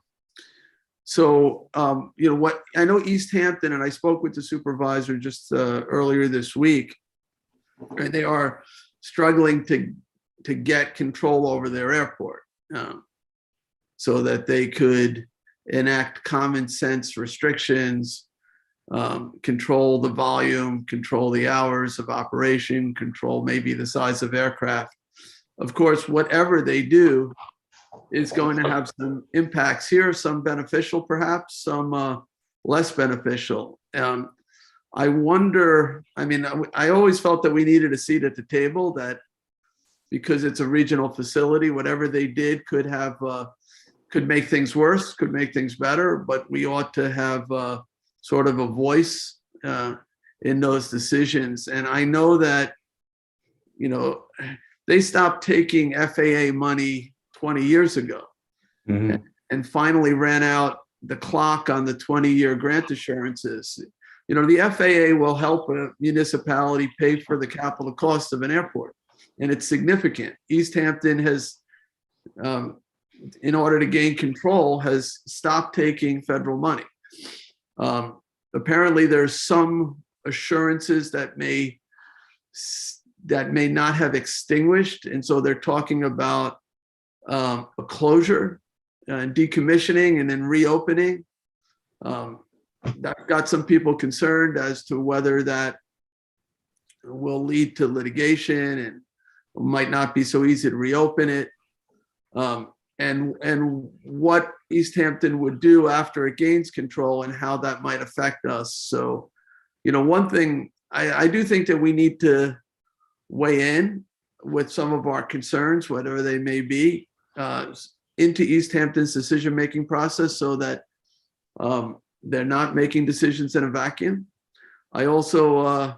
I know East Hampton, and I spoke with the supervisor just earlier this week, and they are struggling to get control over their airport so that they could enact common sense restrictions, control the volume, control the hours of operation, control maybe the size of aircraft. Of course, whatever they do is going to have some impacts here, some beneficial perhaps, some less beneficial. I wonder, I always felt that we needed a seat at the table, that because it's a regional facility, whatever they did could make things worse, could make things better, but we ought to have sort of a voice in those decisions. And I know that, they stopped taking FAA money 20 years ago and finally ran out the clock on the 20-year grant assurances. The FAA will help a municipality pay for the capital cost of an airport, and it's significant. East Hampton has, in order to gain control, has stopped taking federal money. Apparently, there's some assurances that may not have extinguished, and so they're talking about a closure, decommissioning, and then reopening. That got some people concerned as to whether that will lead to litigation and might not be so easy to reopen it. And what East Hampton would do after it gains control and how that might affect us. So, one thing I do think that we need to weigh in with some of our concerns, whatever they may be, into East Hampton's decision-making process so that they're not making decisions in a vacuum. I also,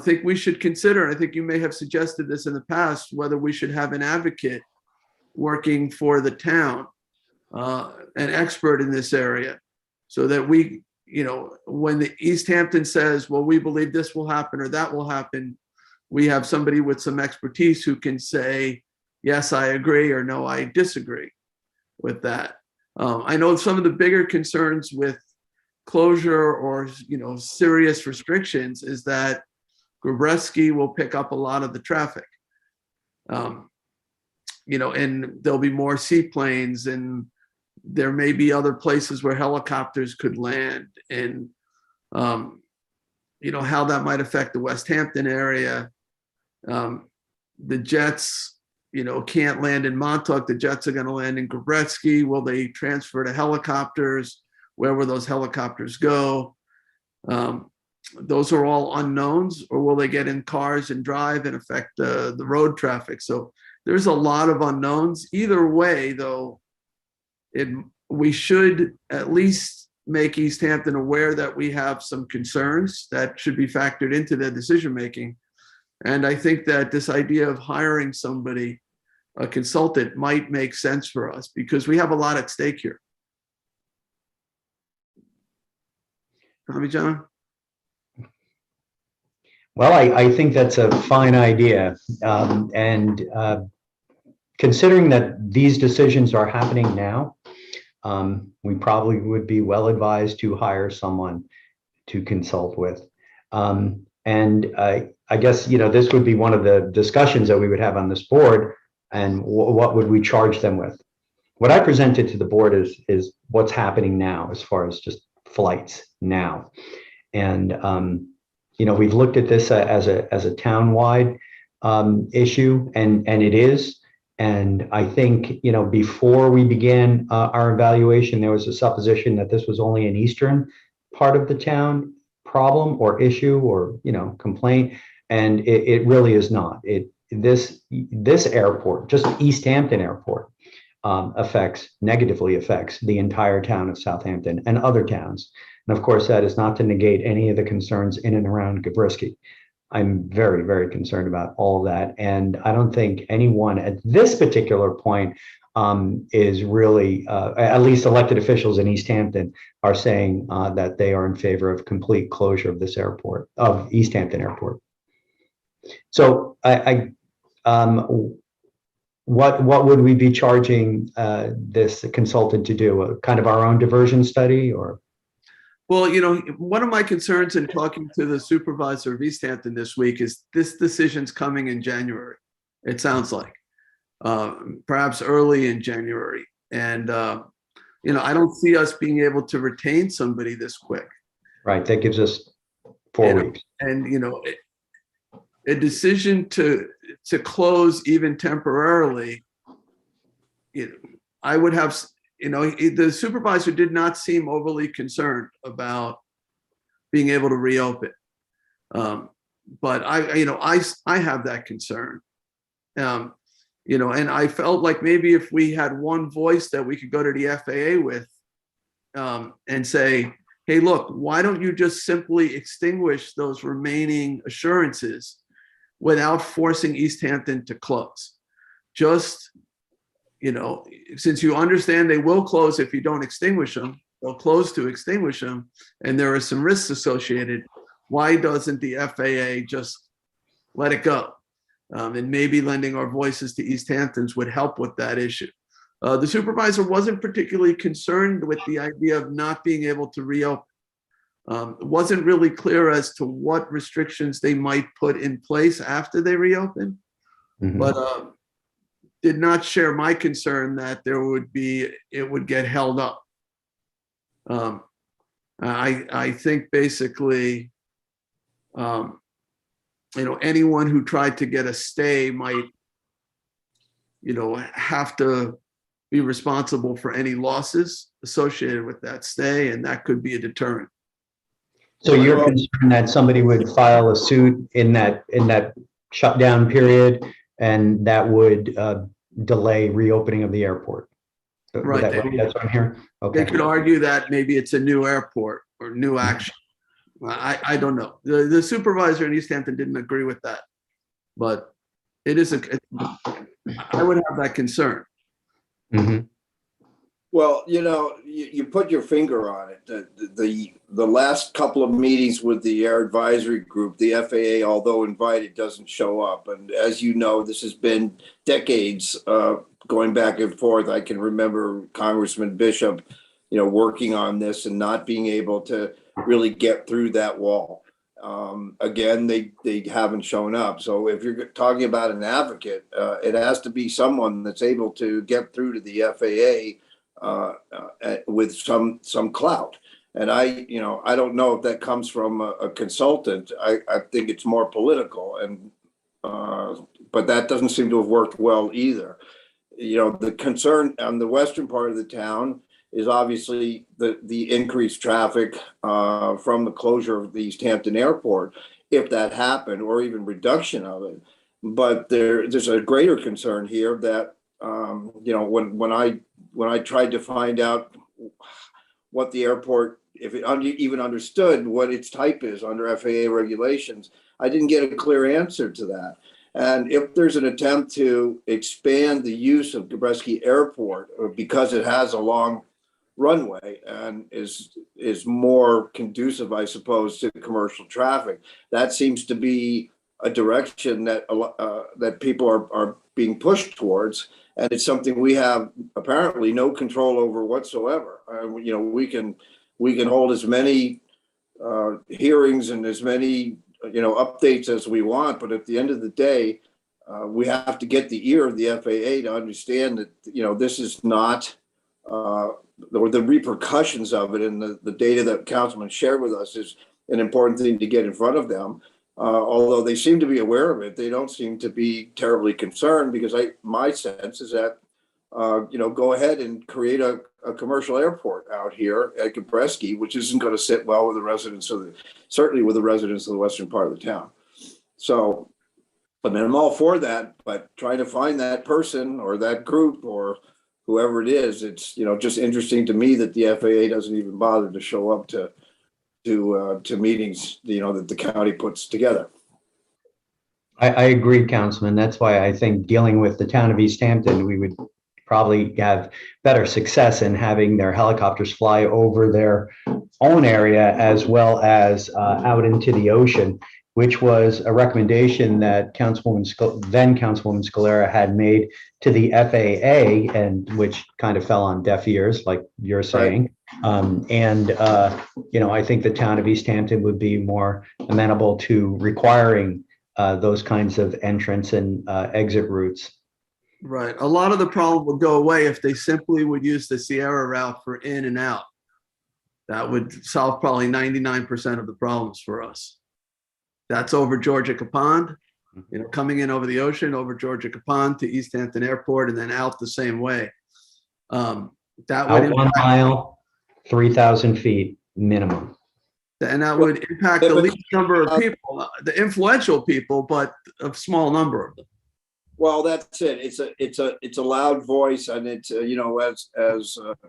think we should consider, I think you may have suggested this in the past, whether we should have an advocate working for the town, an expert in this area, so that we, when the East Hampton says, well, we believe this will happen or that will happen, we have somebody with some expertise who can say, yes, I agree, or no, I disagree with that. I know some of the bigger concerns with closure or, serious restrictions is that Gabreski will pick up a lot of the traffic. And there'll be more seaplanes, and there may be other places where helicopters could land, and, how that might affect the West Hampton area. The jets, can't land in Montauk. The jets are going to land in Gabreski. Will they transfer to helicopters? Where will those helicopters go? Those are all unknowns. Or will they get in cars and drive and affect the road traffic? So there's a lot of unknowns. Either way, though, we should at least make East Hampton aware that we have some concerns that should be factored into their decision-making. And I think that this idea of hiring somebody, a consultant, might make sense for us because we have a lot at stake here. Tommy John? Well, I think that's a fine idea. Considering that these decisions are happening now, we probably would be well advised to hire someone to consult with. I guess, this would be one of the discussions that we would have on this board, and what would we charge them with? What I presented to the board is what's happening now as far as just flights now. And, we've looked at this as a town-wide issue, and it is. And I think, before we began our evaluation, there was a supposition that this was only an eastern part of the town problem or issue or, complaint. And it really is not. This airport, just East Hampton Airport, negatively affects the entire town of Southampton and other towns. And of course, that is not to negate any of the concerns in and around Gabreski. I'm very, very concerned about all of that. And I don't think anyone at this particular point is really, at least elected officials in East Hampton are saying that they are in favor of complete closure of this airport, of East Hampton Airport. So what would we be charging this consultant to do? A kind of our own diversion study, or? Well, one of my concerns in talking to the supervisor of East Hampton this week is this decision's coming in January. It sounds like perhaps early in January. And, I don't see us being able to retain somebody this quick. Right. That gives us 4 weeks. And, a decision to close even temporarily, I would have, the supervisor did not seem overly concerned about being able to reopen. But I have that concern. And I felt like maybe if we had one voice that we could go to the FAA with and say, hey, look, why don't you just simply extinguish those remaining assurances without forcing East Hampton to close? Just, since you understand they will close if you don't extinguish them, they'll close to extinguish them, and there are some risks associated. Why doesn't the FAA just let it go? And maybe lending our voices to East Hamptons would help with that issue. The supervisor wasn't particularly concerned with the idea of not being able to reopen. It wasn't really clear as to what restrictions they might put in place after they reopen, but did not share my concern that it would get held up. I think basically, anyone who tried to get a stay might, have to be responsible for any losses associated with that stay, and that could be a deterrent. So you're concerned that somebody would file a suit in that shutdown period, and that would delay reopening of the airport? Right. That's what I'm hearing? Okay. They could argue that maybe it's a new airport or new action. I don't know. The supervisor in East Hampton didn't agree with that, but it is I would have that concern. Well, you put your finger on it. The last couple of meetings with the Air Advisory Group, the FAA, although invited, doesn't show up. And as you know, this has been decades going back and forth. I can remember Congressman Bishop, working on this and not being able to really get through that wall. Again, they haven't shown up. So if you're talking about an advocate, it has to be someone that's able to get through to the FAA with some clout. And I don't know if that comes from a consultant. I think it's more political, but that doesn't seem to have worked well either. The concern on the western part of the town is obviously the increased traffic from the closure of the East Hampton Airport, if that happened, or even reduction of it. But there's a greater concern here that when I tried to find out what the airport, if it even understood what its type is under FAA regulations, I didn't get a clear answer to that. And if there's an attempt to expand the use of Gabreski Airport because it has a long runway and is more conducive, I suppose, to commercial traffic, that seems to be a direction that that people are being pushed towards. And it's something we have apparently no control over whatsoever. We can hold as many hearings and as many updates as we want, but at the end of the day, we have to get the ear of the FAA to understand that this is not the repercussions of it, and the data that Councilman shared with us is an important thing to get in front of them. Although they seem to be aware of it, they don't seem to be terribly concerned, because my sense is that, go ahead and create a commercial airport out here at Gabreski, which isn't going to sit well with the residents certainly with the residents of the western part of the town. So, I mean, I'm all for that, but trying to find that person or that group or whoever it is, it's, just interesting to me that the FAA doesn't even bother to show up to meetings, that the county puts together. I agree, Councilman. That's why I think dealing with the town of East Hampton, we would probably have better success in having their helicopters fly over their own area as well as out into the ocean, which was a recommendation that then Councilwoman Scalera had made to the FAA, and which kind of fell on deaf ears, like you're saying. I think the town of East Hampton would be more amenable to requiring those kinds of entrance and exit routes. Right. A lot of the problem would go away if they simply would use the Sierra route for in and out. That would solve probably 99% of the problems for us. That's over Georgia Pond, coming in over the ocean, over Georgia Pond to East Hampton Airport, and then out the same way. That would out 1 mile, 3,000 feet minimum. And that would impact the least number of people, the influential people, but a small number of them. Well, that's it. It's a loud voice, and it's you know, as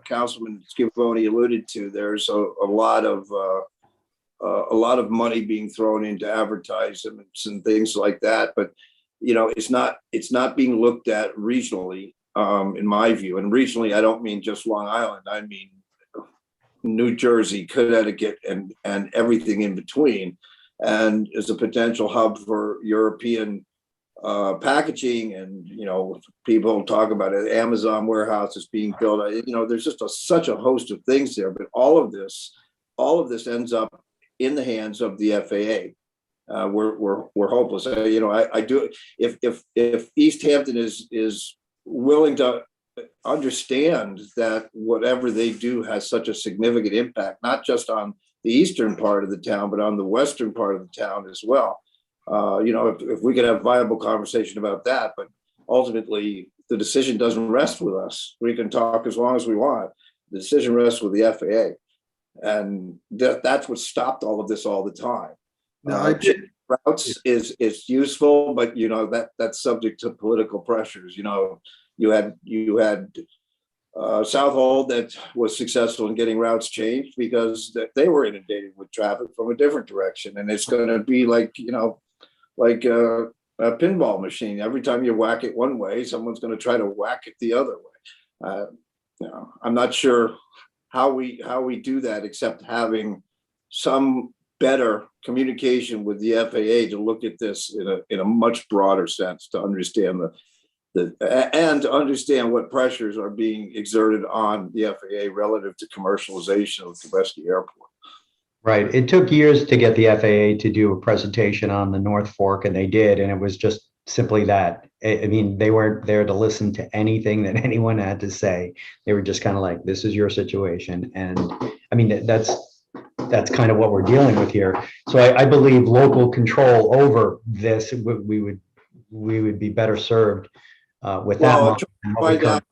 Councilman Scavone alluded to, there's a lot of money being thrown into advertisements and things like that. But you know, it's not being looked at regionally, in my view. And regionally, I don't mean just Long Island. I mean New Jersey, Connecticut, and everything in between, and as a potential hub for European packaging. And you know, people talk about it, Amazon warehouses being built. You know, there's just such a host of things there. But all of this ends up in the hands of the FAA. We're hopeless. You know, I do. If East Hampton is willing to understand that whatever they do has such a significant impact, not just on the eastern part of the town, but on the western part of the town as well. You know, if we could have viable conversation about that, but ultimately the decision doesn't rest with us. We can talk as long as we want. The decision rests with the FAA, and that's what stopped all of this all the time. Routes is useful, but you know, that's subject to political pressures. You know, you had Southold that was successful in getting routes changed because they were inundated with traffic from a different direction, and it's going to be like, you know, like a pinball machine. Every time you whack it one way, someone's going to try to whack it the other way. You know, I'm not sure how we do that except having some better communication with the FAA to look at this in a much broader sense, to understand and to understand what pressures are being exerted on the FAA relative to commercialization of Gabreski Airport. Right. It took years to get the FAA to do a presentation on the North Fork, and they did, and it was just simply that. I mean, they weren't there to listen to anything that anyone had to say. They were just kind of like, this is your situation. And I mean, that's kind of what we're dealing with here. So I believe local control over this, we would be better served with that. Well, find out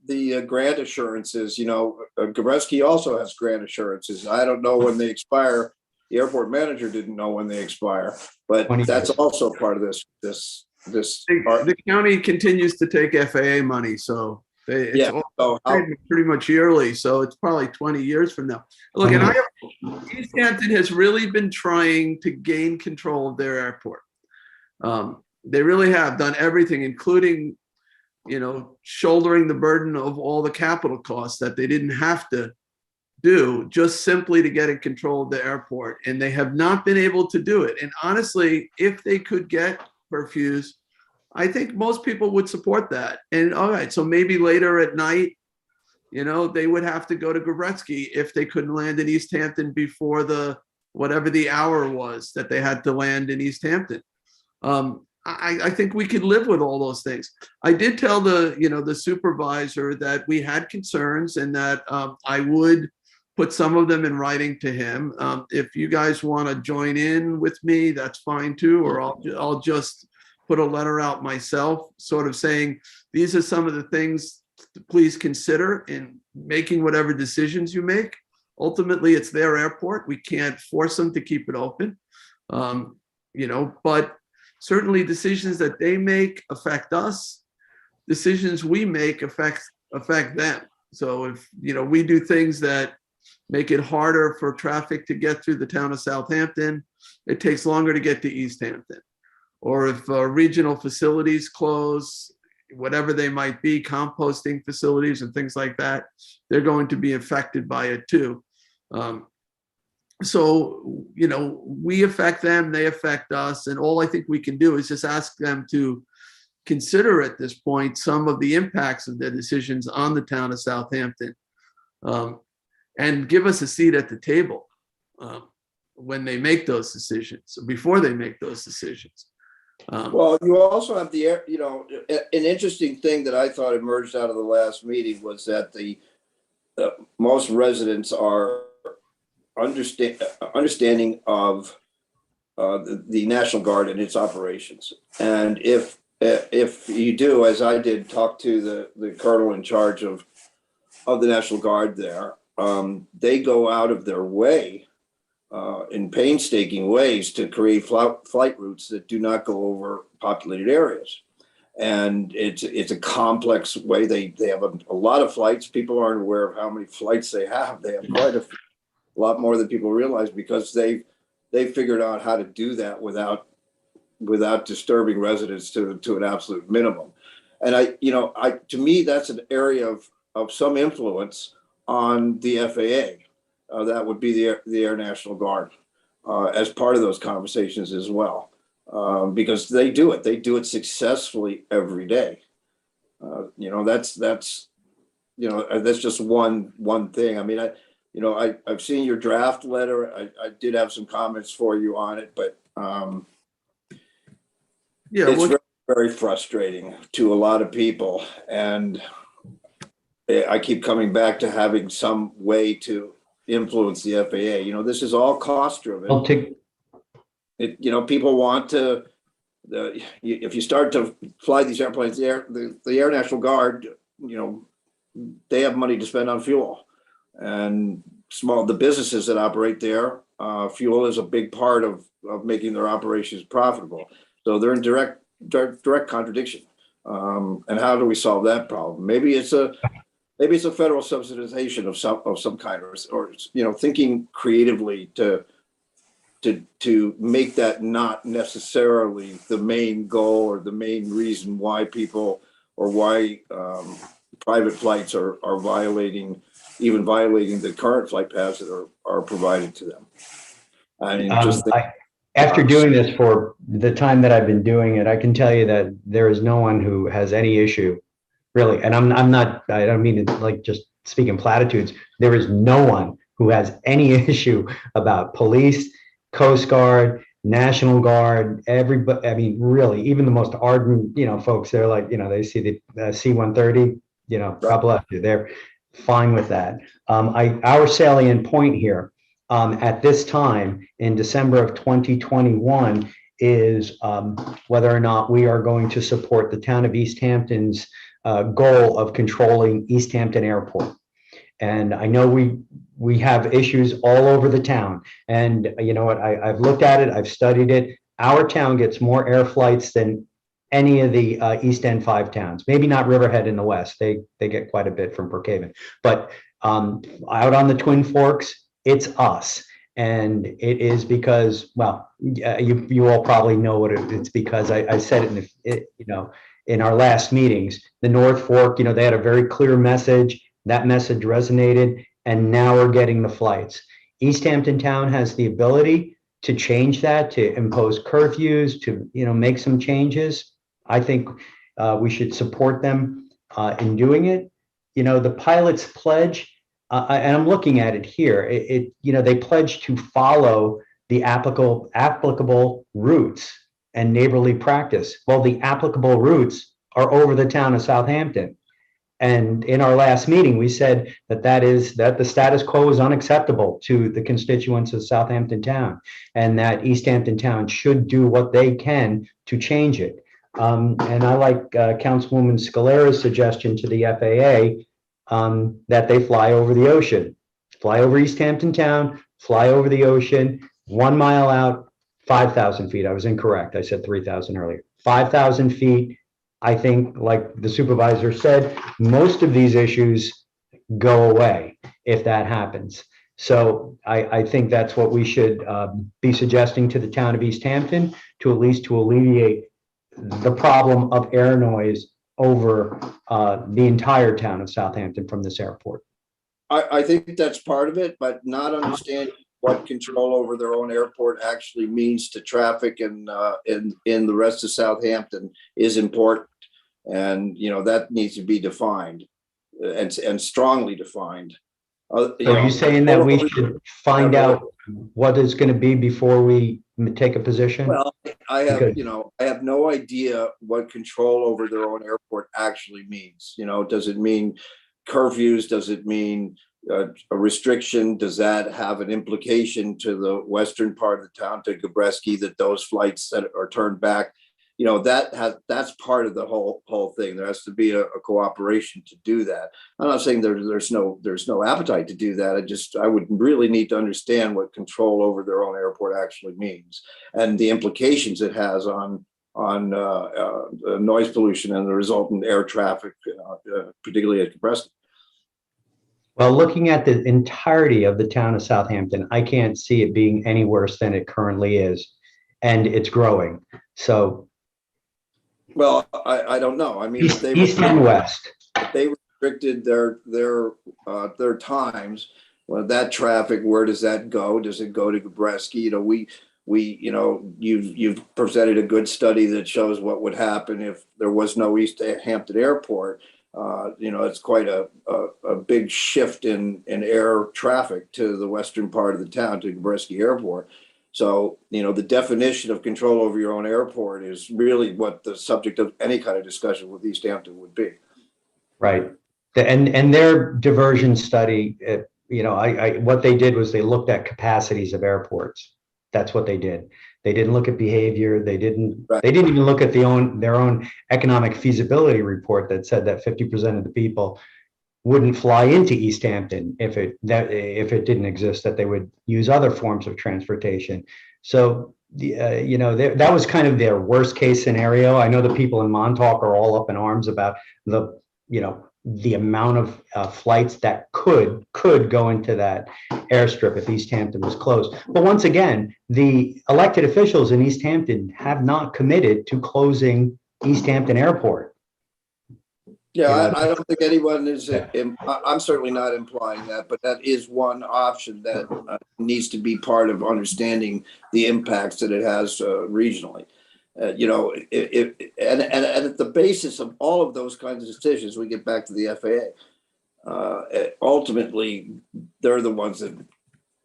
the grant assurances. You know, Gabreski also has grant assurances. I don't know when they expire. The airport manager didn't know when they expire, but that's also part of this. The county continues to take FAA money, so it's pretty much yearly. So it's probably 20 years from now. Look, and East Hampton has really been trying to gain control of their airport. They really have done everything, including, you know, shouldering the burden of all the capital costs that they didn't have to do, just simply to get in control of the airport. And they have not been able to do it. And honestly, if they could get curfews, I think most people would support that. And all right, so maybe later at night, you know, they would have to go to Gabreski if they couldn't land in East Hampton before whatever the hour was that they had to land in East Hampton. I think we could live with all those things. I did tell the supervisor that we had concerns, and that I would put some of them in writing to him. If you guys want to join in with me, that's fine too, or I'll just put a letter out myself, sort of saying, these are some of the things to please consider in making whatever decisions you make. Ultimately, it's their airport. We can't force them to keep it open, you know, but certainly decisions that they make affect us. Decisions we make affect them. So if, you know, we do things that make it harder for traffic to get through the town of Southampton, it takes longer to get to East Hampton. Or if regional facilities close, whatever they might be, composting facilities and things like that, they're going to be affected by it too. So, you know, we affect them, they affect us, and all I think we can do is just ask them to consider at this point some of the impacts of their decisions on the town of Southampton, and give us a seat at the table when they make those decisions, before they make those decisions. Well, you also have you know, an interesting thing that I thought emerged out of the last meeting was that the most residents are understanding of the National Guard and its operations. And if you do, as I did, talk to the colonel in charge of the National Guard there, they go out of their way in painstaking ways to create flight routes that do not go over populated areas. And it's a complex way. They have a lot of flights. People aren't aware of how many flights they have. They have quite a lot more than people realize, because they figured out how to do that without disturbing residents to an absolute minimum. And to me, that's an area of some influence on the FAA. That would be the Air National Guard as part of those conversations as well. Because they do it successfully every day. That's just one thing. I mean, I've seen your draft letter. I did have some comments for you on it, but it's very, very frustrating to a lot of people. And I keep coming back to having some way to influence the FAA. This is all cost driven. People want to. If you start to fly these airplanes, the Air National Guard, they have money to spend on fuel, and the businesses that operate there, fuel is a big part of making their operations profitable. So they're in direct contradiction. And how do we solve that problem? Maybe it's a federal subsidization of some kind, or thinking creatively to make that not necessarily the main goal or the main reason why people, or why private flights are violating the current flight paths that are provided to them. I mean, after doing this for the time that I've been doing it, I can tell you that there is no one who has any issue, really. And I don't mean to just speak in platitudes. There is no one who has any issue about police, Coast Guard, National Guard, everybody. I mean, really, even the most ardent, folks, they're like, they see the C-130, God bless you. They're fine with that. Our salient point here at this time in December of 2021 is whether or not we are going to support the town of East Hampton's goal of controlling East Hampton Airport. And I know we have issues all over the town. And you know what? I've looked at it. I've studied it. Our town gets more air flights than any of the East End 5 towns. Maybe not Riverhead in the west. They get quite a bit from Brookhaven. But out on the Twin Forks, it's us. And it is because, well, you all probably know what it's because I said it in our last meetings. The North Fork, they had a very clear message. That message resonated, and now we're getting the flights. East Hampton Town has the ability to change that, to impose curfews, to make some changes. I think we should support them in doing it. The pilots pledge, and I'm looking at it here. They pledge to follow the applicable routes and neighborly practice. Well, the applicable routes are over the town of Southampton. And in our last meeting, we said that the status quo is unacceptable to the constituents of Southampton Town, and that East Hampton Town should do what they can to change it. And I like Councilwoman Scalera's suggestion to the FAA that they fly over the ocean, fly over East Hampton Town, fly over the ocean, 1 mile out, 5,000 feet. I was incorrect. I said 3,000 earlier. 5,000 feet. I think, like the supervisor said, most of these issues go away if that happens. So I think that's what we should be suggesting to the town of East Hampton, to at least to alleviate the problem of air noise over the entire town of Southampton from this airport. I think that's part of it, but not understanding what control over their own airport actually means to traffic and in the rest of Southampton is important. And that needs to be defined and strongly defined. Are you saying that we should find out what it's going to be before we take a position? Well, I have no idea what control over their own airport actually means. Does it mean curfews? Does it mean a restriction? Does that have an implication to the western part of the town, to Gabreski, that those flights that are turned back? That's part of the whole thing. There has to be a cooperation to do that. I'm not saying there's no appetite to do that. I would really need to understand what control over their own airport actually means, and the implications it has on noise pollution and the resultant air traffic, particularly at Nebraska. Well, looking at the entirety of the town of Southampton, I can't see it being any worse than it currently is, and it's growing. So, well, I don't know. I mean, east and west. If they restricted their times, well, that traffic, where does that go? Does it go to Gabreski? You've presented a good study that shows what would happen if there was no East Hampton Airport. It's quite a big shift in air traffic to the western part of the town, to Gabreski Airport. So, the definition of control over your own airport is really what the subject of any kind of discussion with East Hampton would be. Right. And their diversion study, what they did was they looked at capacities of airports. That's what they did. They didn't look at behavior. They didn't even look at their own economic feasibility report that said that 50% of the people wouldn't fly into East Hampton if it didn't exist, that they would use other forms of transportation. So, that was kind of their worst case scenario. I know the people in Montauk are all up in arms about the amount of flights that could go into that airstrip if East Hampton was closed. But once again, the elected officials in East Hampton have not committed to closing East Hampton Airport. Yeah, I don't think anyone is, I'm certainly not implying that, but that is one option that needs to be part of understanding the impacts that it has regionally. And at the basis of all of those kinds of decisions, we get back to the FAA. Ultimately, they're the ones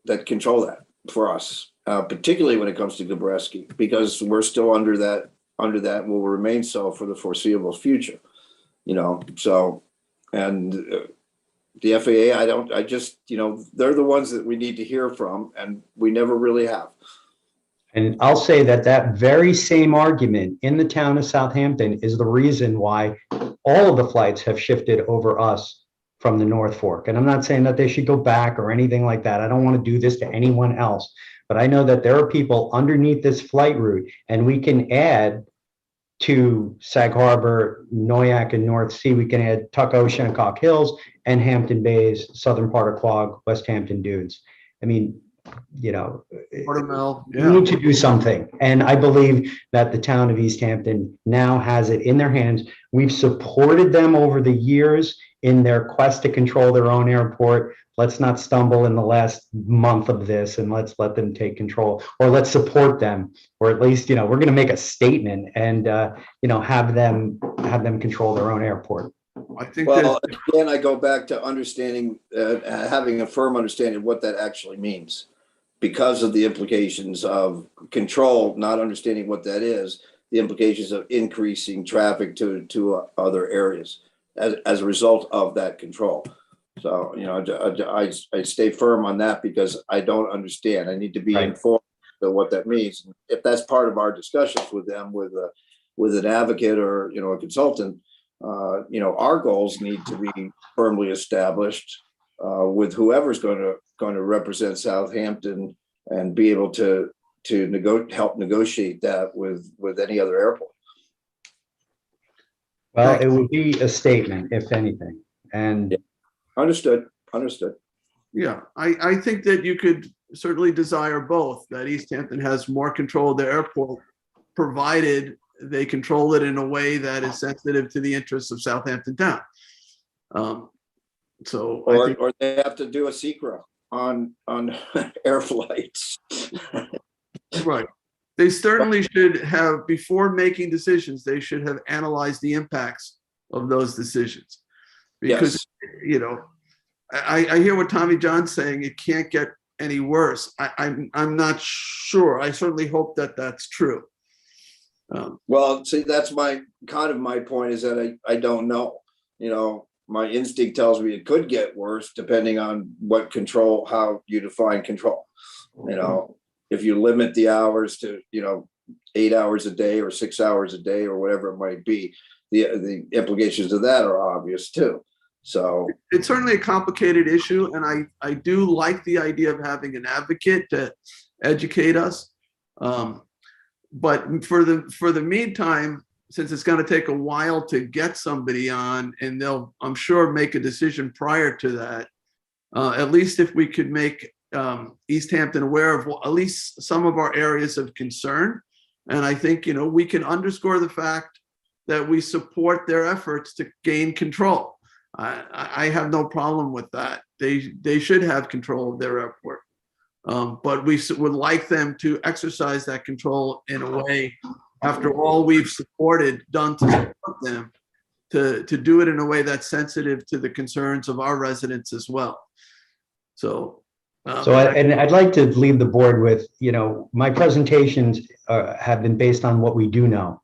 that control that for us, particularly when it comes to Gabreski, because we're still under that and will remain so for the foreseeable future. So, and the FAA, they're the ones that we need to hear from, and we never really have. And I'll say that very same argument in the town of Southampton is the reason why all of the flights have shifted over us from the North Fork. And I'm not saying that they should go back or anything like that. I don't want to do this to anyone else, but I know that there are people underneath this flight route, and we can add to Sag Harbor, Noyak, and North Sea. We can add Tuckahoe, Shancock Hills, and Hampton Bays, southern part of Quogue, West Hampton Dunes. I mean, Watermill, we need to do something. And I believe that the town of East Hampton now has it in their hands. We've supported them over the years in their quest to control their own airport. Let's not stumble in the last month of this, and let's let them take control, or let's support them, or at least, we're going to make a statement and, have them control their own airport. I think again, I go back to understanding, having a firm understanding of what that actually means, because of the implications of control, not understanding what that is, the implications of increasing traffic to other areas as a result of that control. So, I stay firm on that because I don't understand. I need to be informed of what that means. If that's part of our discussions with them, with an advocate or, a consultant, our goals need to be firmly established with whoever's going to represent Southampton and be able to help negotiate that with any other airport. Well, it would be a statement, if anything. And Understood. Yeah, I think that you could certainly desire both, that East Hampton has more control of their airport, provided they control it in a way that is sensitive to the interests of Southampton town. Or they have to do a secret on air flights. Right. They certainly should have, before making decisions, they should have analyzed the impacts of those decisions. Because, I hear what Tommy John's saying, it can't get any worse. I'm not sure. I certainly hope that that's true. Well, see, that's my point, is that I don't know. My instinct tells me it could get worse depending on how you define control. If you limit the hours to 8 hours a day or 6 hours a day or whatever it might be, the implications of that are obvious too. So it's certainly a complicated issue, and I do like the idea of having an advocate to educate us. But for the meantime, since it's going to take a while to get somebody on, and they'll, I'm sure, make a decision prior to that, at least if we could make East Hampton aware of at least some of our areas of concern. And I think, we can underscore the fact that we support their efforts to gain control. I have no problem with that. They should have control of their airport. But we would like them to exercise that control in a way, after all we've done to support them, to do it in a way that's sensitive to the concerns of our residents as well. So and I'd like to leave the board with, my presentations have been based on what we do know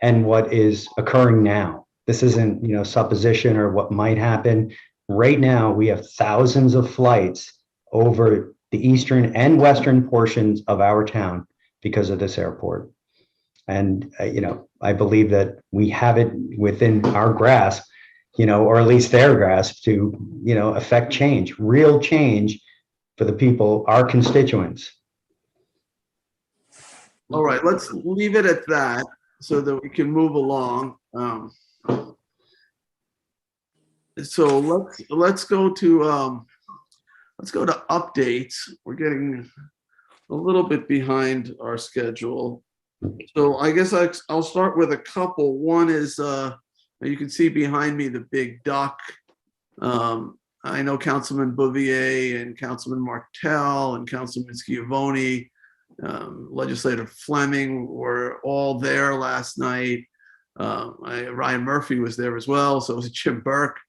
and what is occurring now. This isn't, supposition or what might happen. Right now, we have thousands of flights over the eastern and western portions of our town because of this airport. And, I believe that we have it within our grasp, or at least their grasp to, affect change, real change for the people, our constituents. All right, let's leave it at that so that we can move along. So let's go to updates. We're getting a little bit behind our schedule. So I guess I'll start with a couple. One is, you can see behind me the big duck. I know Councilman Bouvier and Councilman Martell and Councilman Schiavone, Legislator Fleming were all there last night. Ryan Murphy was there as well. So was Jim Burke.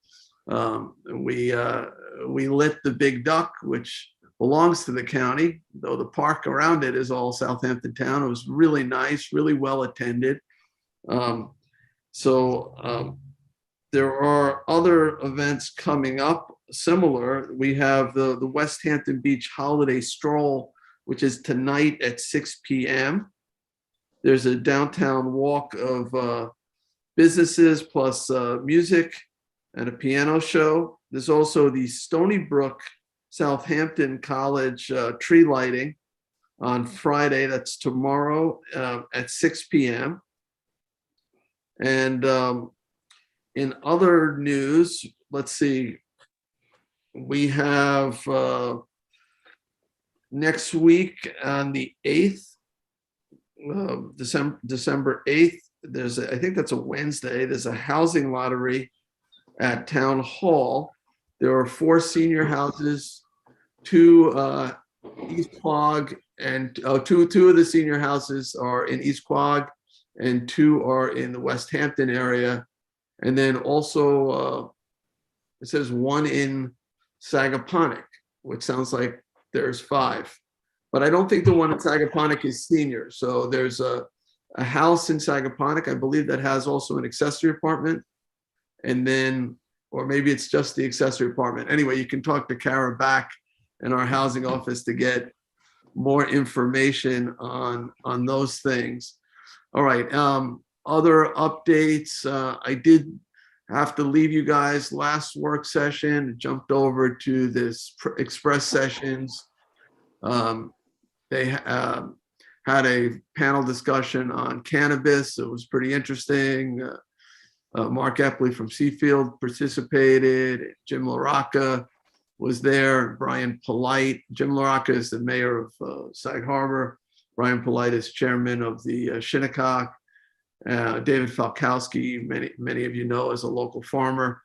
We lit the big duck, which belongs to the county, though the park around it is all Southampton town. It was really nice, really well attended. There are other events coming up similar. We have the West Hampton Beach Holiday Stroll, which is tonight at 6 p.m. There's a downtown walk of businesses plus music and a piano show. There's also the Stony Brook Southampton College tree lighting on Friday. That's tomorrow at 6 p.m. And in other news, let's see, we have next week on the 8th, December 8th, I think that's a Wednesday, there's a housing lottery at Town Hall. There are 4 senior houses, 2 East Quogue, and two of the senior houses are in East Quogue and 2 are in the West Hampton area. And then also it says 1 in Sagaponack, which sounds like there's 5. But I don't think the one in Sagaponack is senior. So there's a house in Sagaponack, I believe, that has also an accessory apartment. And then, or maybe it's just the accessory apartment. Anyway, you can talk to Kara back in our housing office to get more information on those things. All right, other updates. I did have to leave you guys last work session, jumped over to this express sessions. They had a panel discussion on cannabis. It was pretty interesting. Mark Epley from Seafield participated. Jim LaRocca was there. Brian Polite. Jim LaRocca is the mayor of Sag Harbor. Brian Polite is chairman of the Shinnecock. David Falkowski, many of you know, is a local farmer.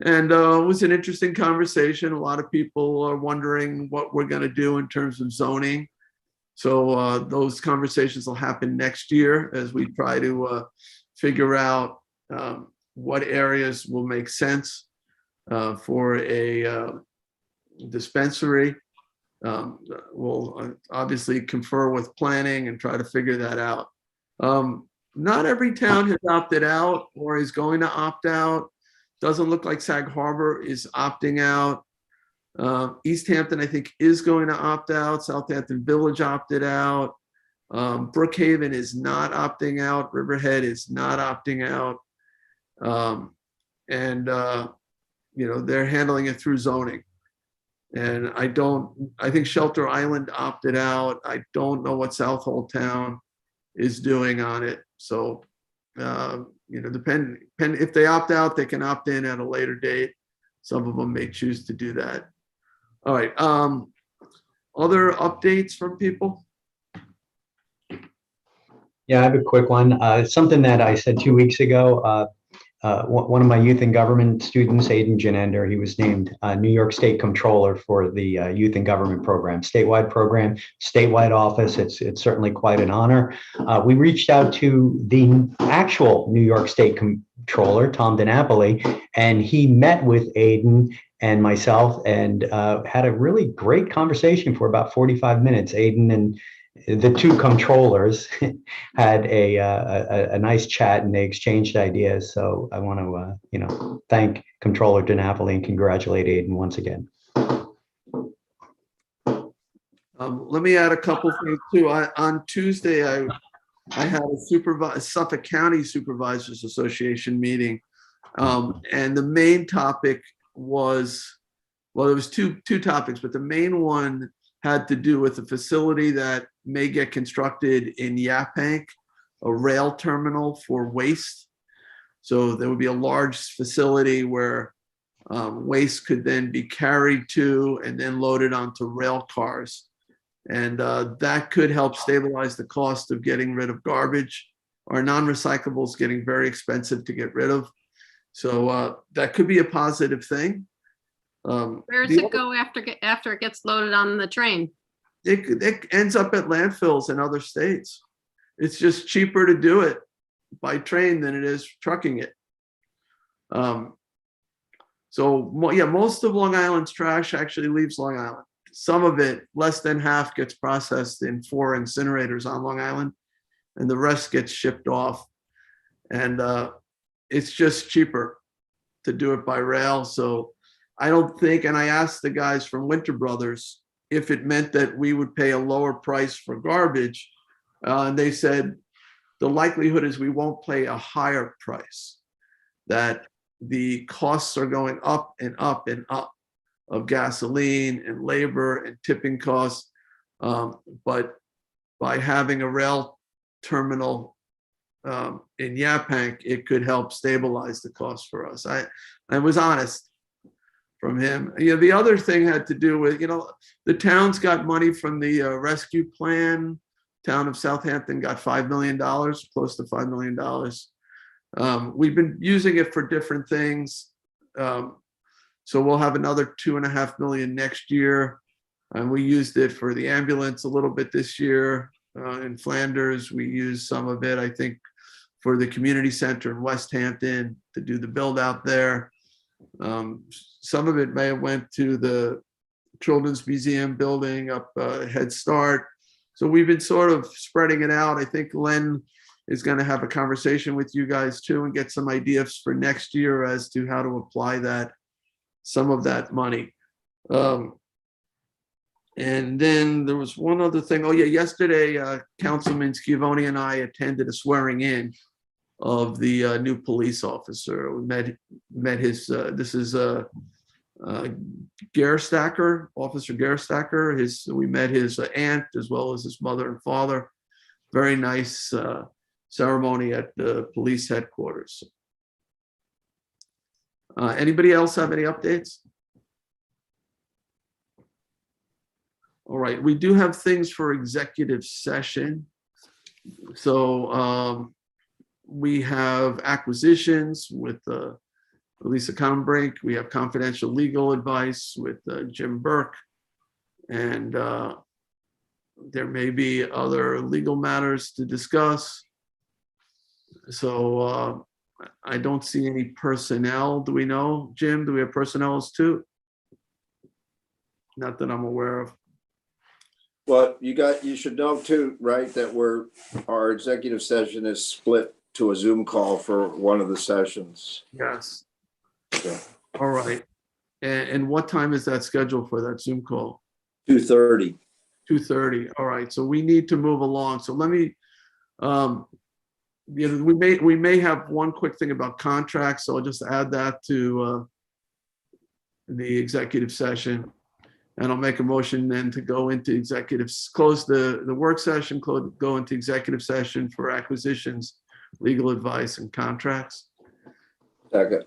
And it was an interesting conversation. A lot of people are wondering what we're going to do in terms of zoning. So those conversations will happen next year as we try to figure out what areas will make sense for a dispensary. We'll obviously confer with planning and try to figure that out. Not every town has opted out or is going to opt out. Doesn't look like Sag Harbor is opting out. East Hampton, I think, is going to opt out. Southampton Village opted out. Brookhaven is not opting out. Riverhead is not opting out. They're handling it through zoning. And I think Shelter Island opted out. I don't know what Southold Town is doing on it. So, depend if they opt out, they can opt in at a later date. Some of them may choose to do that. All right. Other updates from people? Yeah, I have a quick one. Something that I said 2 weeks ago. One of my youth and government students, Aiden Janender, he was named New York State Comptroller for the Youth and Government Program, statewide office. It's certainly quite an honor. We reached out to the actual New York State Comptroller, Tom DiNapoli, and he met with Aiden and myself and had a really great conversation for about 45 minutes. Aiden and the two comptrollers had a nice chat and they exchanged ideas. So I want to, thank Comptroller DiNapoli and congratulate Aiden once again. Let me add a couple things too. On Tuesday, I had a Suffolk County Supervisors Association meeting, and the main topic was, well, there was two topics, but the main one had to do with a facility that may get constructed in Yaphank, a rail terminal for waste. So there would be a large facility where waste could then be carried to and then loaded onto rail cars. And that could help stabilize the cost of getting rid of garbage. Our non-recyclables getting very expensive to get rid of. So that could be a positive thing. Where does it go after it gets loaded on the train? It ends up at landfills in other states. It's just cheaper to do it by train than it is trucking it. So yeah, most of Long Island's trash actually leaves Long Island. Some of it, less than half, gets processed in 4 incinerators on Long Island, and the rest gets shipped off. And it's just cheaper to do it by rail. So I don't think, and I asked the guys from Winter Brothers if it meant that we would pay a lower price for garbage. And they said, the likelihood is we won't pay a higher price, that the costs are going up and up and up of gasoline and labor and tipping costs. But by having a rail terminal in Yaphank, it could help stabilize the cost for us. I was honest from him. The other thing had to do with, the town's got money from the rescue plan. Town of Southampton got $5 million, close to $5 million. We've been using it for different things. So we'll have another $2.5 million next year. And we used it for the ambulance a little bit this year. In Flanders, we used some of it, I think, for the community center in West Hampton to do the build out there. Some of it may have went to the Children's Museum building up Head Start. So we've been sort of spreading it out. I think Len is going to have a conversation with you guys too and get some ideas for next year as to how to apply some of that money. And then there was one other thing. Oh yeah, yesterday, Councilman Schiavone and I attended a swearing in of the new police officer. We met his, this is Gerstacker, Officer Gerstacker. We met his aunt as well as his mother and father. Very nice ceremony at the police headquarters. Anybody else have any updates? All right, we do have things for executive session. So we have acquisitions with Lisa Conbrink. We have confidential legal advice with Jim Burke. And there may be other legal matters to discuss. So I don't see any personnel. Do we know, Jim? Do we have personnel too? Not that I'm aware of. Well, you should know too, right, that our executive session is split to a Zoom call for one of the sessions. Yes. Okay. All right. And what time is that scheduled for, that Zoom call? 2:30. 2:30. All right. So we need to move along. So let me, we may have one quick thing about contracts. So I'll just add that to the executive session. And I'll make a motion then to go into executives, close the work session, go into executive session for acquisitions, legal advice and contracts. Second.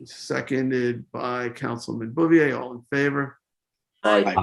Seconded by Councilman Bouvier. All in favor? Aye.